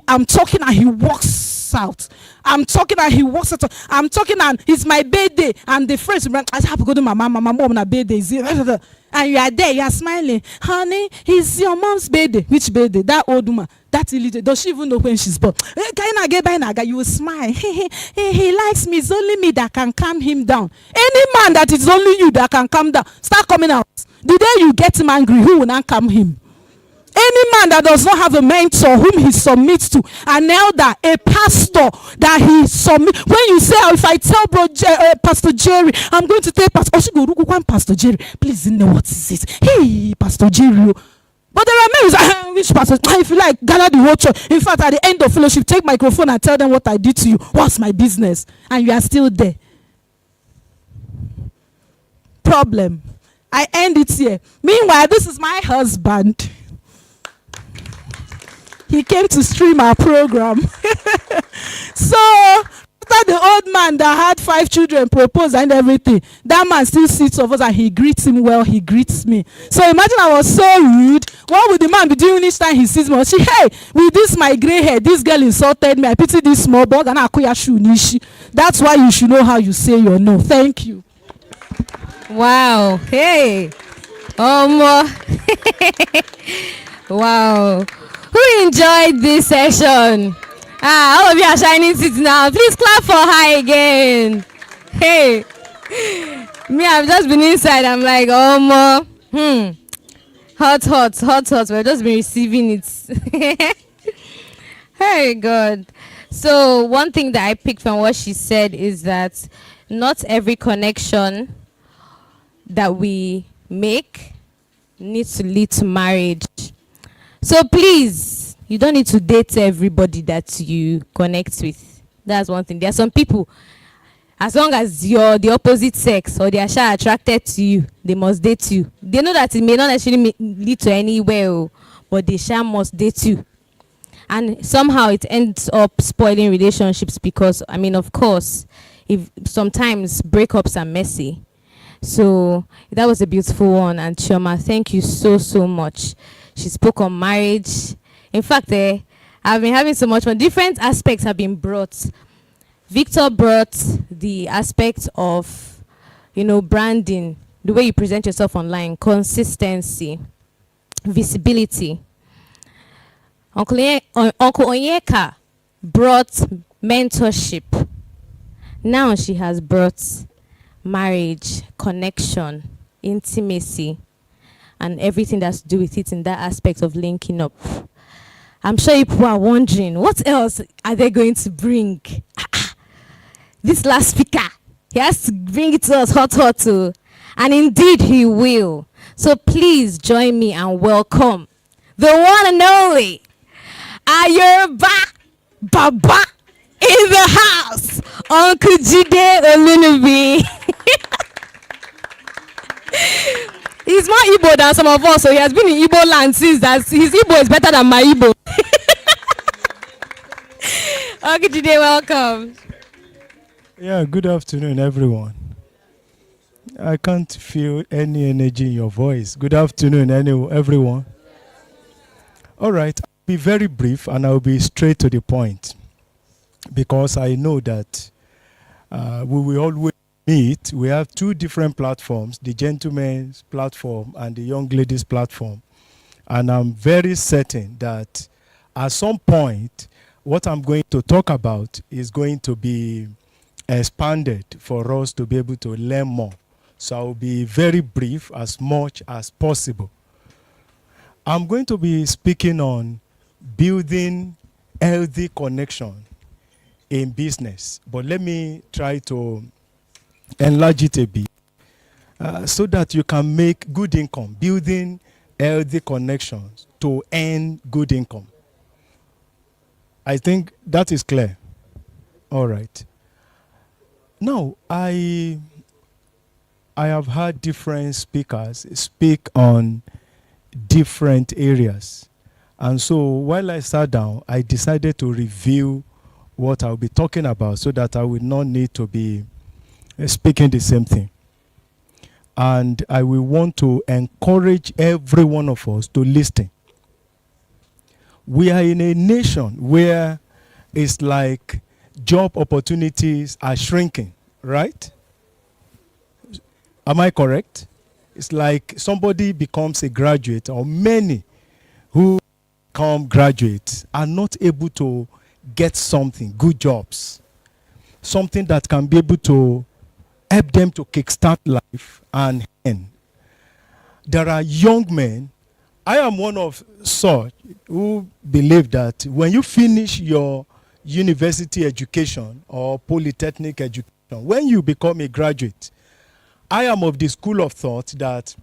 I'm talking and he walks out. I'm talking and he walks out. I'm talking and it's my birthday. And the friends, I have to go to my mom on a birthday. And you are there, you are smiling. Honey, it's your mom's birthday. Which birthday? That old woman. That illiterate. Does she even know when she's born? You will smile. He likes me. It's only me that can calm him down. Any man that it's only you that can calm down, start coming out. The day you get him angry, who will not calm him? Any man that does not have a mentor whom he submits to, an elder, a pastor that he submits. When you say, oh, if I tell Pastor Jerry, I'm going to tell Pastor Jerry, please, you know what is it? Hey, Pastor Jerry. But there are men who say, which pastor? If you like, gather the whole church. In fact, at the end of fellowship, take microphone and tell them what I did to you. What's my business? And you are still there. Problem. I end it here. Meanwhile, this is my husband. He came to stream our program. So, after the old man that had 5 children proposed and everything, that man still sits over us and he greets him well, he greets me. So imagine I was so rude. What would the man be doing each time he sees me? She, hey, with this my gray hair, this girl insulted me. I pity this small boy. That's why you should know how you say your no. Thank you. Wow. Hey. Wow. Who enjoyed this session? All of you are shining seats now. Please clap for her again. Hey. Me, I've just been inside. I'm like, hot. We've just been receiving it. Hey, God. So one thing that I picked from what she said is that not every connection that we make needs to lead to marriage. So please, you don't need to date everybody that you connect with. That's one thing. There are some people, as long as you're the opposite sex or they are attracted to you, they must date you. They know that it may not actually lead to anywhere, but they must date you. And somehow it ends up spoiling relationships because, I mean, of course, if sometimes breakups are messy. So that was a beautiful one. And Chioma, thank you so much. She spoke on marriage. In fact, I've been having so much fun. Different aspects have been brought. Victor brought the aspect of, branding, the way you present yourself online, consistency, visibility. Uncle Onyeka brought mentorship. Now she has brought marriage, connection, intimacy, and everything that's to do with it in that aspect of linking up. I'm sure people are wondering, what else are they going to bring? This last speaker, he has to bring it to us hot too. And indeed he will. So please join me and welcome the one and only Ayoba Baba in the house, Uncle Jide Olunubi. He's more Igbo than some of us, so he has been in Igbo land since that his Igbo is better than my Igbo. Uncle Jide, welcome. Yeah, good afternoon, everyone. I can't feel any energy in your voice. Good afternoon, everyone. All right, I'll be very brief and I'll be straight to the point because I know that we will always meet. We have 2 different platforms, the gentleman's platform and the young ladies platform. And I'm very certain that at some point, what I'm going to talk about is going to be expanded for us to be able to learn more. So I'll be very brief as much as possible. I'm going to be speaking on building healthy connection in business. But let me try to enlarge it a bit so that you can make good income, building healthy connections to earn good income. I think that is clear. All right. Now, I have heard different speakers speak on different areas. And so while I sat down, I decided to review what I'll be talking about so that I will not need to be speaking the same thing. And I will want to encourage every one of us to listen. We are in a nation where it's like job opportunities are shrinking, right? Am I correct? It's like somebody becomes a graduate, or many who become graduates are not able to get something, good jobs, something that can be able to help them to kickstart life and earn. There are young men. I am one of such who believe that when you finish your university education or polytechnic education, when you become a graduate, I am of the school of thought that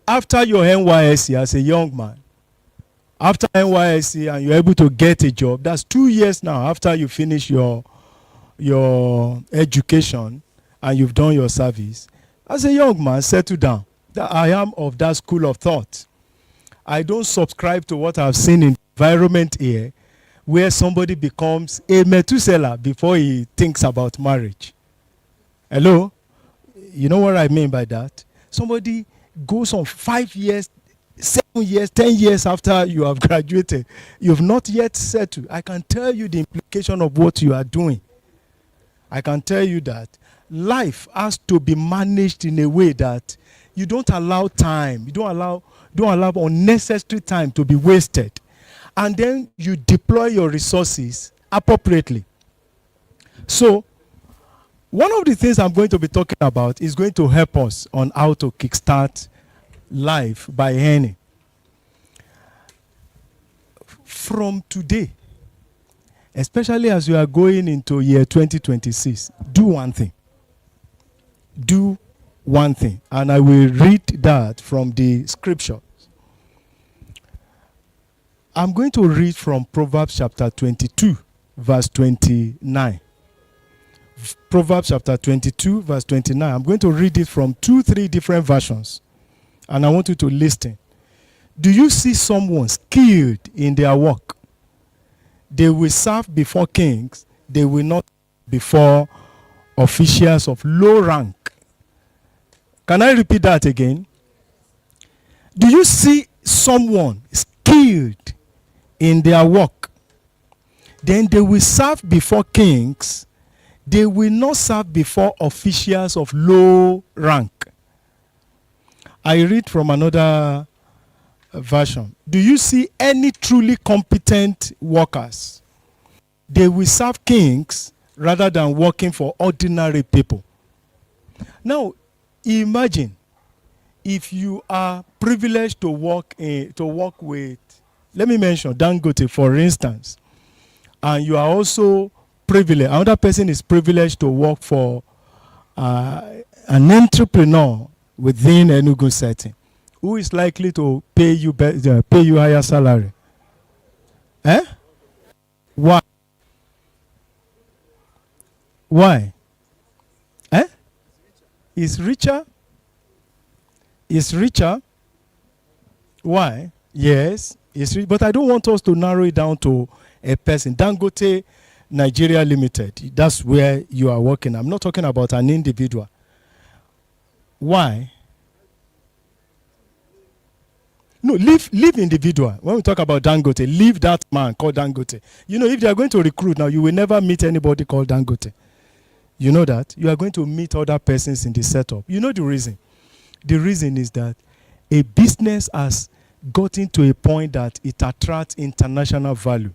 after your NYSC as a young man, after NYSC and you're able to get a job, that's 2 years now after you finish your education and you've done your service. As a young man, settle down. I am of that school of thought. I don't subscribe to what I've seen in the environment here, where somebody becomes a Methuselah before he thinks about marriage. Hello? You know what I mean by that? Somebody goes on 5 years, 7 years, 10 years after you have graduated. You've not yet settled. I can tell you the implication of what you are doing. I can tell you that life has to be managed in a way that you don't allow time, you don't allow unnecessary time to be wasted. And then you deploy your resources appropriately. So, one of the things I'm going to be talking about is going to help us on how to kickstart life by earning. From today, especially as we are going into year 2026, do one thing. Do one thing. And I will read that from the scriptures. I'm going to read from Proverbs chapter 22, verse 29. Proverbs chapter 22, verse 29. I'm going to read it from 2-3 different versions. And I want you to listen. Do you see someone skilled in their work? They will serve before kings. They will not before officials of low rank. Can I repeat that again? Do you see someone skilled in their work? Then they will serve before kings. They will not serve before officials of low rank. I read from another version. Do you see any truly competent workers? They will serve kings rather than working for ordinary people. Now, imagine if you are privileged to work with, let me mention Dangote, for instance, and you are also privileged, another person is privileged to work for an entrepreneur within Enugu setting, who is likely to pay you higher salary? Why? Why? Is richer? Is richer? Why? Yes, is rich, but I don't want us to narrow it down to a person. Dangote Nigeria Limited, that's where you are working. I'm not talking about an individual. Why? No, leave individual. When we talk about Dangote, leave that man called Dangote. You know, if they are going to recruit now, you will never meet anybody called Dangote. You know that? You are going to meet other persons in the setup. You know the reason? The reason is that a business has gotten to a point that it attracts international value,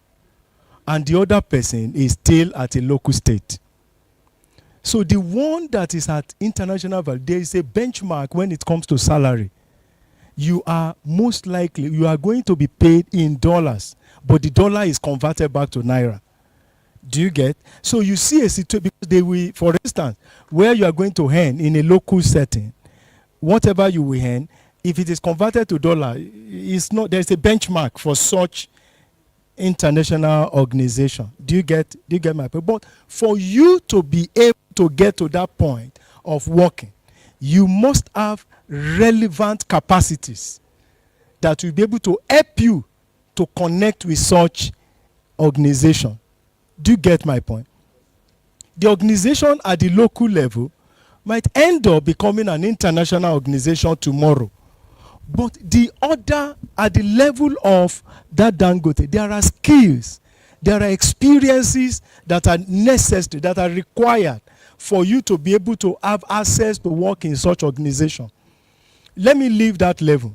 and the other person is still at a local state. So the one that is at international value, there is a benchmark when it comes to salary. You are most likely, you are going to be paid in dollars, but the dollar is converted back to naira. Do you get? So you see a situation, because they will, for instance, where you are going to earn in a local setting, whatever you will earn, if it is converted to dollar, it's not, there's a benchmark for such international organization. Do you get my point? But for you to be able to get to that point of working, you must have relevant capacities that will be able to help you to connect with such organization. Do you get my point? The organization at the local level might end up becoming an international organization tomorrow. But the other, at the level of that Dangote, there are skills, there are experiences that are necessary, that are required for you to be able to have access to work in such organization. Let me leave that level.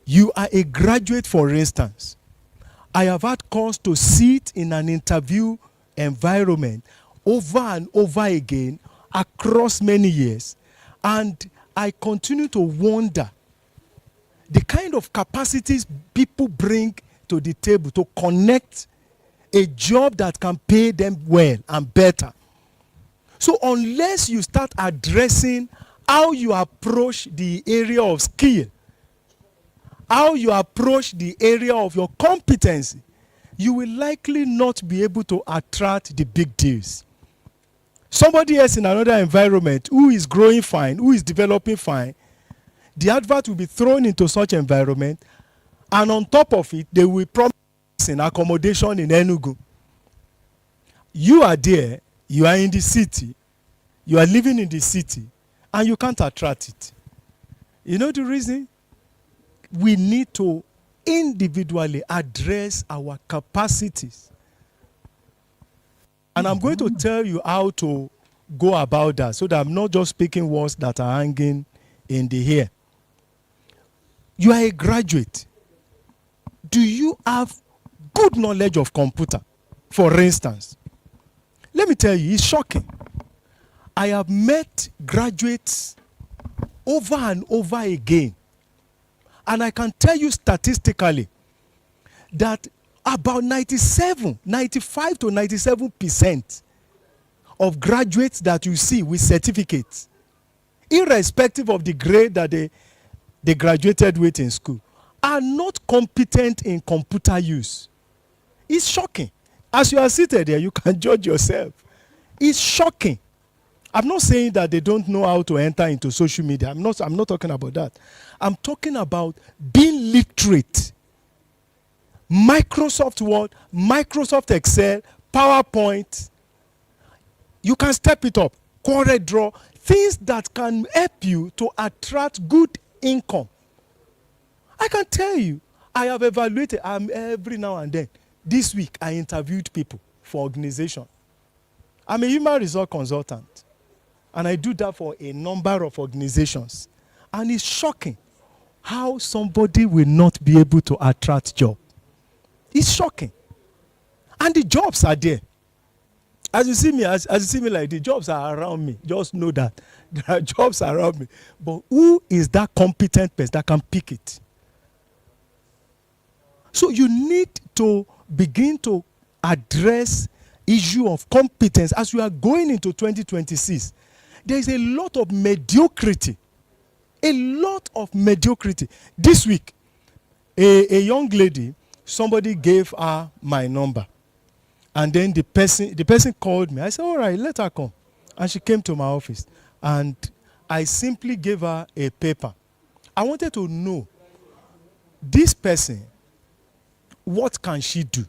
You are a graduate, for instance. I have had cause to sit in an interview environment over and over again across many years, and I continue to wonder the kind of capacities people bring to the table to connect a job that can pay them well and better. So unless you start addressing how you approach the area of skill, how you approach the area of your competency, you will likely not be able to attract the big deals. Somebody else in another environment who is growing fine, who is developing fine, the advert will be thrown into such environment, and on top of it, they will promise an accommodation in Enugu. You are there, you are in the city, you are living in the city, and you can't attract it. You know the reason? We need to individually address our capacities. And I'm going to tell you how to go about that, so that I'm not just speaking words that are hanging in the air. You are a graduate. Do you have good knowledge of computer, for instance? Let me tell you, it's shocking. I have met graduates over and over again, and I can tell you statistically that about 95 to 97% of graduates that you see with certificates, irrespective of the grade that they graduated with in school, are not competent in computer use. It's shocking. As you are seated there, you can judge yourself. It's shocking. I'm not saying that they don't know how to enter into social media. I'm not talking about that. I'm talking about being literate. Microsoft Word, Microsoft Excel, PowerPoint. You can step it up. CorelDRAW, things that can help you to attract good income. I can tell you, I have evaluated every now and then. This week, I interviewed people for organization. I'm a human resource consultant, and I do that for a number of organizations. And it's shocking how somebody will not be able to attract job. It's shocking. And the jobs are there. As you see me like the jobs are around me. Just know that there are jobs around me. But who is that competent person that can pick it? So you need to begin to address issue of competence as we are going into 2026. There is a lot of mediocrity. A lot of mediocrity. This week, a young lady, somebody gave her my number. And then the person called me. I said, all right, let her come. And she came to my office. And I simply gave her a paper. I wanted to know, this person, what can she do?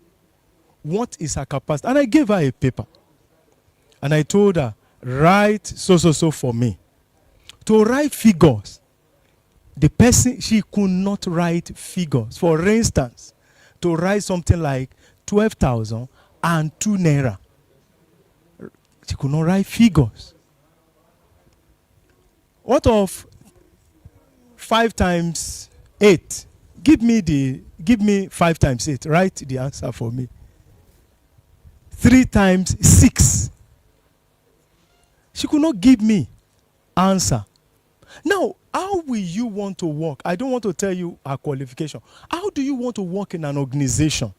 What is her capacity? And I gave her a paper. And I told her, write so for me. To write figures, the person, she could not write figures. For instance, to write something like 12,002 naira. She could not write figures. What of 5 times 8? Give me 5 times 8. Write the answer for me. 3 times 6. She could not give me answer. Now, how will you want to work? I don't want to tell you our qualification. How do you want to work in an organization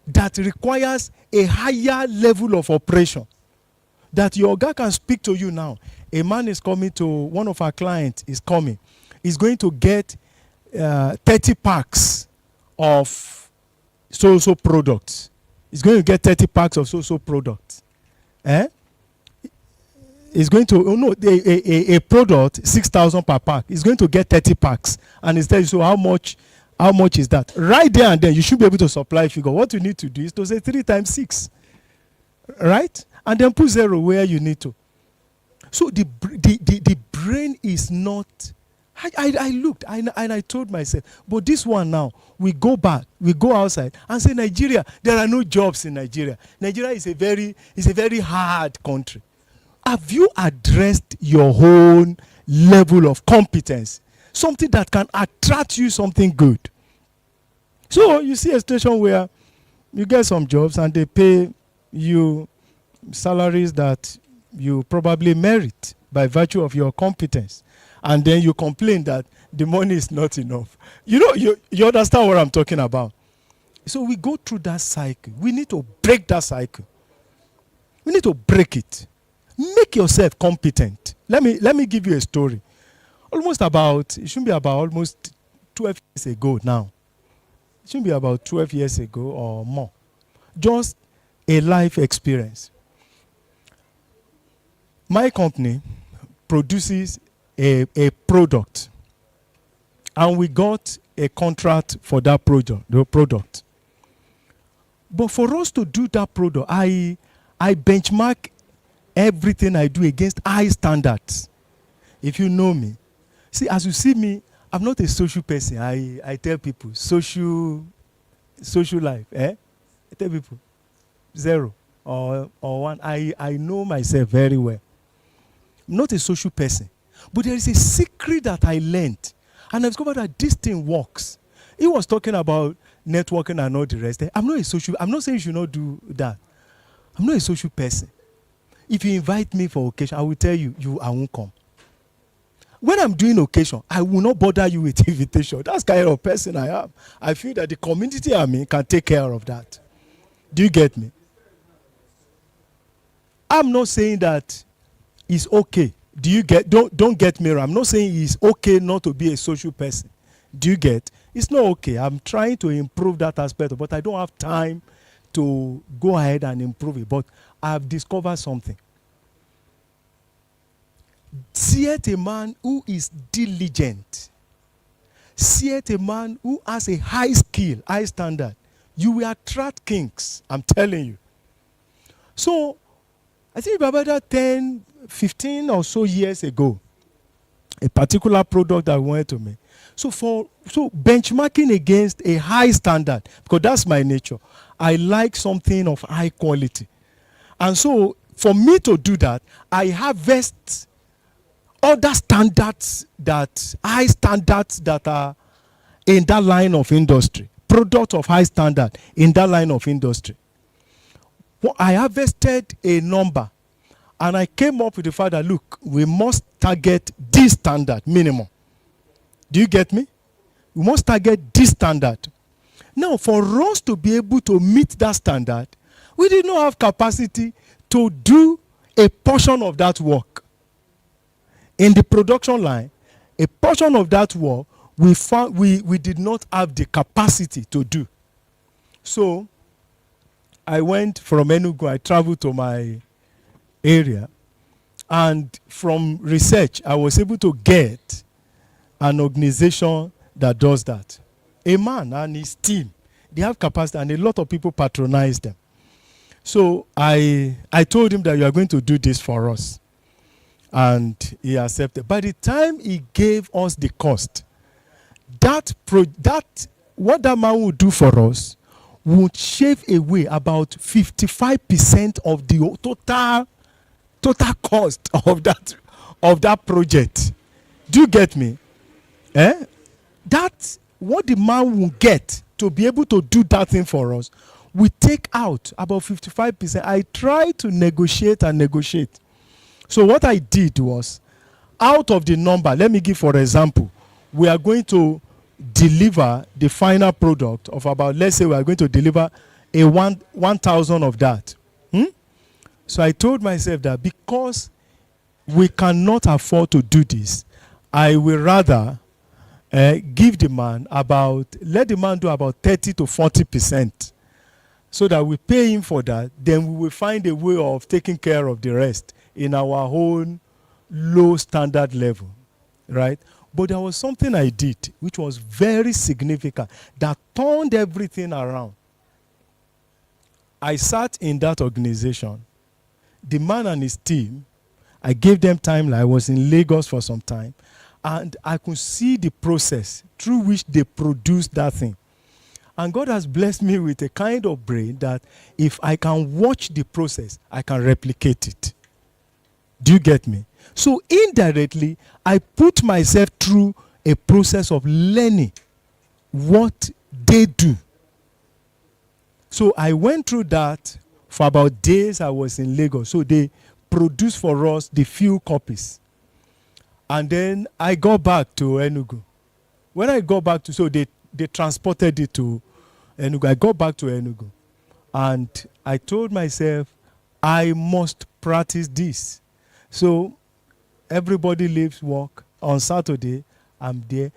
that requires a higher level of operation? That your guy can speak to you now. A man is coming to, one of our clients is coming. is going to get 30 packs of so-so products. It's going to get 30 packs of so-so products. It's going to, a product, 6,000 per pack. It's going to get 30 packs. And it's telling you, so how much is that? Right there and then, you should be able to supply figure. What you need to do is to say 3 times 6. Right? And then put 0 where you need to. So the brain is not. I looked and I told myself, but this one now, we go back, we go outside and say, Nigeria, there are no jobs in Nigeria. Nigeria is a very hard country. Have you addressed your own level of competence? Something that can attract you something good. So you see a situation where you get some jobs and they pay you salaries that you probably merit by virtue of your competence. And then you complain that the money is not enough. You understand what I'm talking about. So we go through that cycle. We need to break that cycle. We need to break it. Make yourself competent. Let me give you a story. It should be about almost 12 years ago now. It should be about 12 years ago or more. Just a life experience. My company produces a product, and we got a contract for that product. But for us to do that product, I benchmark everything I do against high standards. If you know me, see, as you see me, I'm not a social person. I tell people social life. I tell people 0 or 1. I know myself very well. I'm not a social person. But there is a secret that I learned. And I discovered that this thing works. He was talking about networking and all the rest. I'm not saying you should not do that. I'm not a social person. If you invite me for occasion, I will tell you, I won't come. When I'm doing occasion, I will not bother you with invitation. That's the kind of person I am. I feel that the community I'm in can take care of that. Do you get me? I'm not saying that it's okay. Don't get me wrong. I'm not saying it's okay not to be a social person. Do you get? It's not okay. I'm trying to improve that aspect, but I don't have time to go ahead and improve it. But I've discovered something. Seeth a man who is diligent. Seeth a man who has a high skill, high standard. You will attract kings. I'm telling you. So, I think about 10, 15 or so years ago, a particular product that I wanted to make. So benchmarking against a high standard, because that's my nature. I like something of high quality. And so for me to do that, I harvest other standards high standards that are in that line of industry. Product of high standard in that line of industry. Well, I harvested a number. And I came up with the fact that, look, we must target this standard minimum. Do you get me? We must target this standard. Now, for us to be able to meet that standard, we did not have capacity to do a portion of that work. In the production line, a portion of that work, we did not have the capacity to do. So, I went from Enugu, I traveled to my area, and from research I was able to get an organization that does that. A man and his team, they have capacity, and a lot of people patronize them. So I told him that you are going to do this for us, and he accepted. By the time he gave us the cost, what that man would do for us would shave away about 55% of the total cost of that project. Do you get me? That's what the man will get to be able to do that thing for us. We take out about 55%. I try to negotiate. So what I did was, out of the number, let me give for example, we are going to deliver the final product of about, let's say we are going to deliver a 1,000 of that. So I told myself that because we cannot afford to do this, I will rather give the man let the man do about 30 to 40%, so that we pay him for that. Then we will find a way of taking care of the rest in our own low standard level, right? But there was something I did which was very significant that turned everything around. I sat in that organization. The man and his team, I gave them time. I was in Lagos for some time, and I could see the process through which they produced that thing. And God has blessed me with a kind of brain that if I can watch the process, I can replicate it. Do you get me? So indirectly, I put myself through a process of learning what they do. So I went through that for about days. I was in Lagos. So they produced for us the few copies. And then I got back to Enugu. When I got back to, so they transported it to Enugu. I got back to Enugu. And I told myself, I must practice this. So everybody leaves work. On Saturday, I'm there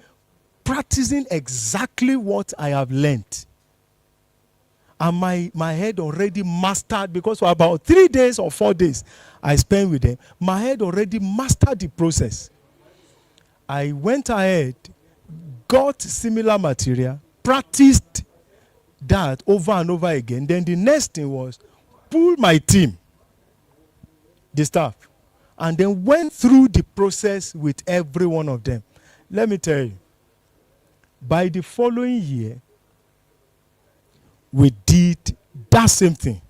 practicing exactly what I have learned. And my head already mastered, because for about 3 days or 4 days I spent with them, my head already mastered the process. I went ahead, got similar material, practiced that over and over again. Then the next thing was pull my team, the staff, and then went through the process with every one of them. Let me tell you, by the following year, we did that same thing.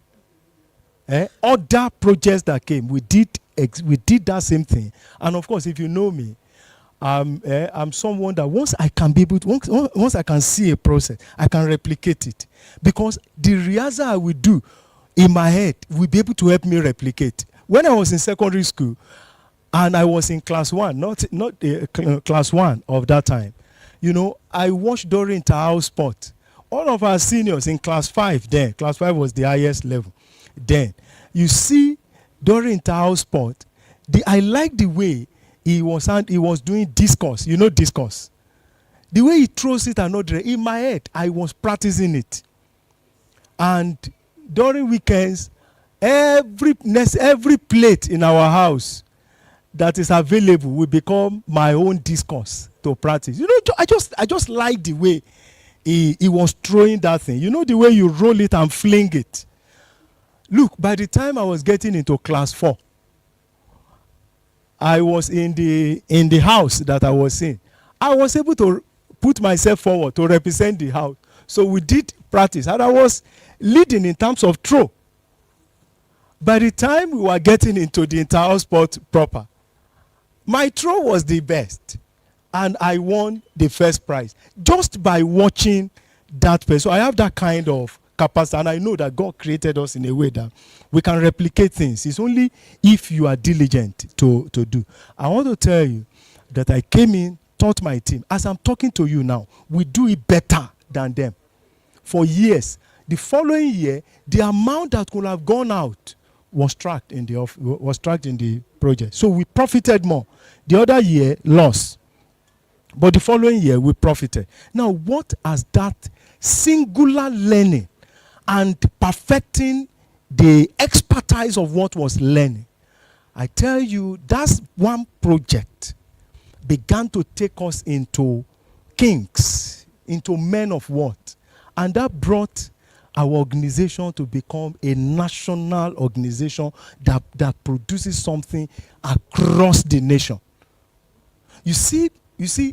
Other projects that came, we did that same thing. And of course, if you know me, I'm someone that once I can be able to, once I can see a process, I can replicate it. Because the rehearsal I will do in my head will be able to help me replicate. When I was in secondary school, and I was in class 1, not class 1 of that time, you know, I watched during inter-house sport. All of our seniors in class 5 then, class 5 was the highest level then. You see, during inter-house sport, I like the way he was doing discourse. You know discourse. The way he throws it another, in my head, I was practicing it. And during weekends, every plate in our house that is available will become my own discourse to practice. You know, I just like the way he was throwing that thing. You know, the way you roll it and fling it. Look, by the time I was getting into class 4, I was in the house that I was in. I was able to put myself forward to represent the house. So we did practice, and I was leading in terms of throw. By the time we were getting into the inter-house sport proper, my throw was the best, and I won the first prize just by watching that person. So I have that kind of capacity, and I know that God created us in a way that we can replicate things. It's only if you are diligent to do. I want to tell you that I came in, taught my team. As I'm talking to you now, we do it better than them. For years. The following year, the amount that could have gone out was tracked in the project. So we profited more. The other year, loss. But the following year, we profited. Now, what has that singular learning and perfecting the expertise of what was learning? I tell you, that's one project began to take us into kings, into men of what? And that brought our organization to become a national organization that produces something across the nation. You see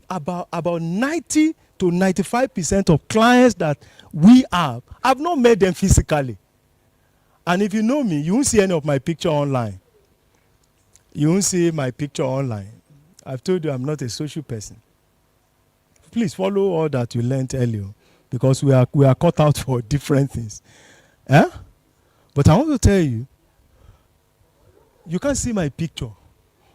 about 90 to 95% of clients that we have, I've not met them physically. And if you know me, you won't see any of my picture online. You won't see my picture online. I've told you I'm not a social person. Please follow all that you learned earlier, because we are cut out for different things. But I want to tell you, you can't see my picture,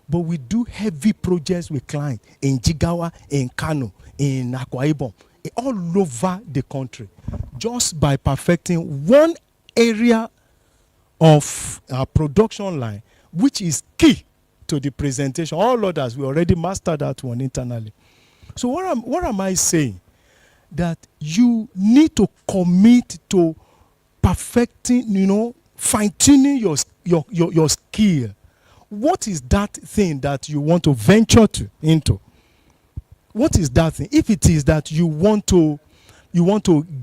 but we do heavy projects with clients in Jigawa, in Kano, in Akwa Ibom, all over the country, just by perfecting one area of our production line, which is key to the presentation. All others, we already mastered that one internally. So what am I saying? That you need to commit to perfecting, fine-tuning your skill. What is that thing that you want to venture into? What is that thing? If it is that you want to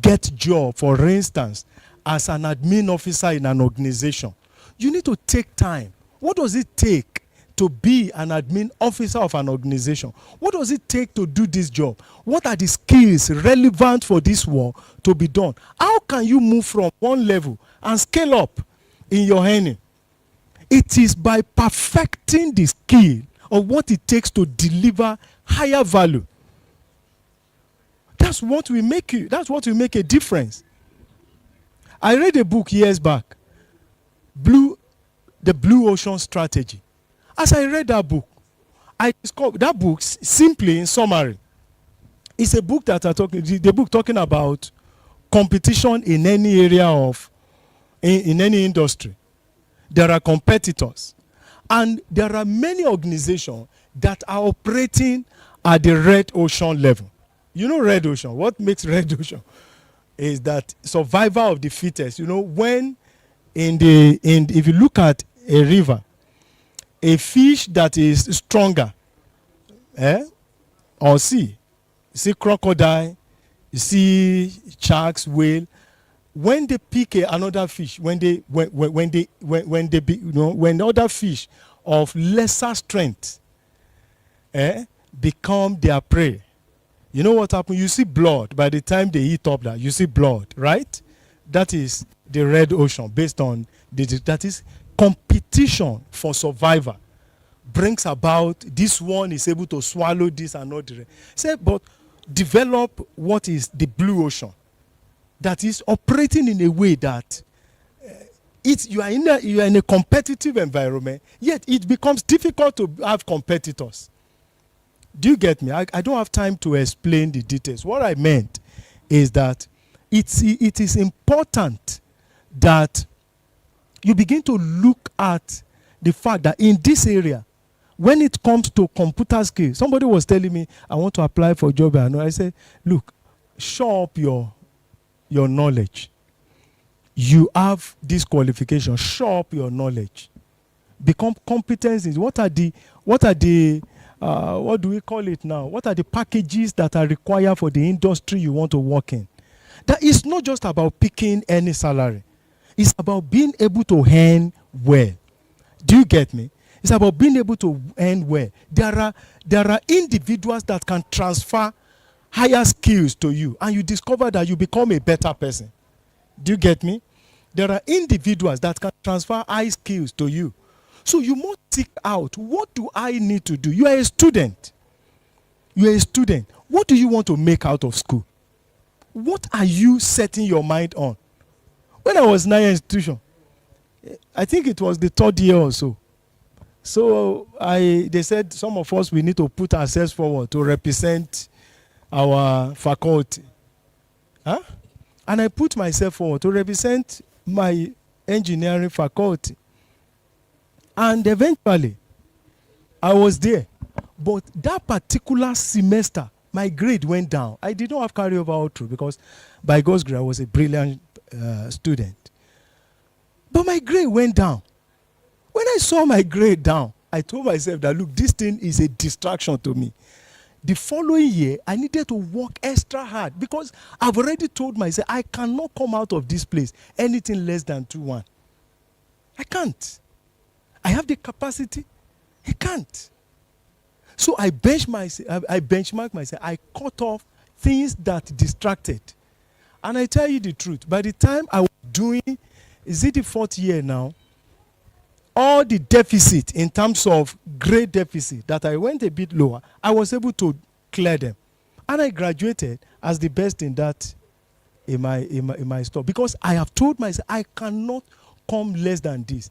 get job, for instance, as an admin officer in an organization, you need to take time. What does it take to be an admin officer of an organization? What does it take to do this job? What are the skills relevant for this work to be done? How can you move from one level and scale up in your earning? It is by perfecting the skill of what it takes to deliver higher value. That's what will make a difference. I read a book years back, The Blue Ocean Strategy. As I read that book, I discovered that book, simply in summary, is a book the book talking about competition in any area in any industry. There are competitors, and there are many organizations that are operating at the red ocean level. You know red ocean. What makes red ocean is that survival of the fittest. When if you look at a river, a fish that is stronger, or see crocodile, you see sharks, whale. When they pick another fish, when other fish of lesser strength become their prey, you know what happens? You see blood. By the time they eat up that, you see blood, right? That is the red ocean, based on that is competition for survival brings about this one is able to swallow this and not the rest. Say, but develop what is the blue ocean that is operating in a way that you are in a competitive environment, yet it becomes difficult to have competitors. Do you get me? I don't have time to explain the details. What I meant is that it is important that you begin to look at the fact that in this area, when it comes to computer skills, somebody was telling me, I want to apply for a job. I said, look, show up your knowledge. You have this qualification. Show up your knowledge. Become competent in what do we call it now? What are the packages that are required for the industry you want to work in? That is not just about picking any salary. It's about being able to earn well. Do you get me? It's about being able to earn well. There are individuals that can transfer higher skills to you, and you discover that you become a better person. Do you get me? There are individuals that can transfer high skills to you. So you must seek out, what do I need to do? You are a student. You are a student. What do you want to make out of school? What are you setting your mind on? When I was in higher institution, I think it was the third year or so. So they said some of us, we need to put ourselves forward to represent our faculty. Huh? And I put myself forward to represent my engineering faculty. And eventually, I was there. But that particular semester, my grade went down. I did not have carryover all through because by God's grace, I was a brilliant student. But my grade went down. When I saw my grade down, I told myself that, look, this thing is a distraction to me. The following year, I needed to work extra hard because I've already told myself I cannot come out of this place anything less than 2-1. I can't. I have the capacity. I can't. So I benchmark myself. I cut off things that distracted. And I tell you the truth, by the time I was doing, is it the 4th year now? All the deficit in terms of grade deficit that I went a bit lower, I was able to clear them. And I graduated as the best in that in my store. Because I have told myself I cannot come less than this.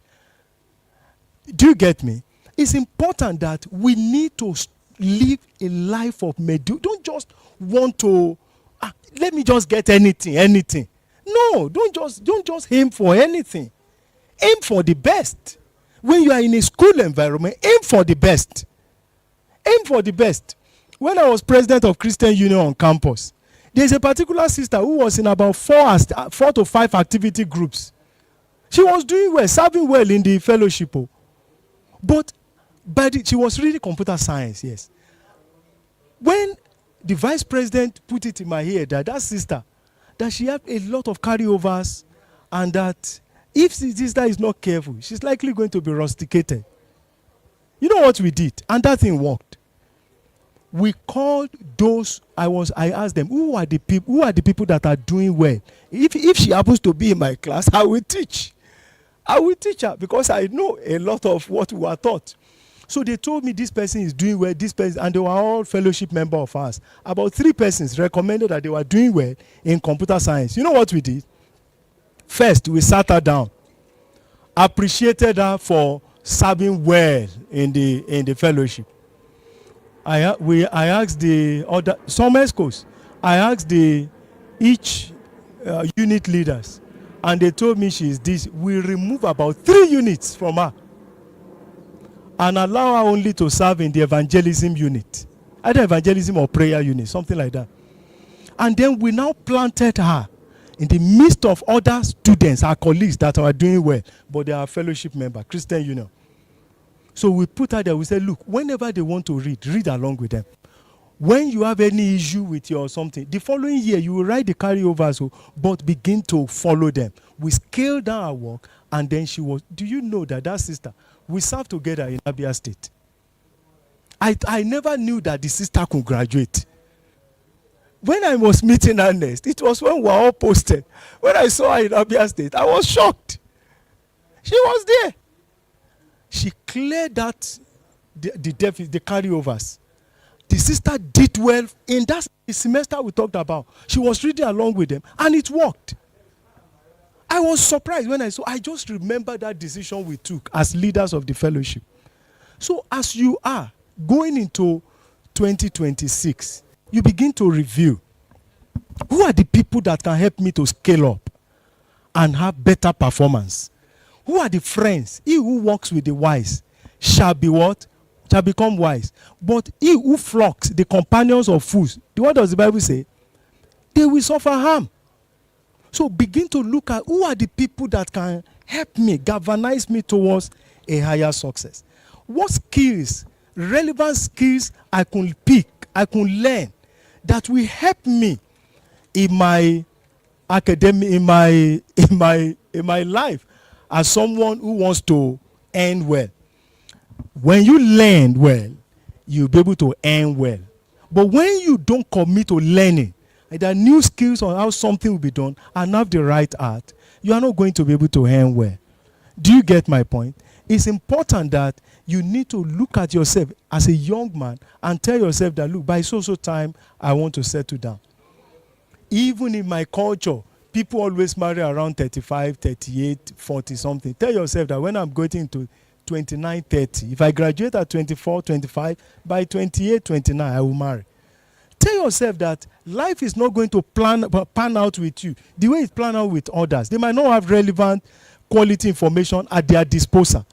Do you get me? It's important that we need to live a life of mediocrity. Don't just want to, let me just get anything. No, don't just aim for anything. Aim for the best. When you are in a school environment, aim for the best. Aim for the best. When I was president of Christian Union on campus, there's a particular sister who was in about 4 to 5 activity groups. She was doing well, serving well in the fellowship. But she was reading computer science, yes. When the vice president put it in my head that sister, that she had a lot of carryovers, and that if the sister is not careful, she's likely going to be rusticated. You know what we did? And that thing worked. We called those, I asked them, who are the people that are doing well? If she happens to be in my class, I will teach. I will teach her because I know a lot of what we were taught. So they told me this person is doing well, this person, and they were all fellowship members of ours. About 3 persons recommended that they were doing well in computer science. You know what we did? First, we sat her down, appreciated her for serving well in the fellowship. I asked the other, some ESCOs, I asked each unit leaders, and they told me she is this. We remove about 3 units from her and allow her only to serve in the evangelism unit, either evangelism or prayer unit, something like that. And then we now planted her in the midst of other students, our colleagues that are doing well, but they are fellowship member, Christian Union. So we put her there, we said, look, whenever they want to read along with them. When you have any issue with your something, the following year you will write the carryovers, but begin to follow them. We scaled down our work, and then do you know that sister, we served together in Abia State. I never knew that the sister could graduate. When I was meeting her next, it was when we were all posted. When I saw her in Abia State, I was shocked. She was there. She cleared the carryovers. The sister did well in that semester we talked about. She was reading along with them, and it worked. I was surprised when I just remember that decision we took as leaders of the fellowship. So as you are going into 2026, you begin to review. Who are the people that can help me to scale up and have better performance? Who are the friends? He who walks with the wise shall be what? Shall become wise. But he who flocks the companions of fools, what does the Bible say? They will suffer harm. So begin to look at who are the people that can help me, galvanize me towards a higher success. What skills, relevant skills I can pick, I can learn that will help me in my academic, in my life as someone who wants to earn well. When you learn well, you'll be able to earn well. But when you don't commit to learning, either new skills on how something will be done and have the right art, you are not going to be able to earn well. Do you get my point? It's important that you need to look at yourself as a young man and tell yourself that, look, by so time, I want to settle down. Even in my culture, people always marry around 35, 38, 40 something. Tell yourself that when I'm going to 29, 30, if I graduate at 24, 25, by 28, 29, I will marry. Tell yourself that life is not going to pan out with you the way it plans out with others. They might not have relevant quality information at their disposal.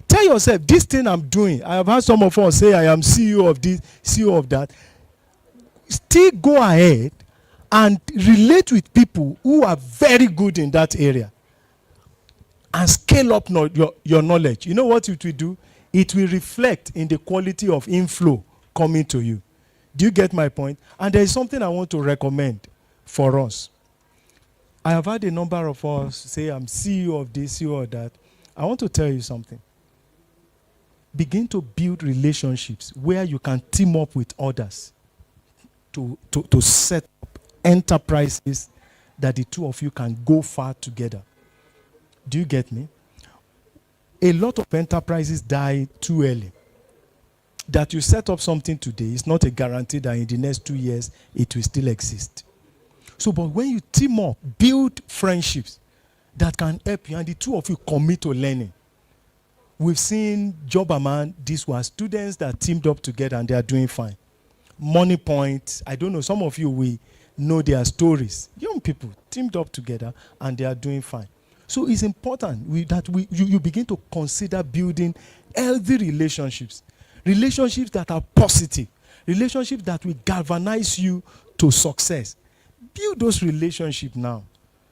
Tell yourself, this thing I'm doing, I have had some of us say I am CEO of this, CEO of that. Still go ahead and relate with people who are very good in that area and scale up your knowledge. You know what it will do? It will reflect in the quality of inflow coming to you. Do you get my point? And there is something I want to recommend for us. I have had a number of us say, I'm CEO of this, CEO of that. I want to tell you something. Begin to build relationships where you can team up with others to set up enterprises that the two of you can go far together. Do you get me? A lot of enterprises die too early. That you set up something today is not a guarantee that in the next 2 years it will still exist. So, but when you team up, build friendships that can help you, and the two of you commit to learning. We've seen Jobaman, these were students that teamed up together and they are doing fine. Money Point, I don't know, some of you will know their stories. Young people teamed up together and they are doing fine. So it's important that you begin to consider building healthy relationships. Relationships that are positive. relationships that will galvanize you to success. Build those relationships now.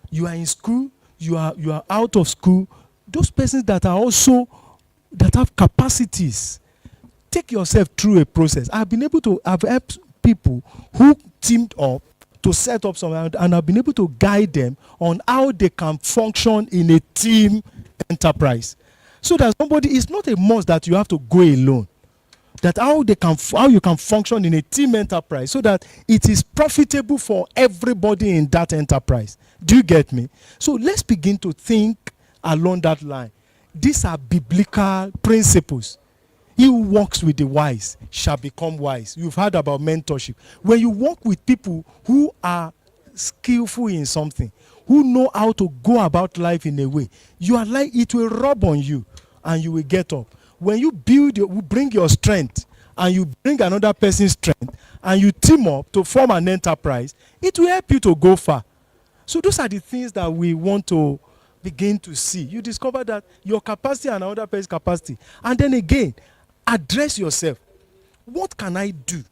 You are in school, you are out of school. Those persons that are also, that have capacities, take yourself through a process. I've helped people who teamed up to set up something, and I've been able to guide them on how they can function in a team enterprise. So that somebody, is not a must that you have to go alone. That how you can function in a team enterprise so that it is profitable for everybody in that enterprise. Do you get me? So let's begin to think along that line. These are biblical principles. He who walks with the wise shall become wise. You've heard about mentorship. When you walk with people who are skillful in something, who know how to go about life in a way, you are like, it will rub on you and you will get up. When you bring your strength and you bring another person's strength and you team up to form an enterprise, it will help you to go far. So those are the things that we want to begin to see. You discover that your capacity and another person's capacity. And then again, address yourself. What can I do?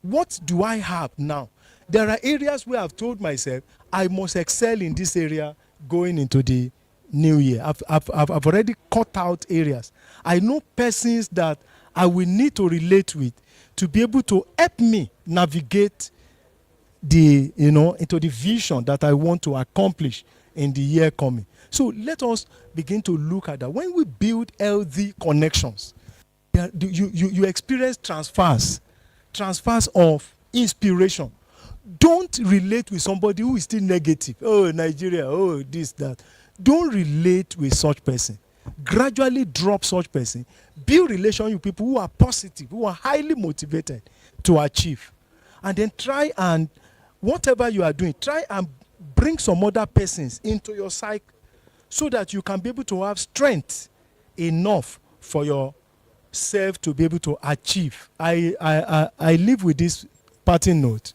What do I have now? There are areas where I've told myself I must excel in this area going into the new year. I've already cut out areas. I know persons that I will need to relate with to be able to help me navigate into the vision that I want to accomplish in the year coming. So let us begin to look at that. When we build healthy connections, you experience transfers of inspiration. Don't relate with somebody who is still negative. Oh, Nigeria, oh, this, that. Don't relate with such person. Gradually drop such person. Build relation with people who are positive, who are highly motivated to achieve. And then try and, whatever you are doing, try and bring some other persons into your cycle so that you can be able to have strength enough for yourself to be able to achieve. I live with this parting note.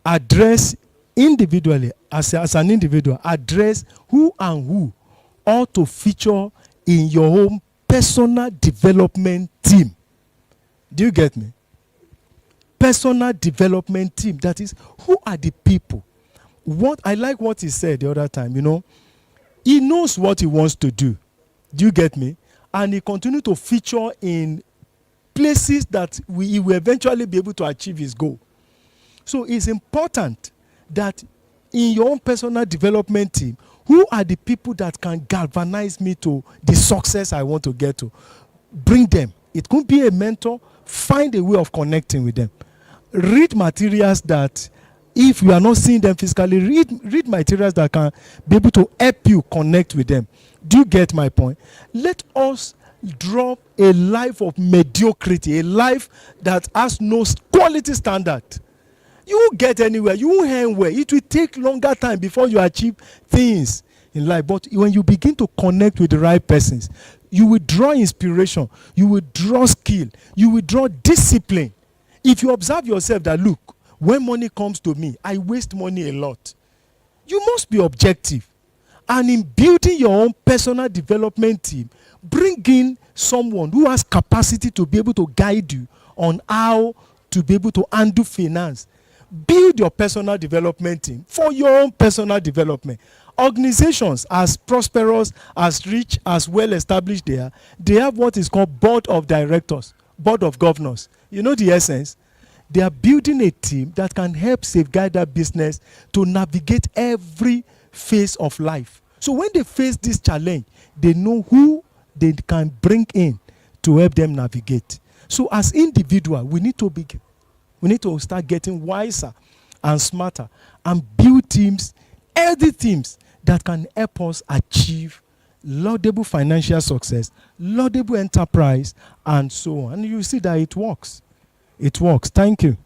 Address individually, as an individual, address who and who ought to feature in your own personal development team. Do you get me? Personal development team. That is, who are the people? What I like what he said the other time, he knows what he wants to do. Do you get me? And he continues to feature in places that he will eventually be able to achieve his goal. So it's important that in your own personal development team, who are the people that can galvanize me to the success I want to get to? Bring them. It could be a mentor. Find a way of connecting with them. Read materials that, if you are not seeing them physically, read materials that can be able to help you connect with them. Do you get my point? Let us drop a life of mediocrity, a life that has no quality standard. You won't get anywhere. You won't earn well. It will take longer time before you achieve things in life. But when you begin to connect with the right persons, you will draw inspiration. You will draw skill. You will draw discipline. If you observe yourself that, look, when money comes to me, I waste money a lot. You must be objective. And in building your own personal development team, bring in someone who has capacity to be able to guide you on how to be able to handle finance. Build your personal development team for your own personal development. Organizations as prosperous, as rich, as well established they have what is called board of directors, board of governors. You know the essence? They are building a team that can help safeguard that business to navigate every phase of life. So when they face this challenge, they know who they can bring in to help them navigate. So as individuals, we need to start getting wiser and smarter and build teams, healthy teams that can help us achieve laudable financial success, laudable enterprise, and so on. And you see that it works. It works. Thank you.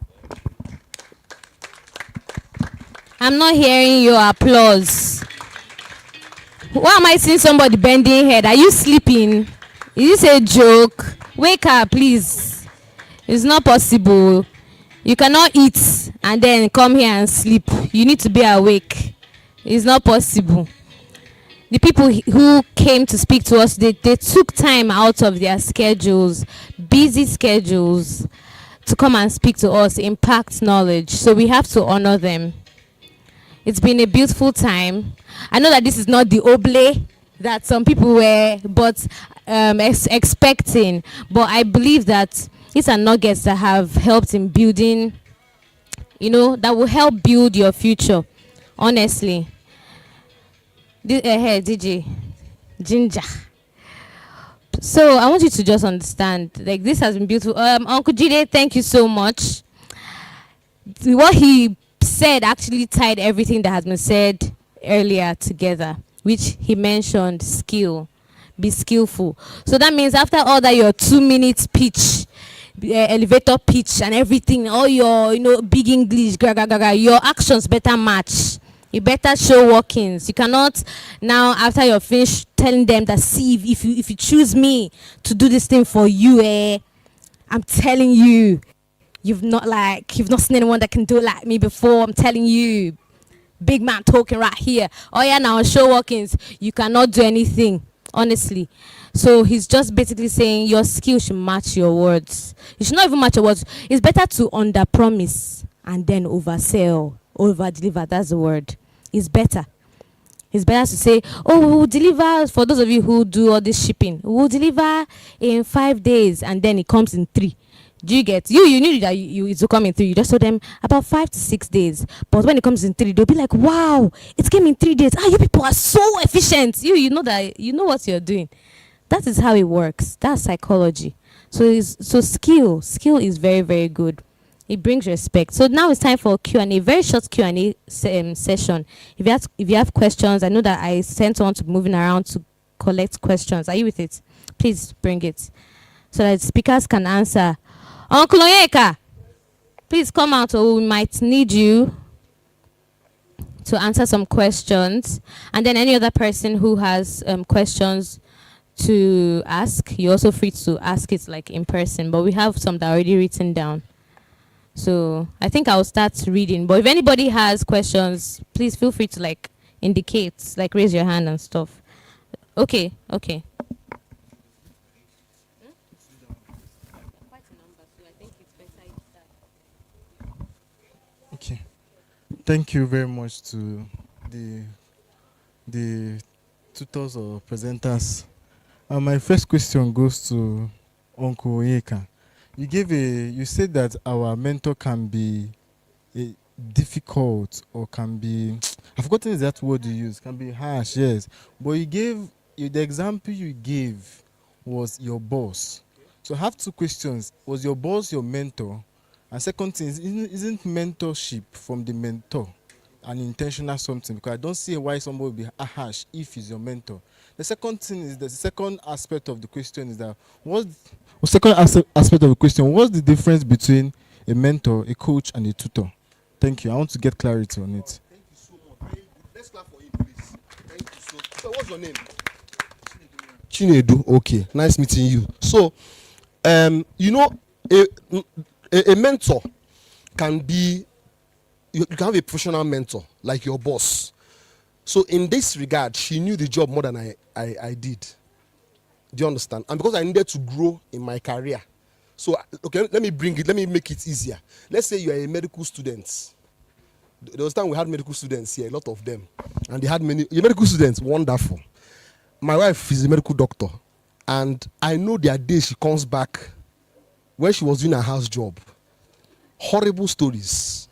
I'm not hearing your applause. Why am I seeing somebody bending head? Are you sleeping? Is this a joke? Wake up, please. It's not possible. You cannot eat and then come here and sleep. You need to be awake. It's not possible. the people who came to speak to us, they took time out of their schedules, busy schedules, to come and speak to us, impact knowledge. So we have to honor them. It's been a beautiful time. I know that this is not the oblate that some people were expecting, but I believe that these are nuggets that have helped in building, that will help build your future, honestly. Hey, DJ Ginger. So I want you to just understand, like, this has been beautiful. Uncle Jide, thank you so much. What he said actually tied everything that has been said earlier together, which he mentioned skill. Be skillful. So that means after all that, your 2-minute pitch, elevator pitch and everything, all your big English, your actions better match. You better show workings. You cannot now, after you're finished, telling them that, see, if you choose me to do this thing for you, I'm telling you, you've not seen anyone that can do it like me before. I'm telling you, big man talking right here. Oh yeah, now show workings. You cannot do anything, honestly. So he's just basically saying your skill should match your words. You should not even match your words. It's better to under promise and then oversell, over deliver. That's the word. It's better. It's better to say, oh, we will deliver, for those of you who do all this shipping, we will deliver in 5 days and then it comes in 3. Do you get? You knew that it will come in 3. You just told them about 5 to 6 days. But when it comes in 3, they'll be like, wow, it came in 3 days. You people are so efficient. You know that, you know what you're doing. That is how it works. That's psychology. So skill is very, very good. It brings respect. So now it's time for Q&A, very short Q&A session. If you have questions, I know that I sent on to moving around to collect questions. Are you with it? Please bring it so that speakers can answer. Uncle Onyeka, please come out, or we might need you to answer some questions. And then any other person who has questions to ask, you're also free to ask it like in person, but we have some that are already written down. So I think I'll start reading. But if anybody has questions, please feel free to like indicate, like raise your hand and stuff. Okay. Okay. Thank you very much to the tutors or presenters. My first question goes to Uncle Onyeka. You said that our mentor can be difficult or can be, I've forgotten that word you used, can be harsh, yes. But the example you gave was your boss. So I have 2 questions. Was your boss your mentor? And second thing is, isn't mentorship from the mentor an intentional something? Because I don't see why somebody would be harsh if he's your mentor. The second thing is, the second aspect of the question is that, what's the difference between a mentor, a coach, and a tutor? Thank you. I want to get clarity on it. Thank you so much. Let's clap for him, please. Thank you so much. So what's your name? Chinedu. Okay. Nice meeting you. So, a mentor can be, you can have a professional mentor, like your boss. So in this regard, she knew the job more than I did. Do you understand? And because I needed to grow in my career. So, okay, let me make it easier. Let's say you are a medical student. There was time we had medical students here, a lot of them. And they had medical students, wonderful. My wife is a medical doctor. And I know there are days she comes back when she was doing her house job. Horrible stories.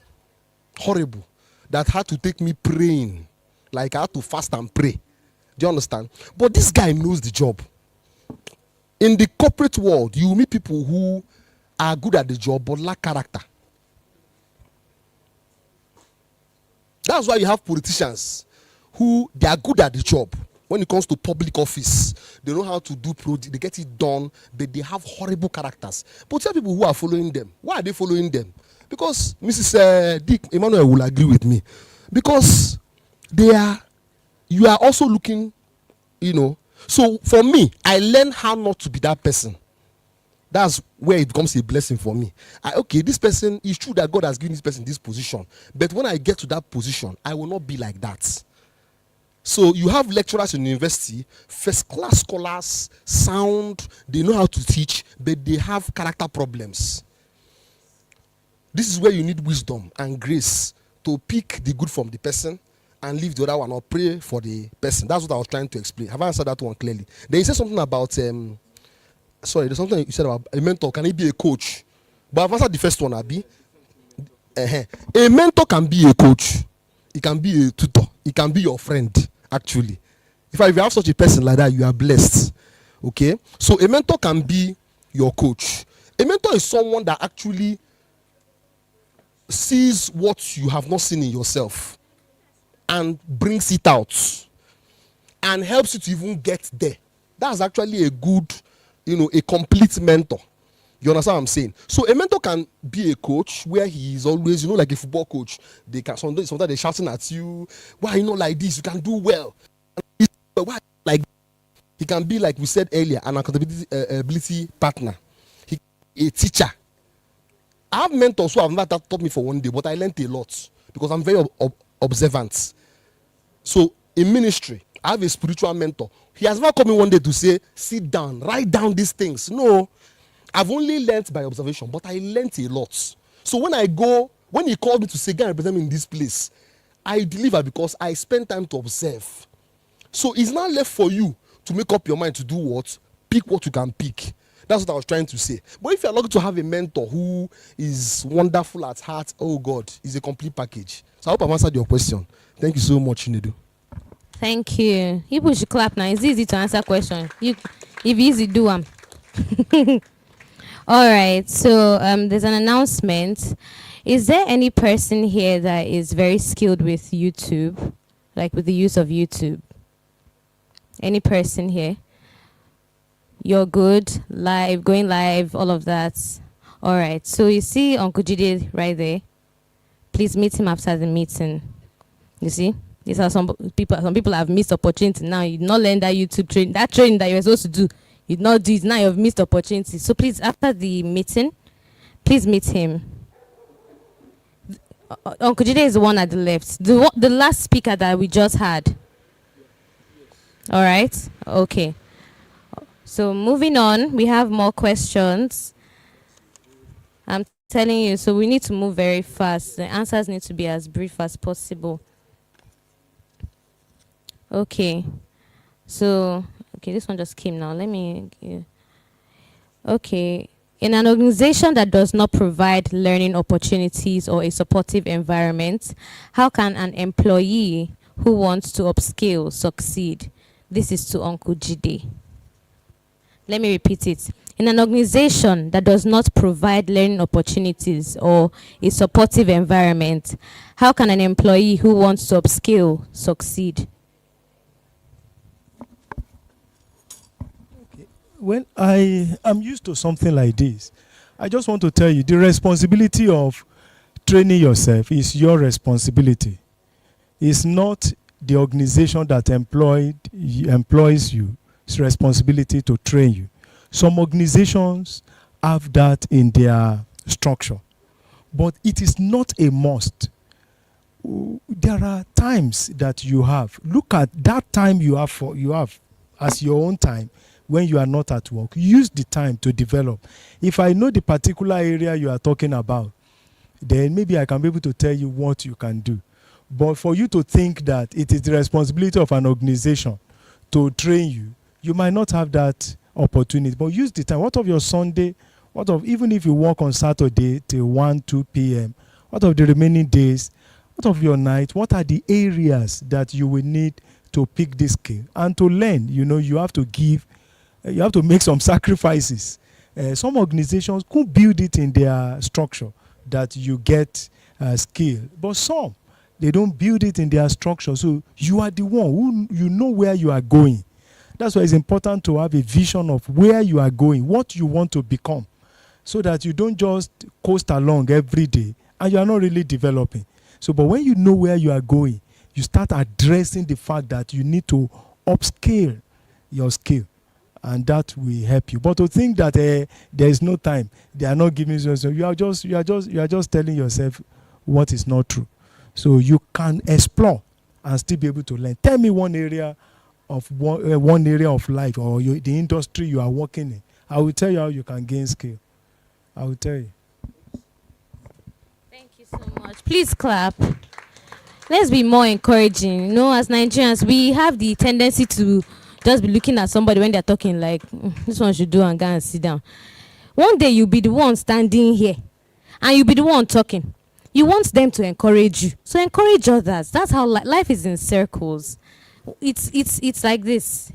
Horrible. That had to take me praying. Like I had to fast and pray. Do you understand? But this guy knows the job. In the corporate world, you meet people who are good at the job but lack character. That's why you have politicians who they are good at the job. When it comes to public office, they know how to do project, they get it done, but they have horrible characters. But tell people who are following them. Why are they following them? Because Mrs. Dick Emmanuel will agree with me. Because you are also looking, So for me, I learned how not to be that person. That's where it becomes a blessing for me. This person, it's true that God has given this person this position. But when I get to that position, I will not be like that. So you have lecturers in university, first class scholars, sound, they know how to teach, but they have character problems. This is where you need wisdom and grace to pick the good from the person and leave the other one, or pray for the person. That's what I was trying to explain. Have I answered that one clearly? Then you said something about, sorry, there's something you said about a mentor. Can he be a coach? But I've answered the first one, Abi. A mentor can be a coach. He can be a tutor. He can be your friend, actually. If you have such a person like that, you are blessed. Okay? So a mentor can be your coach. A mentor is someone that actually sees what you have not seen in yourself and brings it out and helps you to even get there. That's actually a good, a complete mentor. You understand what I'm saying? So a mentor can be a coach where he is always, like a football coach. They can sometimes they're shouting at you, why are you not like this? You can do well. Why like he can be, like we said earlier, an accountability partner. A teacher. I have mentors who have not taught me for one day, but I learned a lot because I'm very observant. So in ministry, I have a spiritual mentor. He has never come in one day to say, sit down, write down these things. No. I've only learnt by observation, but I learnt a lot. So when he called me to say, "Go represent me in this place," I deliver because I spend time to observe. So it's not left for you to make up your mind to do what? Pick what you can pick. That's what I was trying to say. But if you're lucky to have a mentor who is wonderful at heart, oh God, it's a complete package. So I hope I've answered your question. Thank you so much, Chinedu. Thank you. People should clap now. It's easy to answer questions. If easy, do them. All right, so there's an announcement. Is there any person here that is very skilled with YouTube, like with the use of YouTube? Any person here? You're good, live, going live, all of that. All right, so you see Uncle Jide right there. Please meet him after the meeting. You see? These are some people have missed opportunity now. You not learn that YouTube training, that training that you were supposed to do. You not do it now. You've missed opportunity. So please, after the meeting, please meet him. Uncle Jide is the one at the left. The last speaker that we just had. All right. Okay. So moving on, we have more questions. I'm telling you. So we need to move very fast. The answers need to be as brief as possible. Okay. So. Okay, this one just came now. Let me... Okay. In an organization that does not provide learning opportunities or a supportive environment, how can an employee who wants to upskill succeed? This is to Uncle Jide. Let me repeat it. In an organization that does not provide learning opportunities or a supportive environment, how can an employee who wants to upskill succeed? When I am used to something like this, I just want to tell you the responsibility of training yourself is your responsibility. It's not the organization that employs you. It's responsibility to train you. Some organizations have that in their structure, but it is not a must. There are times that you have. Look at that time you have as your own time. When you are not at work, use the time to develop. If I know the particular area you are talking about, then maybe I can be able to tell you what you can do. But for you to think that it is the responsibility of an organization to train you, you might not have that opportunity. But use the time. What of your Sunday? What of even if you work on Saturday till 1, 2 p.m.? What of the remaining days? What of your night? What are the areas that you will need to pick this skill and to learn? You have to give. You have to make some sacrifices. Some organizations could build it in their structure that you get skill, but some, they don't build it in their structure. So you are the one who know where you are going. That's why it's important to have a vision of where you are going, what you want to become, so that you don't just coast along every day and you are not really developing. So, but when you know where you are going, you start addressing the fact that you need to upscale your skill. And that will help you. But to think that there is no time, they are not giving you, so you are just telling yourself what is not true. So you can explore and still be able to learn. Tell me one area of one area of life or the industry you are working in. I will tell you how you can gain skill. I will tell you. Thank you so much. Please clap. Let's be more encouraging. You know, as Nigerians, we have the tendency to just be looking at somebody when they're talking like, this one should do and go and sit down. One day you'll be the one standing here and you'll be the one talking. You want them to encourage you. So encourage others. That's how life is in circles. It's like this.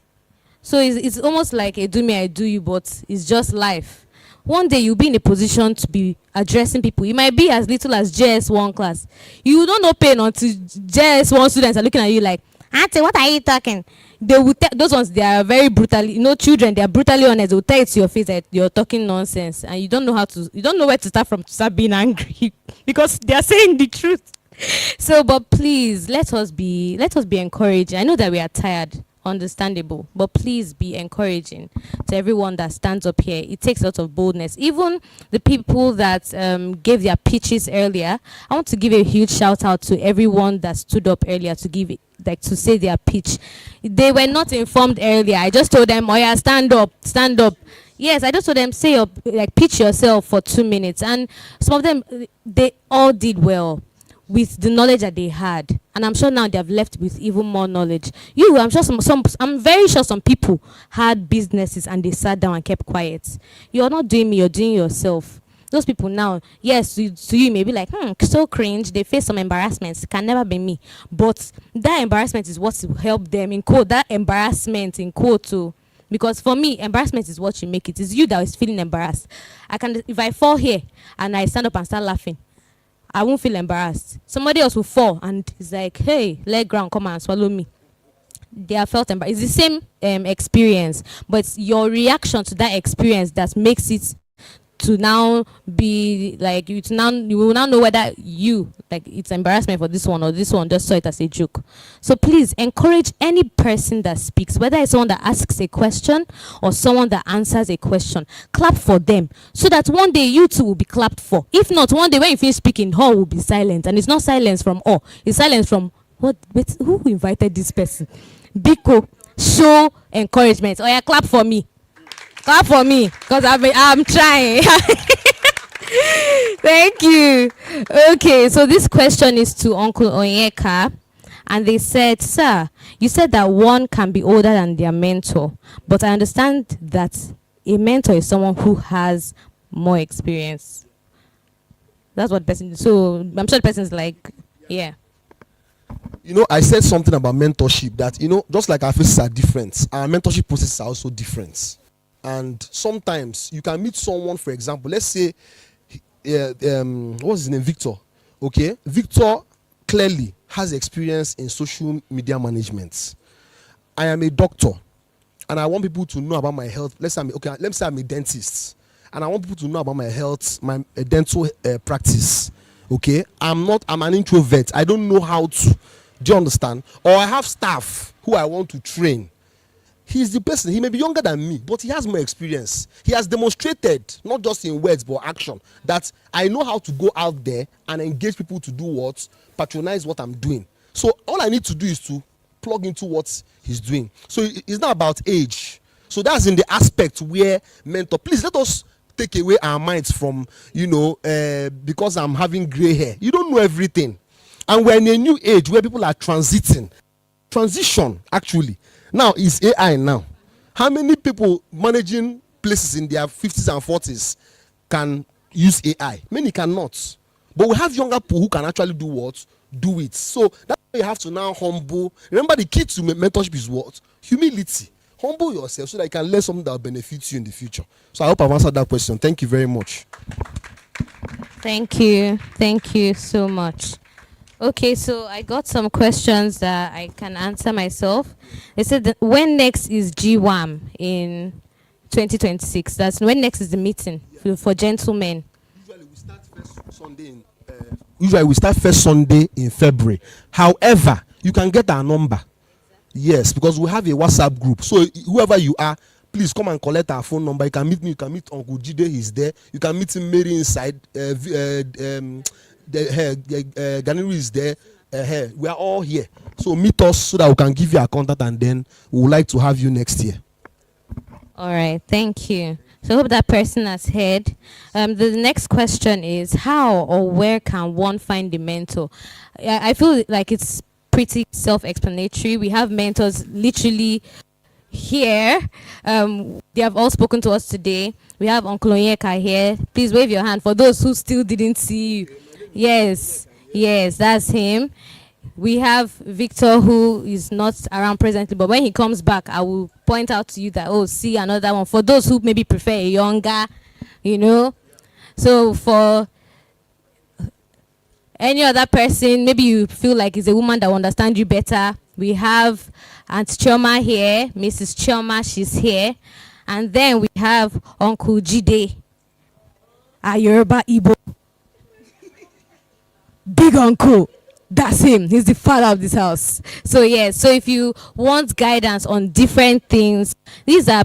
So it's almost like a do me, I do you, but it's just life. One day you'll be in a position to be addressing people. It might be as little as JS1 class. You don't know pain until JS1 students are looking at you like, Auntie, what are you talking? They will those ones, they are very brutally, children, they are brutally honest. They will tell it to your face that you're talking nonsense and you don't know where to start from to start being angry because they are saying the truth. So, but please, let us be encouraging. I know that we are tired, understandable, but please be encouraging to everyone that stands up here. It takes a lot of boldness. Even the people that gave their pitches earlier, I want to give a huge shout out to everyone that stood up earlier to give it, like to say their pitch. They were not informed earlier. I just told them, oh yeah, stand up. Yes, I just told them, say up, like pitch yourself for 2 minutes. And some of them, they all did well with the knowledge that they had, and I'm sure now they have left with even more knowledge. I'm sure I'm very sure some people had businesses and they sat down and kept quiet. You're not doing me, you're doing yourself. Those people now, yes, to you may be like, so cringe, they face some embarrassments, can never be me. But that embarrassment is what will help them, in quote, that embarrassment, in quote, too. Because for me, embarrassment is what you make it. It's you that is feeling embarrassed. If I fall here and I stand up and start laughing, I won't feel embarrassed. Somebody else will fall and it's like, hey, leg ground, come and swallow me. They have felt embarrassed. It's the same experience, but it's your reaction to that experience that makes it to now be like, you will now know whether it's embarrassment for this one or this one just saw it as a joke. So please encourage any person that speaks, whether it's someone that asks a question or someone that answers a question. Clap for them so that one day you too will be clapped for. If not, one day when you finish speaking, all will be silent, and it's not silence from all. It's silence from what? Wait, who invited this person? Biko, show encouragement. Oh yeah, clap for me. Clap for me, because I'm trying. Thank you. Okay, so this question is to Uncle Onyeka. And they said, sir, you said that one can be older than their mentor. But I understand that a mentor is someone who has more experience. That's what the person, so I'm sure the person is like, yeah. I said something about mentorship that, just like our faces are different, our mentorship processes are also different. And sometimes you can meet someone, for example, let's say, what's his name? Victor. Okay. Victor clearly has experience in social media management. I am a doctor and I want people to know about my health. Let me say I'm a dentist and I want people to know about my health, my dental practice. Okay. I'm an introvert. I don't know how to. Do you understand? Or I have staff who I want to train. He's the person, he may be younger than me, but he has more experience. He has demonstrated, not just in words, but action, that I know how to go out there and engage people to do what? Patronize what I'm doing. So all I need to do is to plug into what he's doing. So it's not about age. So that's in the aspect where mentor, please let us take away our minds from, because I'm having gray hair. You don't know everything. And we're in a new age where people are transition, actually. Now it's AI now. How many people managing places in their 50s and 40s can use AI? Many cannot. But we have younger people who can actually do what? Do it. So that's why you have to now humble. Remember, the key to mentorship is what? Humility. Humble yourself so that you can learn something that will benefit you in the future. So I hope I've answered that question. Thank you very much. Thank you. Thank you so much. Okay, so I got some questions that I can answer myself. They said that when next is GWAM in 2026? That's when next is the meeting for gentlemen. Usually we start first Sunday in February. However, you can get our number. Yes, because we have a WhatsApp group. So whoever you are, please come and collect our phone number. You can meet me. You can meet Uncle Jide. He's there. You can meet Mary inside. Ganiri is there. We are all here. So meet us so that we can give you a contact, and then we would like to have you next year. All right, thank you. So I hope that person has heard. The next question is, how or where can one find the mentor? I feel like it's pretty self-explanatory. We have mentors literally here. They have all spoken to us today. We have Uncle Onyeka here. Please wave your hand for those who still didn't see you. Yes, that's him. We have Victor, who is not around presently, but when he comes back, I will point out to you that, oh, see another one. For those who maybe prefer a younger, So for any other person, maybe you feel like it's a woman that will understand you better, we have Aunt Chioma here, Mrs. Chioma, she's here. And then we have Uncle Jide, a Yoruba Igbo. Big uncle. That's him. He's the father of this house. So if you want guidance on different things, these are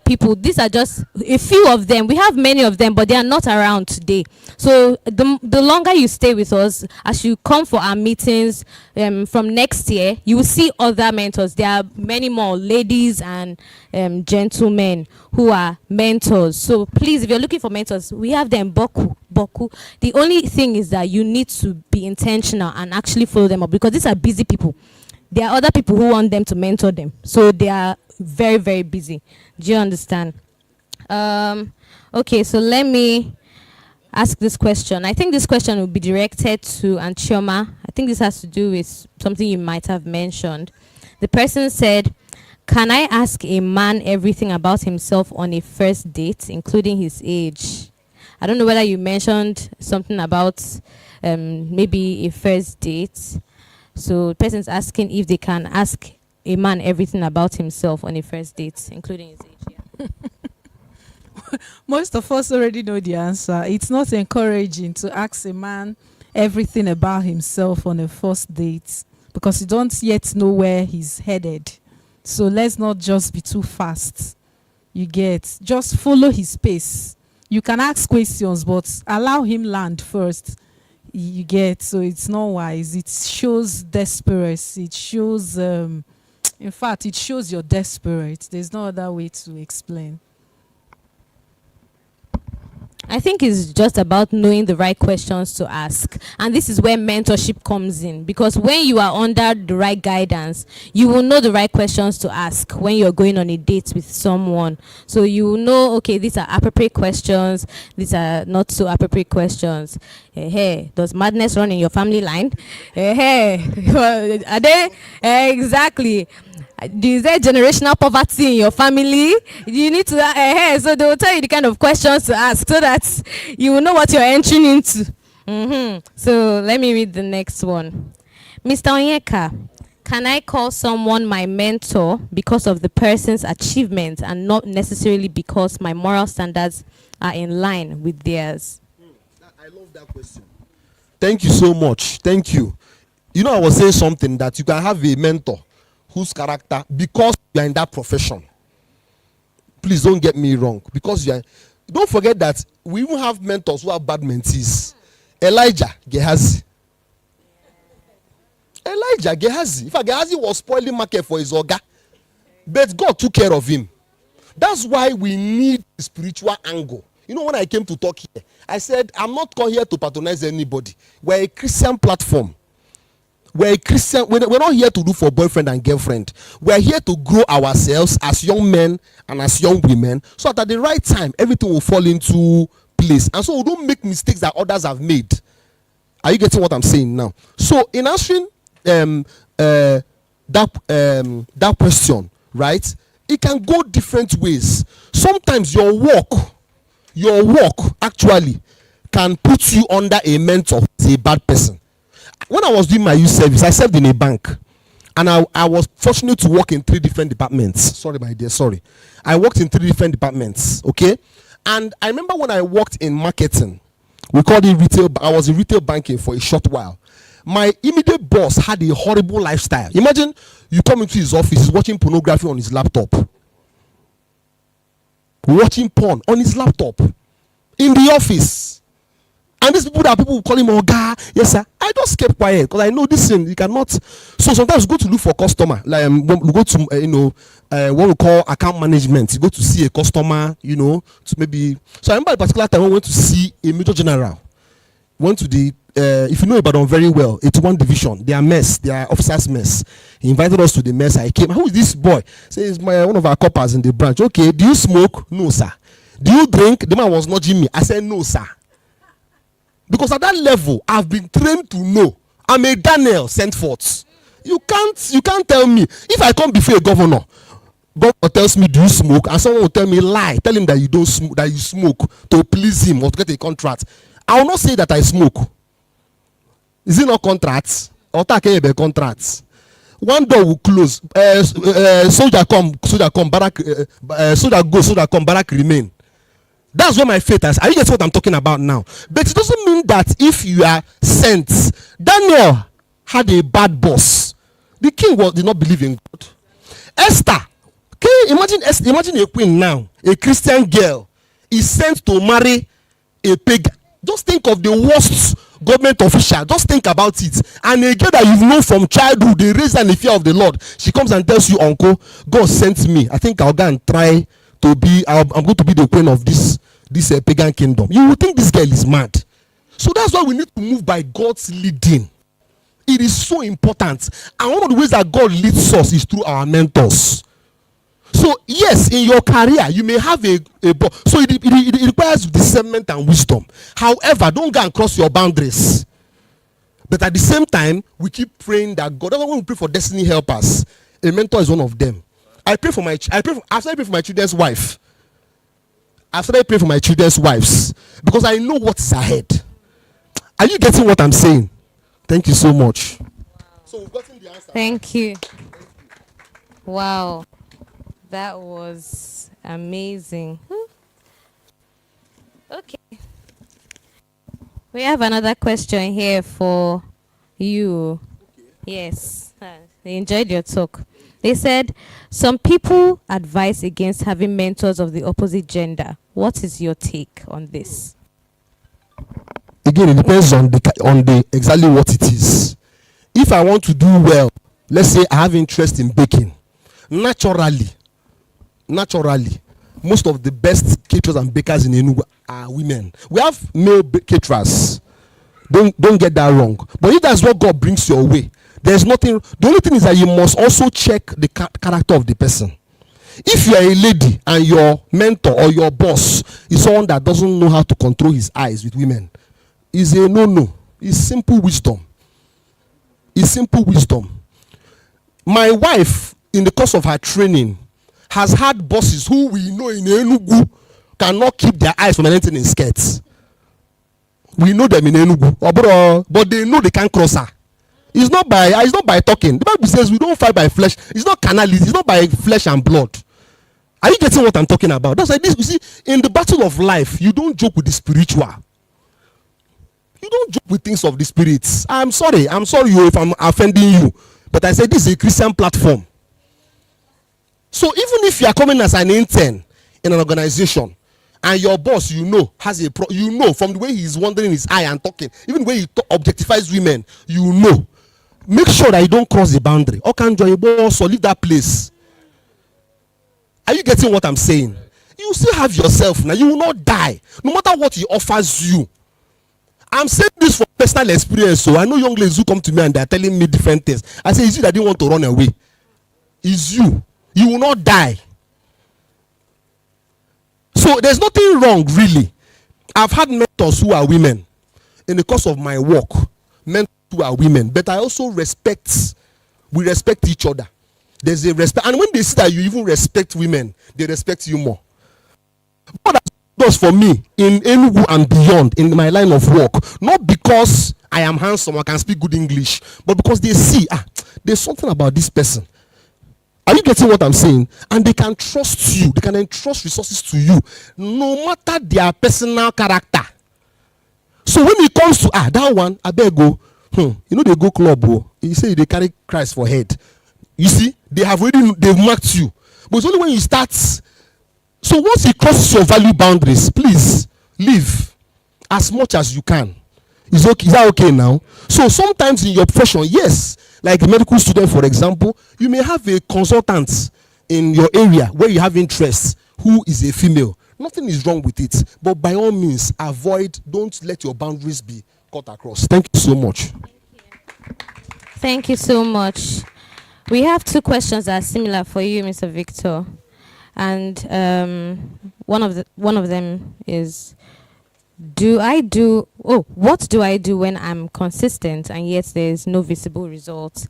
just a few of them. We have many of them, but they are not around today. So the longer you stay with us, as you come for our meetings from next year, you will see other mentors. There are many more ladies and gentlemen who are mentors. So please, if you're looking for mentors, we have them boku. The only thing is that you need to be intentional and actually follow them up, because these are busy people. There are other people who want them to mentor them, so they are very, very busy. Do you understand? Okay, so let me ask this question. I think this question will be directed to Aunt Chioma. I think this has to do with something you might have mentioned. The person said, can I ask a man everything about himself on a first date, including his age? I don't know whether you mentioned something about maybe a first date. So the person's asking if they can ask a man everything about himself on a first date, including his age. Yeah. Most of us already know the answer. It's not encouraging to ask a man everything about himself on a first date, because you don't yet know where he's headed. So let's not just be too fast. Just follow his pace. You can ask questions, but allow him land first. So it's not wise. It shows desperation. It shows, in fact, it shows you're desperate. There's no other way to explain. I think it's just about knowing the right questions to ask. And this is where mentorship comes in. Because when you are under the right guidance, you will know the right questions to ask when you're going on a date with someone. So you will know, okay, these are appropriate questions. These are not so appropriate questions. Hey, does madness run in your family line? Hey, are they? Exactly. Is there generational poverty in your family? You need to, so they will tell you the kind of questions to ask so that you will know what you're entering into. So let me read the next one. Mr. Onyeka, can I call someone my mentor because of the person's achievements and not necessarily because my moral standards are in line with theirs? I love that question. Thank you so much. Thank you. I was saying something that you can have a mentor whose character, because you are in that profession. Please don't get me wrong. Don't forget that we even have mentors who are bad mentees. Elijah Gehazi. In fact, Gehazi was spoiling market for his oga, but God took care of him. That's why we need a spiritual angle. When I came to talk here, I said, I'm not come here to patronize anybody. We're a Christian platform. We're a Christian. We're not here to do for boyfriend and girlfriend. We're here to grow ourselves as young men and as young women, so that at the right time, everything will fall into place. And so we don't make mistakes that others have made. Are you getting what I'm saying now? So in answering that question, right? It can go different ways. Sometimes your work actually can put you under a mentor who's a bad person. When I was doing my youth service, I served in a bank, and I was fortunate to work in 3 different departments. Sorry, my dear, sorry. I worked in 3 different departments, okay? And I remember when I worked in marketing, we called it retail. I was in retail banking for a short while. My immediate boss had a horrible lifestyle. Imagine you come into his office, he's watching pornography on his laptop. Watching porn on his laptop in the office. And these people who call him Oga, yes sir. I just kept quiet because I know this thing you cannot. So sometimes you go to look for customer, like we go to what we call account management. You go to see a customer, to maybe. So I remember a particular time I went to see a major general. Went to the if you know Ibadan very well, it's one division. They are mess, they are officers mess. He invited us to the mess. I came. Who is this boy? Says one of our coppers in the branch. Okay, do you smoke? No, sir. Do you drink? The man was nudging me. I said no, sir. Because at that level, I've been trained to know. I'm a Daniel sent forth. You can't tell me. If I come before a governor tells me, do you smoke? And someone will tell me, lie. Tell him that you don't smoke, that you smoke to please him or to get a contract. I will not say that I smoke. Is it not contracts? Or take contracts? One door will close. Soldier come, barrack, soldier go, soldier come, barrack remain. That's where my faith is. Are you getting what I'm talking about now? But it doesn't mean that if you are sent. Daniel had a bad boss. The king did not believe in God. Esther, can you imagine a queen now, a Christian girl, is sent to marry a pagan. Just think of the worst government official. Just think about it. And a girl that you've known from childhood, they raised her in the fear of the Lord. She comes and tells you, uncle, God sent me. I think I'll go and try to be, I'm going to be the queen of this pagan kingdom. You will think this girl is mad. So that's why we need to move by God's leading. It is so important. And one of the ways that God leads us is through our mentors. So yes, in your career, you may have so it requires discernment and wisdom. However, don't go and cross your boundaries. But at the same time, we keep praying that God, when we pray for destiny helpers, a mentor is one of them. After I pray for my children's wife. After I pray for my children's wives, because I know what's ahead. Are you getting what I'm saying? Thank you so much. So we've gotten the answer. Thank you. Wow. That was amazing. Okay. We have another question here for you. Yes. They enjoyed your talk. They said, some people advise against having mentors of the opposite gender. What is your take on this? Again, it depends on the exactly what it is. If I want to do well, let's say I have interest in baking, naturally, most of the best caterers and bakers in Enugu are women. We have male caterers. Don't get that wrong. But if that's what God brings your way, there's nothing. The only thing is that you must also check the character of the person. If you are a lady and your mentor or your boss is someone that doesn't know how to control his eyes with women, it's a no. It's simple wisdom. My wife, in the course of her training, has had bosses who we know in Enugu cannot keep their eyes from anything in skirts. We know them in Enugu, but they know they can't cross her. It's not by talking. The Bible says we don't fight by flesh. It's not carnality. It's not by flesh and blood. Are you getting what I'm talking about? That's like this. You see, in the battle of life, you don't joke with the spiritual. You don't joke with things of the spirits. I'm sorry if I'm offending you, but I said this is a Christian platform. So even if you are coming as an intern in an organization, and your boss, has from the way he's wandering his eye and talking, even the way he objectifies women, make sure that you don't cross the boundary. Or can join your boss or leave that place. Are you getting what I'm saying? You still have yourself now. You will not die, no matter what he offers you. I'm saying this from personal experience. So I know young ladies who come to me and they're telling me different things. I say, it's you that didn't want to run away. It's you. You will not die. So there's nothing wrong, really. I've had mentors who are women in the course of my work. Mentors who are women, but I also we respect each other. There's a respect, and when they see that you even respect women, they respect you more. What does for me in Enugu and beyond in my line of work, not because I am handsome, I can speak good English, but because they see there's something about this person. Are you getting what I'm saying? And they can trust you. They can entrust resources to you, no matter their personal character. So when it comes to that one, I better go. They go club. You say they carry Christ for head. You see, they've marked you. But it's only when you start. So once it crosses your value boundaries, please leave as much as you can. Is okay? Is that okay now? So sometimes in your profession, yes, like a medical student, for example, you may have a consultant in your area where you have interest who is a female. Nothing is wrong with it, but by all means, avoid. Don't let your boundaries be cut across. Thank you so much. Thank you so much. We have two questions that are similar for you, Mr. Victor, and one of them is, what do I do when I'm consistent and yet there's no visible results?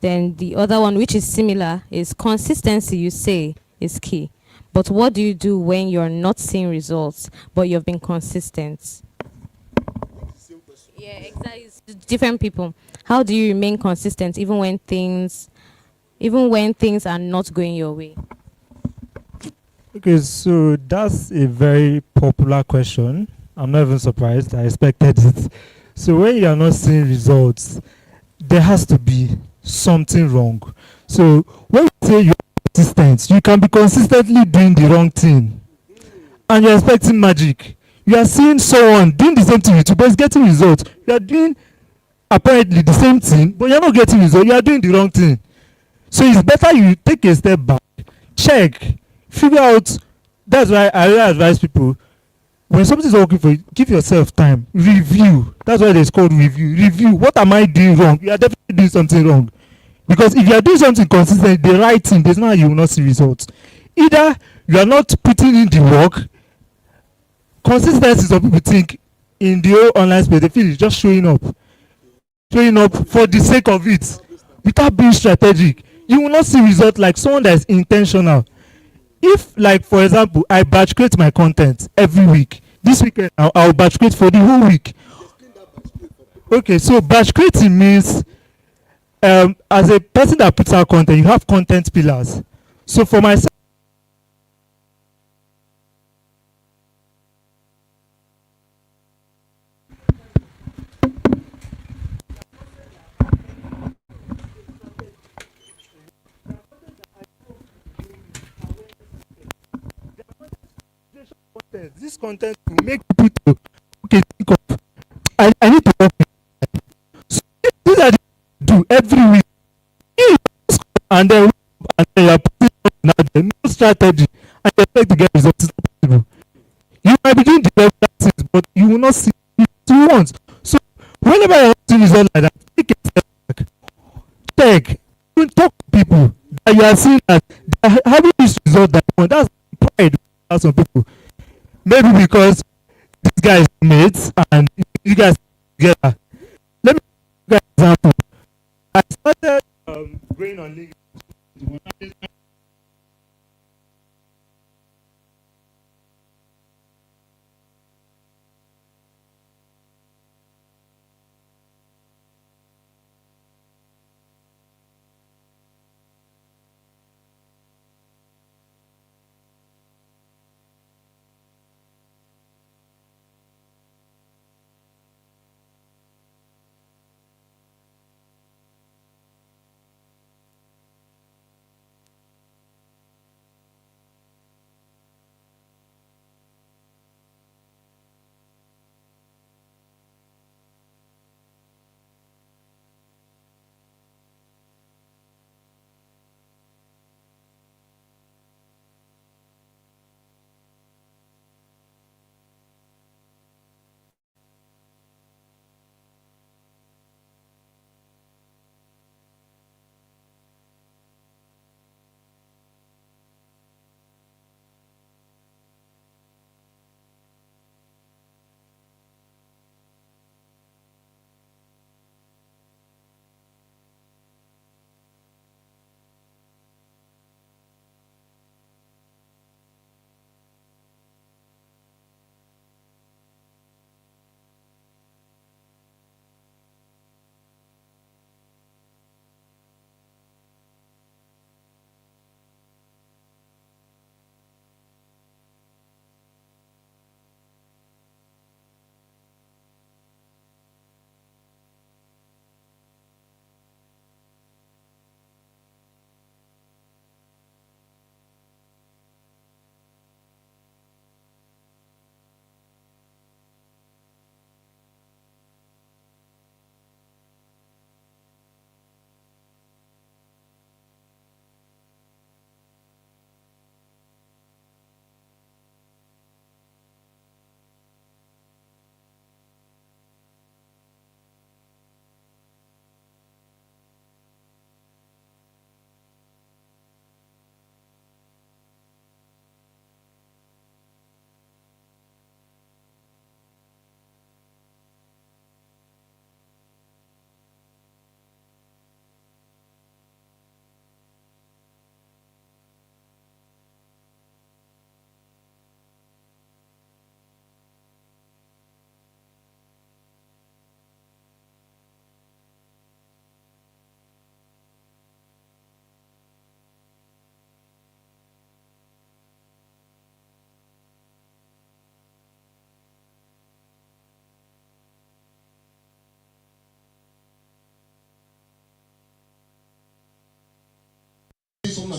Then the other one, which is similar, is consistency, you say, is key. But what do you do when you're not seeing results, but you've been consistent? Yeah, exactly. It's different people. How do you remain consistent even when things are not going your way? Okay, so that's a very popular question. I'm not even surprised. I expected it. So when you are not seeing results, there has to be something wrong. So when we say you're consistent, you can be consistently doing the wrong thing and you're expecting magic. You are seeing someone doing the same thing with you, but it's getting results. You are doing apparently the same thing, but you're not getting results. You are doing the wrong thing. So it's better you take a step back, check, figure out. That's why I really advise people, when something is working for you, give yourself time, review. That's why it's called review. Review. What am I doing wrong? You are definitely doing something wrong. Because if you are doing something consistent, the right thing, there's no how you will not see results. Either you are not putting in the work. Consistency, some people think in the whole online space, they feel it's just showing up for the sake of it, without being strategic. You will not see results like someone that is intentional. If, like, for example, I batch create my content every week, this weekend I'll batch create for the whole week. Okay, so batch creating means, as a person that puts out content, you have content pillars. So for myself, this content will make people to, okay, think of, I need to work with. So these are the do every week. You just come and then you are putting on out there, no strategy, and you expect to get results. It's not possible. You might be doing the regular things, but you will not see it once. So whenever you are seeing results like that, take a step back, check, even talk to people that you are seeing that they are having this result that you want. That's pride. That's some people. Maybe because these guys mates and you guys together. Let me give you an example. I started going on LinkedIn.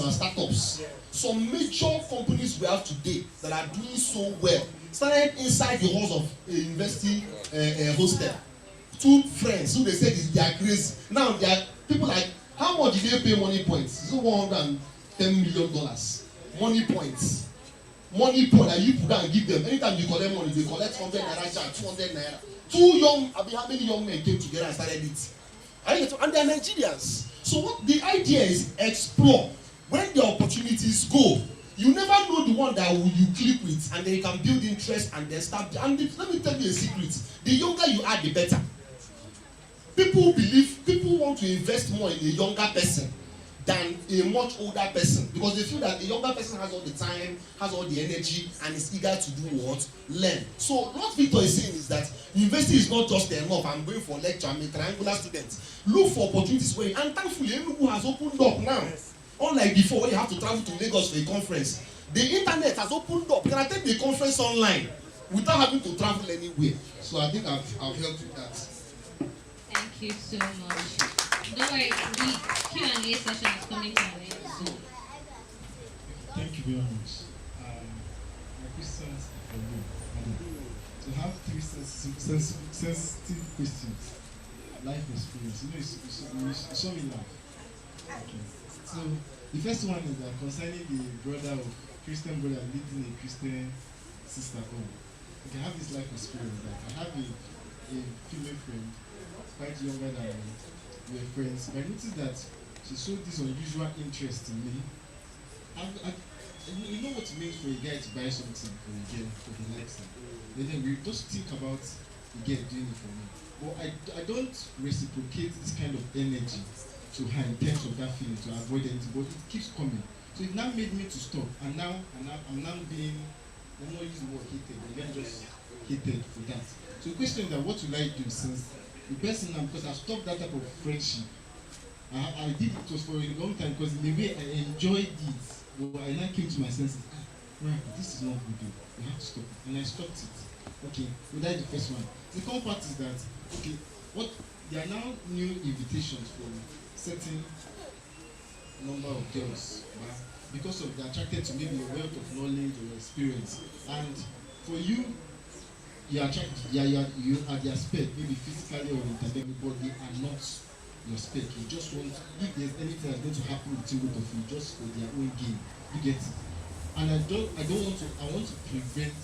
and startups. Some major companies we have today that are doing so well started inside the halls of a university hostel. Two friends who they said is they are crazy. Now they are people like, how much did they pay Money Points? It's $110 million. Money Points. Money point that you put down and give them. Anytime you collect money, they collect 100 naira, 200 naira. How many young men came together and started it? And they are Nigerians. So what the idea is, explore. When the opportunities go, you never know the one that you click with, and then you can build interest and then start. And let me tell you a secret: the younger you are, the better. People want to invest more in a younger person than a much older person, because they feel that the younger person has all the time, has all the energy, and is eager to do what? Learn. So what Victor is saying is that university is not just enough. I'm going for lecture, I'm a triangular student. Look for opportunities where, and thankfully Enugu has opened up now. Unlike before, when you have to travel to Lagos for a conference, the internet has opened up. You can attend the conference online without having to travel anywhere. So I think I've helped with that. Thank you so much. Don't worry, the Q&A session is coming to an end soon. Thank you very much. My questions are for you. So I have three sensitive questions. Life experience. You saw me laugh. Okay. So the first one is that concerning the brother of Christian brother leading a Christian sister home. Okay, I have this life experience that I have a female friend, quite younger than me. We were friends, but I noticed that she showed this unusual interest in me. You know what it means for a guy to buy something for a girl for he likes it. Then we just think about the girl doing it for me. But I don't reciprocate this kind of energy to her in terms of that feeling, to avoid anything, but it keeps coming. So it now made me to stop, and now I'm not using the word hated, but then just hated for that. So the question is that what will I do, since the person now, because I stopped that type of friendship. I did it was for a long time, because in a way I enjoyed it, but I now came to my senses. Right, this is not good. You have to stop it, and I stopped it. Okay, so that's the first one. The second part is that there are now new invitations for certain number of girls, because of they're attracted to maybe a wealth of knowledge or experience, and for you. You are their spec, maybe physically or intellectually, but they are not your spec. You just want, if there's anything that's going to happen with you, just for their own gain. You get it? And I want to prevent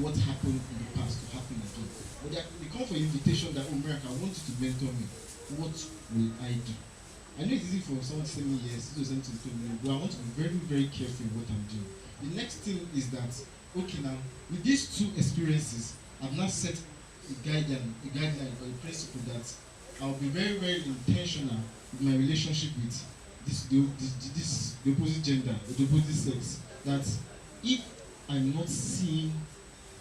what happened in the past to happen again. But they come for invitation that, America, I want you to mentor me. What will I do? I know it's easy for someone to say me yes, it doesn't tell me, but I want to be very, very careful in what I'm doing. The next thing is that, okay, now with these two experiences, I've now set a guideline or a principle that I'll be very, very intentional with my relationship with the opposite gender, the opposite sex. That if I'm not seeing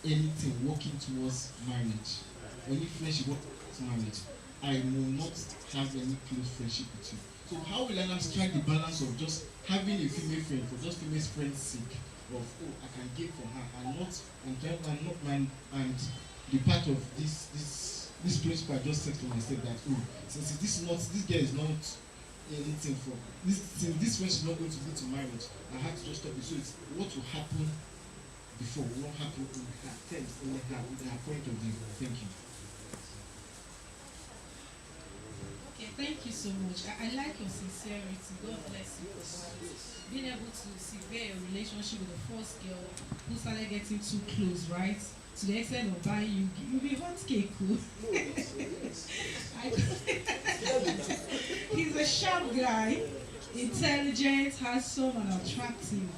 anything working towards marriage, or any friendship working towards marriage, I will not have any close friendship with you. So how will I now strike the balance of just having a female friend for just female friend's sake, of I can give for her and the part of this principle I just set for myself that since this girl is not anything for this friendship is not going to lead to marriage, I have to just stop it. So it's what will happen before will not happen in her terms, in her point of view. Thank you. Okay, thank you so much. I like your sincerity. God bless you for being able to severe a relationship with the first girl who started getting too close, right? To the extent of buying you'll be hot cake. He's a sharp guy, intelligent, handsome, and attractive.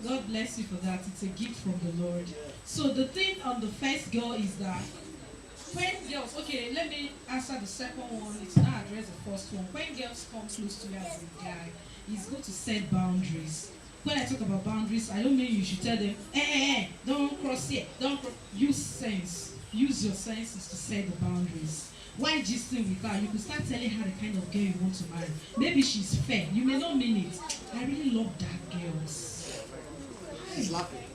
God bless you for that. It's a gift from the Lord. So the thing on the first girl is that when girls, okay, let me answer the second one. It's not address the first one. When girls come close to you as a guy, it's good to set boundaries. When I talk about boundaries, I don't mean you should tell them, don't cross here, don't cross. Use sense. Use your senses to set the boundaries. While gisting with her, you could start telling her the kind of girl you want to marry. Maybe she's fair. You may not mean it. I really love that girl. He's laughing.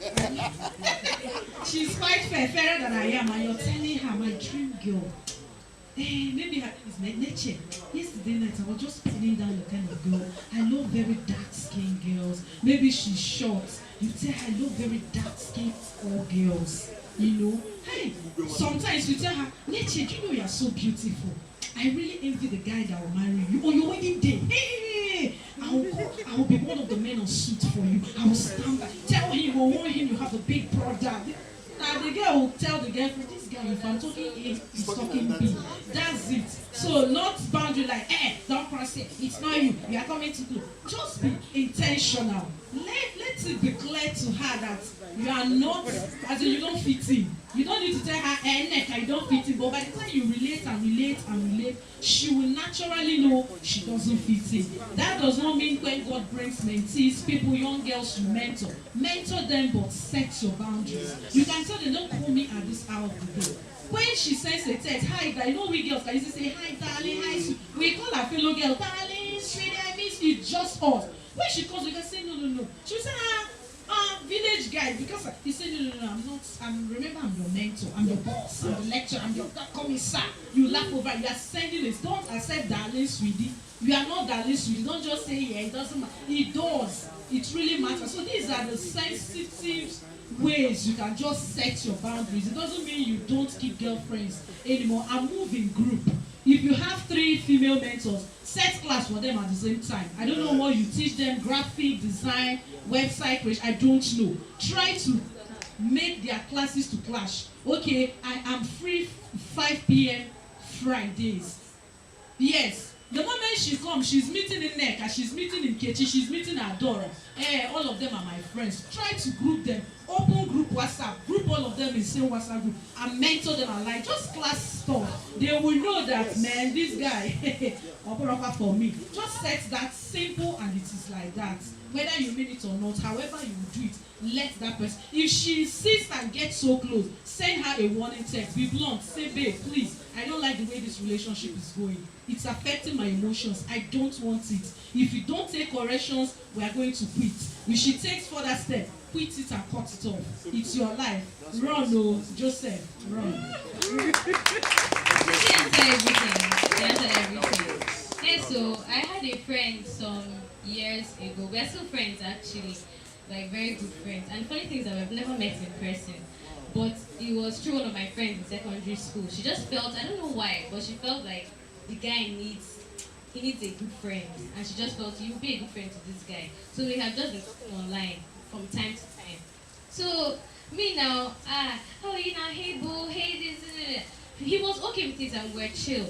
She's quite fair, fairer than I am, and you're telling her, my dream girl. maybe her name is Neche. Yesterday night, I was just pulling down the kind of girl. I love very dark-skinned girls. Maybe she's short. You tell her, I love very dark-skinned all girls. You know? Hey, sometimes you tell her, Neche, you know you're so beautiful. I really envy the guy that will marry you on your wedding day. Hey, I will be one of the men on suit for you. I will stand by. Tell him or warn him you have a big brother. Now the girl will tell the girlfriend, this guy, if I'm talking A, he's talking B. That's it. So not boundary like, don't cross it. It's not you. You are coming to do. Just be intentional. Let it be clear to her that you are not, as in you don't fit in. You don't need to tell her, neck, I don't fit in. But by the time you relate and relate and relate, she will naturally know she doesn't fit in. That does not mean when God brings mentees, people, young girls you mentor. Mentor them, but set your boundaries. You can tell them, don't call me at this hour of the day. When she sends a text, hi, you know we girls can easily say, hi, darling, hi, sweet. We call our fellow girl, darling, sweetie, I miss you, just us. When she calls, we can say, no. She will say, village guy, because he said, no, I'm not, remember, I'm your mentor, I'm your boss, I'm the lecturer, I'm your commissar. You laugh over, you are sending this. Don't accept darling, sweetie. You are not darling, sweetie. Don't just say, yeah, it doesn't matter. It does. It really matters. So these are the sensitive ways you can just set your boundaries. It doesn't mean you don't keep girlfriends anymore. And move in group. If you have 3 female mentors, set class for them at the same time. I don't know what you teach them, graphic design, website creation, I don't know. Try to make their classes to clash. Okay, I am free 5 p.m. Fridays. Yes. The moment she comes, she's meeting in Neka, she's meeting in Kechi, she's meeting Adora. All of them are my friends. Try to group them. Open group WhatsApp. Group all of them in same WhatsApp group. And mentor them alike. Just class stuff. They will know that, man, this guy, opera for me. Just set that simple and it is like that. Whether you mean it or not, however you do it, let that person. If she insists and gets so close, send her a warning text. Be blunt. Say, babe, please, I don't like the way this relationship is going. It's affecting my emotions. I don't want it. If you don't take corrections, we are going to quit. If she takes further steps, quit it and cut it off. It's your life. Run, oh, Joseph, run. She answered everything. Yeah, so I had a friend some years ago. We are still friends actually, like very good friends. And funny things that we've never met in person. But it was through one of my friends in secondary school. She just felt, I don't know why, but she felt like the guy needs a good friend. And she just felt, you'll be a good friend to this guy. So we have just been talking online from time to time. So me now, how are you now? Hey boo, hey this. He was okay with it and we're chill.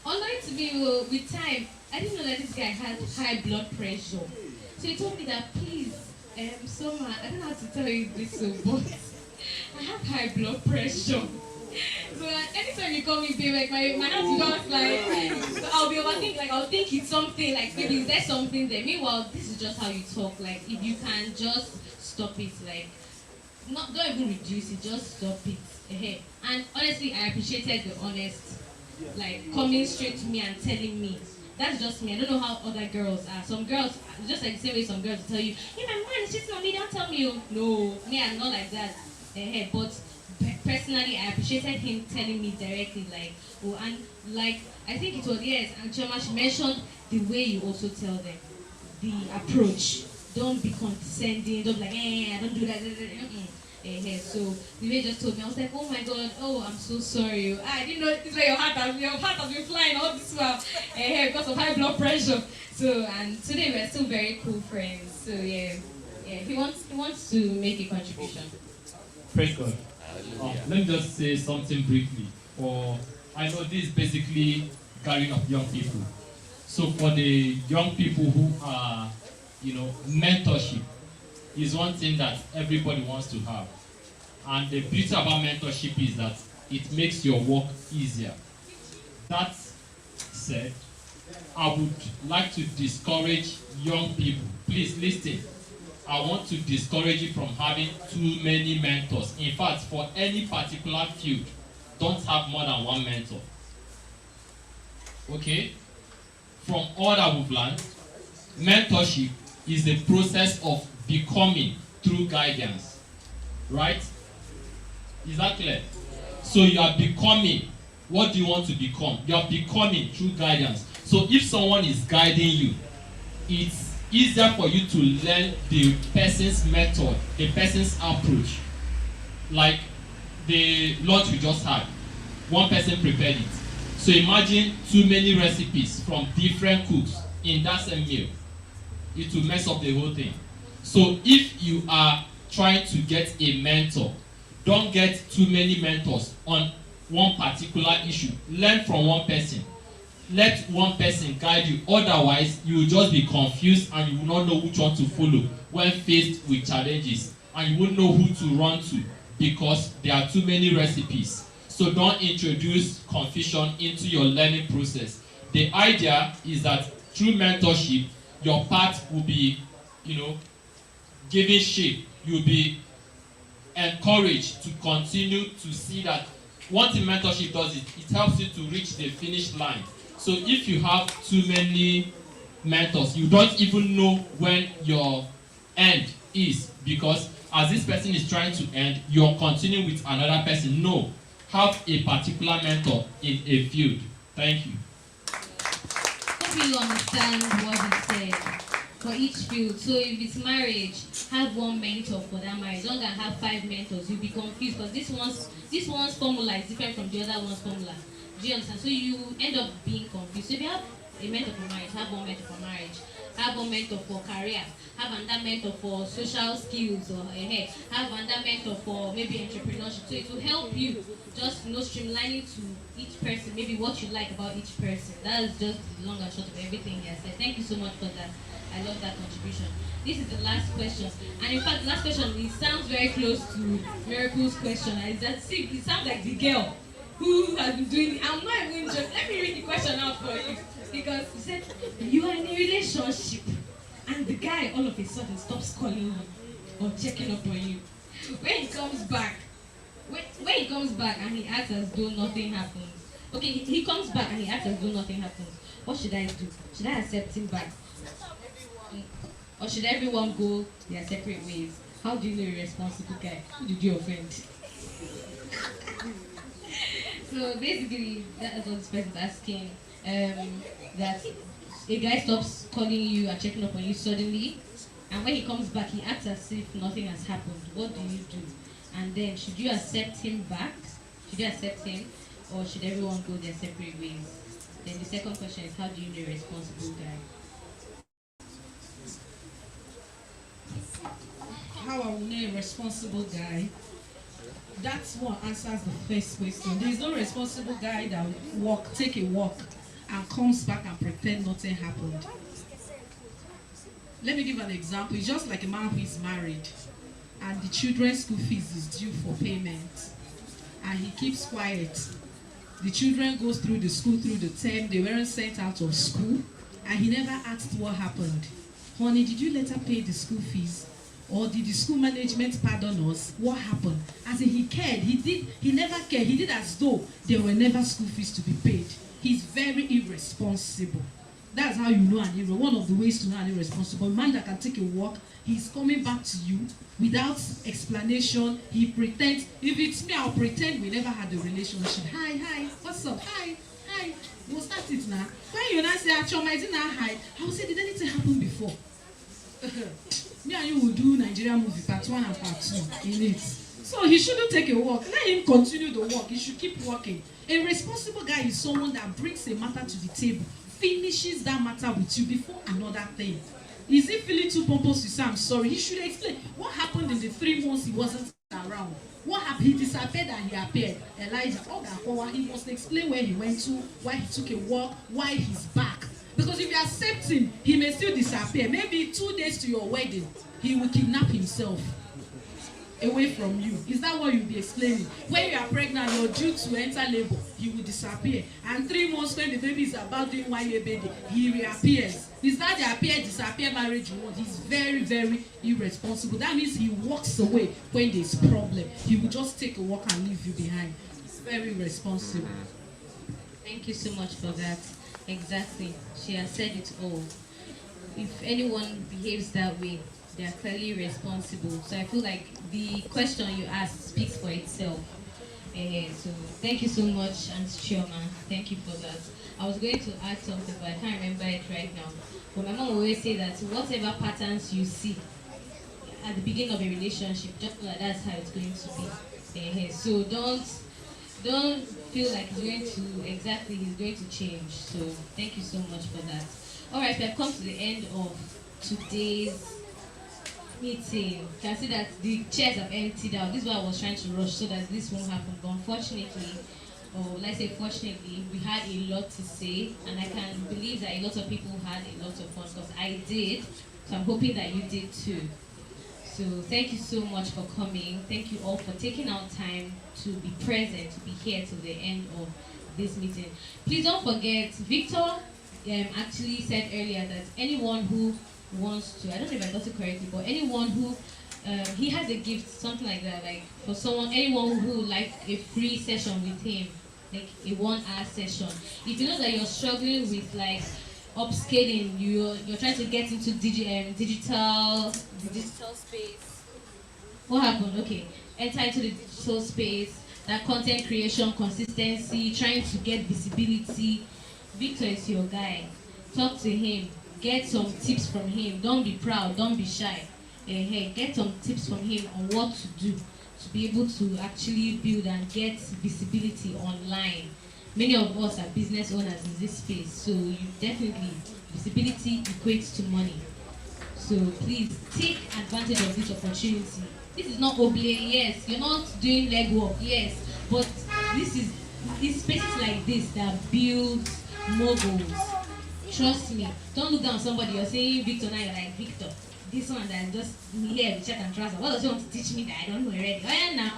Unknown to me, with time, I didn't know that this guy had high blood pressure. So he told me that, please, Soma, I don't know how to tell you this, but I have high blood pressure. So anytime you call me babe, like my heart is just like, so I'll be overthinking, like I'll think it's something, like maybe is there something there. Meanwhile, this is just how you talk. Like if you can just stop it, like don't even reduce it, just stop it. And honestly, I appreciated the honest, like coming straight to me and telling me. That's just me. I don't know how other girls are. Some girls, just like the same way some girls will tell you, hey, my man is cheating on me, don't tell me. Oh. No, me, I'm not like that. But personally, I appreciated him telling me directly, like, oh, and like, I think it was, yes, and Choma, she mentioned the way you also tell them, the approach. Don't be condescending, don't be like, I don't do that. So the way just told me, I was like, oh my god, oh, I'm so sorry. I didn't know this way your heart has been flying all this while because of high blood pressure. So, and today we're still very cool friends. So yeah, he wants to make a contribution. Praise God. Let me just say something briefly. I know this is basically gathering of young people. So for the young people who are, mentorship is one thing that everybody wants to have. And the beauty about mentorship is that it makes your work easier. That said, I would like to discourage young people. Please listen. I want to discourage you from having too many mentors. In fact, for any particular field, don't have more than one mentor. Okay? From all that we've learned, mentorship is the process of becoming through guidance. Right? Is that clear? So you are becoming what do you want to become? You are becoming through guidance. So if someone is guiding you, it's easier for you to learn the person's method, the person's approach. Like the lunch we just had, one person prepared it. So imagine too many recipes from different cooks in that same meal. It will mess up the whole thing. So if you are trying to get a mentor, don't get too many mentors on one particular issue. Learn from one person. Let one person guide you. Otherwise, you will just be confused and you will not know which one to follow when faced with challenges. And you won't know who to run to because there are too many recipes. So don't introduce confusion into your learning process. The idea is that through mentorship, your path will be, given shape. You'll be encouraged to continue to see that one thing mentorship does is it helps you to reach the finish line. So if you have too many mentors, you don't even know when your end is, because as this person is trying to end, you're continuing with another person. No, have a particular mentor in a field. Thank you. Hope you understand what he said. For each field, so if it's marriage, have one mentor for that marriage. Don't have 5 mentors. You'll be confused because this one's formula is different from the other one's formula. Do you understand? So you end up being confused. So if you have a mentor for marriage, have one mentor for marriage. Have one mentor for career. Have another mentor for social skills or have another mentor for maybe entrepreneurship. So it will help you just streamlining to each person, maybe what you like about each person. That is just the long and short of everything he has said. Thank you so much for that. I love that contribution. This is the last question. And in fact, the last question, it sounds very close to Miracle's question. It sounds like the girl who has been doing it. I'm not even joking. Let me read the question out for you. Because he said, you are in a relationship and the guy all of a sudden stops calling you or checking up on you. When he comes back and he acts as though nothing happens. Okay, he comes back and he acts as though nothing happens. What should I do? Should I accept him back? Or should everyone go their separate ways? How do you know you're a responsible guy? Who did you offend? So basically, that's what this person is asking. That a guy stops calling you and checking up on you suddenly, and when he comes back, he acts as if nothing has happened. What do you do? And then, should you accept him back? Should you accept him? Or should everyone go their separate ways? Then the second question is, how do you know a responsible guy? How I will know a responsible guy? That's what answers the first question. There is no responsible guy that will take a walk and comes back and pretend nothing happened. Let me give an example. It's just like a man who is married and the children's school fees is due for payment and he keeps quiet. The children goes through the school through the term, they weren't sent out of school and he never asked what happened. Honey, did you let her pay the school fees? Or did the school management pardon us? What happened? As in he cared, he never cared. He did as though there were never school fees to be paid. He's very irresponsible. That's how you know an hero. One of the ways to know an irresponsible man that can take a walk, he's coming back to you without explanation. He pretends. If it's me, I'll pretend we never had a relationship. Hi, what's up? Hi. We'll start it now. When you now say, I didn't hi, I will say, did anything happen before? Me and you will do Nigerian movie part 1 and part 2 in it. So he shouldn't take a walk. Let him continue the walk. He should keep walking. A responsible guy is someone that brings a matter to the table, finishes that matter with you before another thing. Is he feeling too pompous to say I'm sorry? He should explain what happened in the 3 months he wasn't around. What happened? He disappeared and he appeared. Elijah, he must explain where he went to, why he took a walk, why he's back. Because if you accept him, he may still disappear. Maybe 2 days to your wedding, he will kidnap himself away from you. Is that what you'll be explaining? When you are pregnant, you're due to enter labor, he will disappear. And 3 months when the baby is about doing YLC baby, he reappears. Is that the disappear marriage you want? He's very, very irresponsible. That means he walks away when there's problem. He will just take a walk and leave you behind. It's very irresponsible. Thank you so much for that. Exactly. She has said it all. If anyone behaves that way, they are clearly responsible. So I feel like the question you asked speaks for itself. So thank you so much, Aunt Chioma. Thank you for that. I was going to add something, but I can't remember it right now. But my mom always say that whatever patterns you see at the beginning of a relationship, just know that that's how it's going to be. So don't feel like he's going to change. So thank you so much for that. All right, we have come to the end of today's meeting. You can see that the chairs have emptied out. This is why I was trying to rush so that this won't happen. But unfortunately, or let's say fortunately, we had a lot to say, and I can believe that a lot of people had a lot of fun because I did. So I'm hoping that you did too. So thank you so much for coming. Thank you all for taking out time to be present, to be here till the end of this meeting. Please don't forget, Victor actually said earlier that anyone who wants to, I don't know if I got it correctly, but anyone who, he has a gift, something like that, like for someone, anyone who would like a free session with him, like a 1-hour session. If you know that you're struggling with like upscaling, you're trying to get into digital space. What happened? Okay, enter into the digital space, that content creation, consistency, trying to get visibility. Victor is your guy. Talk to him. Get some tips from him. Don't be proud. Don't be shy. Get some tips from him on what to do to be able to actually build and get visibility online. Many of us are business owners in this space, so you definitely, visibility equates to money. So please take advantage of this opportunity. This is not obligation, yes. You're not doing legwork, yes. But it's spaces like this that build moguls. Trust me. Don't look down on somebody. You're saying Victor now. You're like, Victor, this one that just here with shirt and trousers. What does he want to teach me that I don't know already? Oh yeah, now.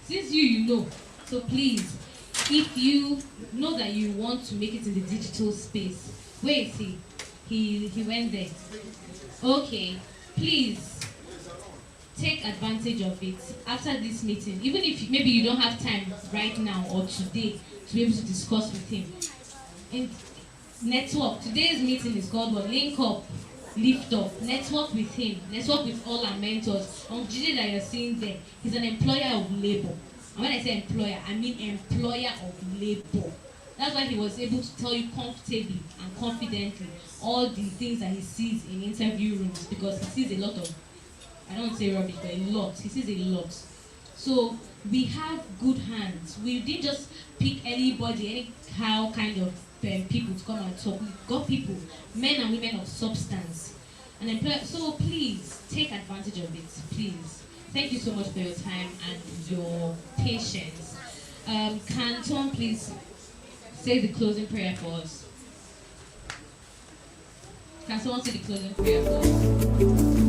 Since you know. So please, if you know that you want to make it in the digital space, where is he? He went there. Okay, please take advantage of it after this meeting. Even if maybe you don't have time right now or today to be able to discuss with him. And network. Today's meeting is called what? Link up, lift up. Network with him. Network with all our mentors. On GJ that you're seeing there, he's an employer of labor. And when I say employer, I mean employer of labor. That's why he was able to tell you comfortably and confidently all the things that he sees in interview rooms, because he sees a lot of, I don't say rubbish, but a lot. He sees a lot. So we have good hands. We didn't just pick anybody, anyhow kind of people to come and talk. We've got people, men and women of substance. And employer. So please take advantage of it. Please. Thank you so much for your time and your patience. Can someone please say the closing prayer for us? Can someone say the closing prayer for us?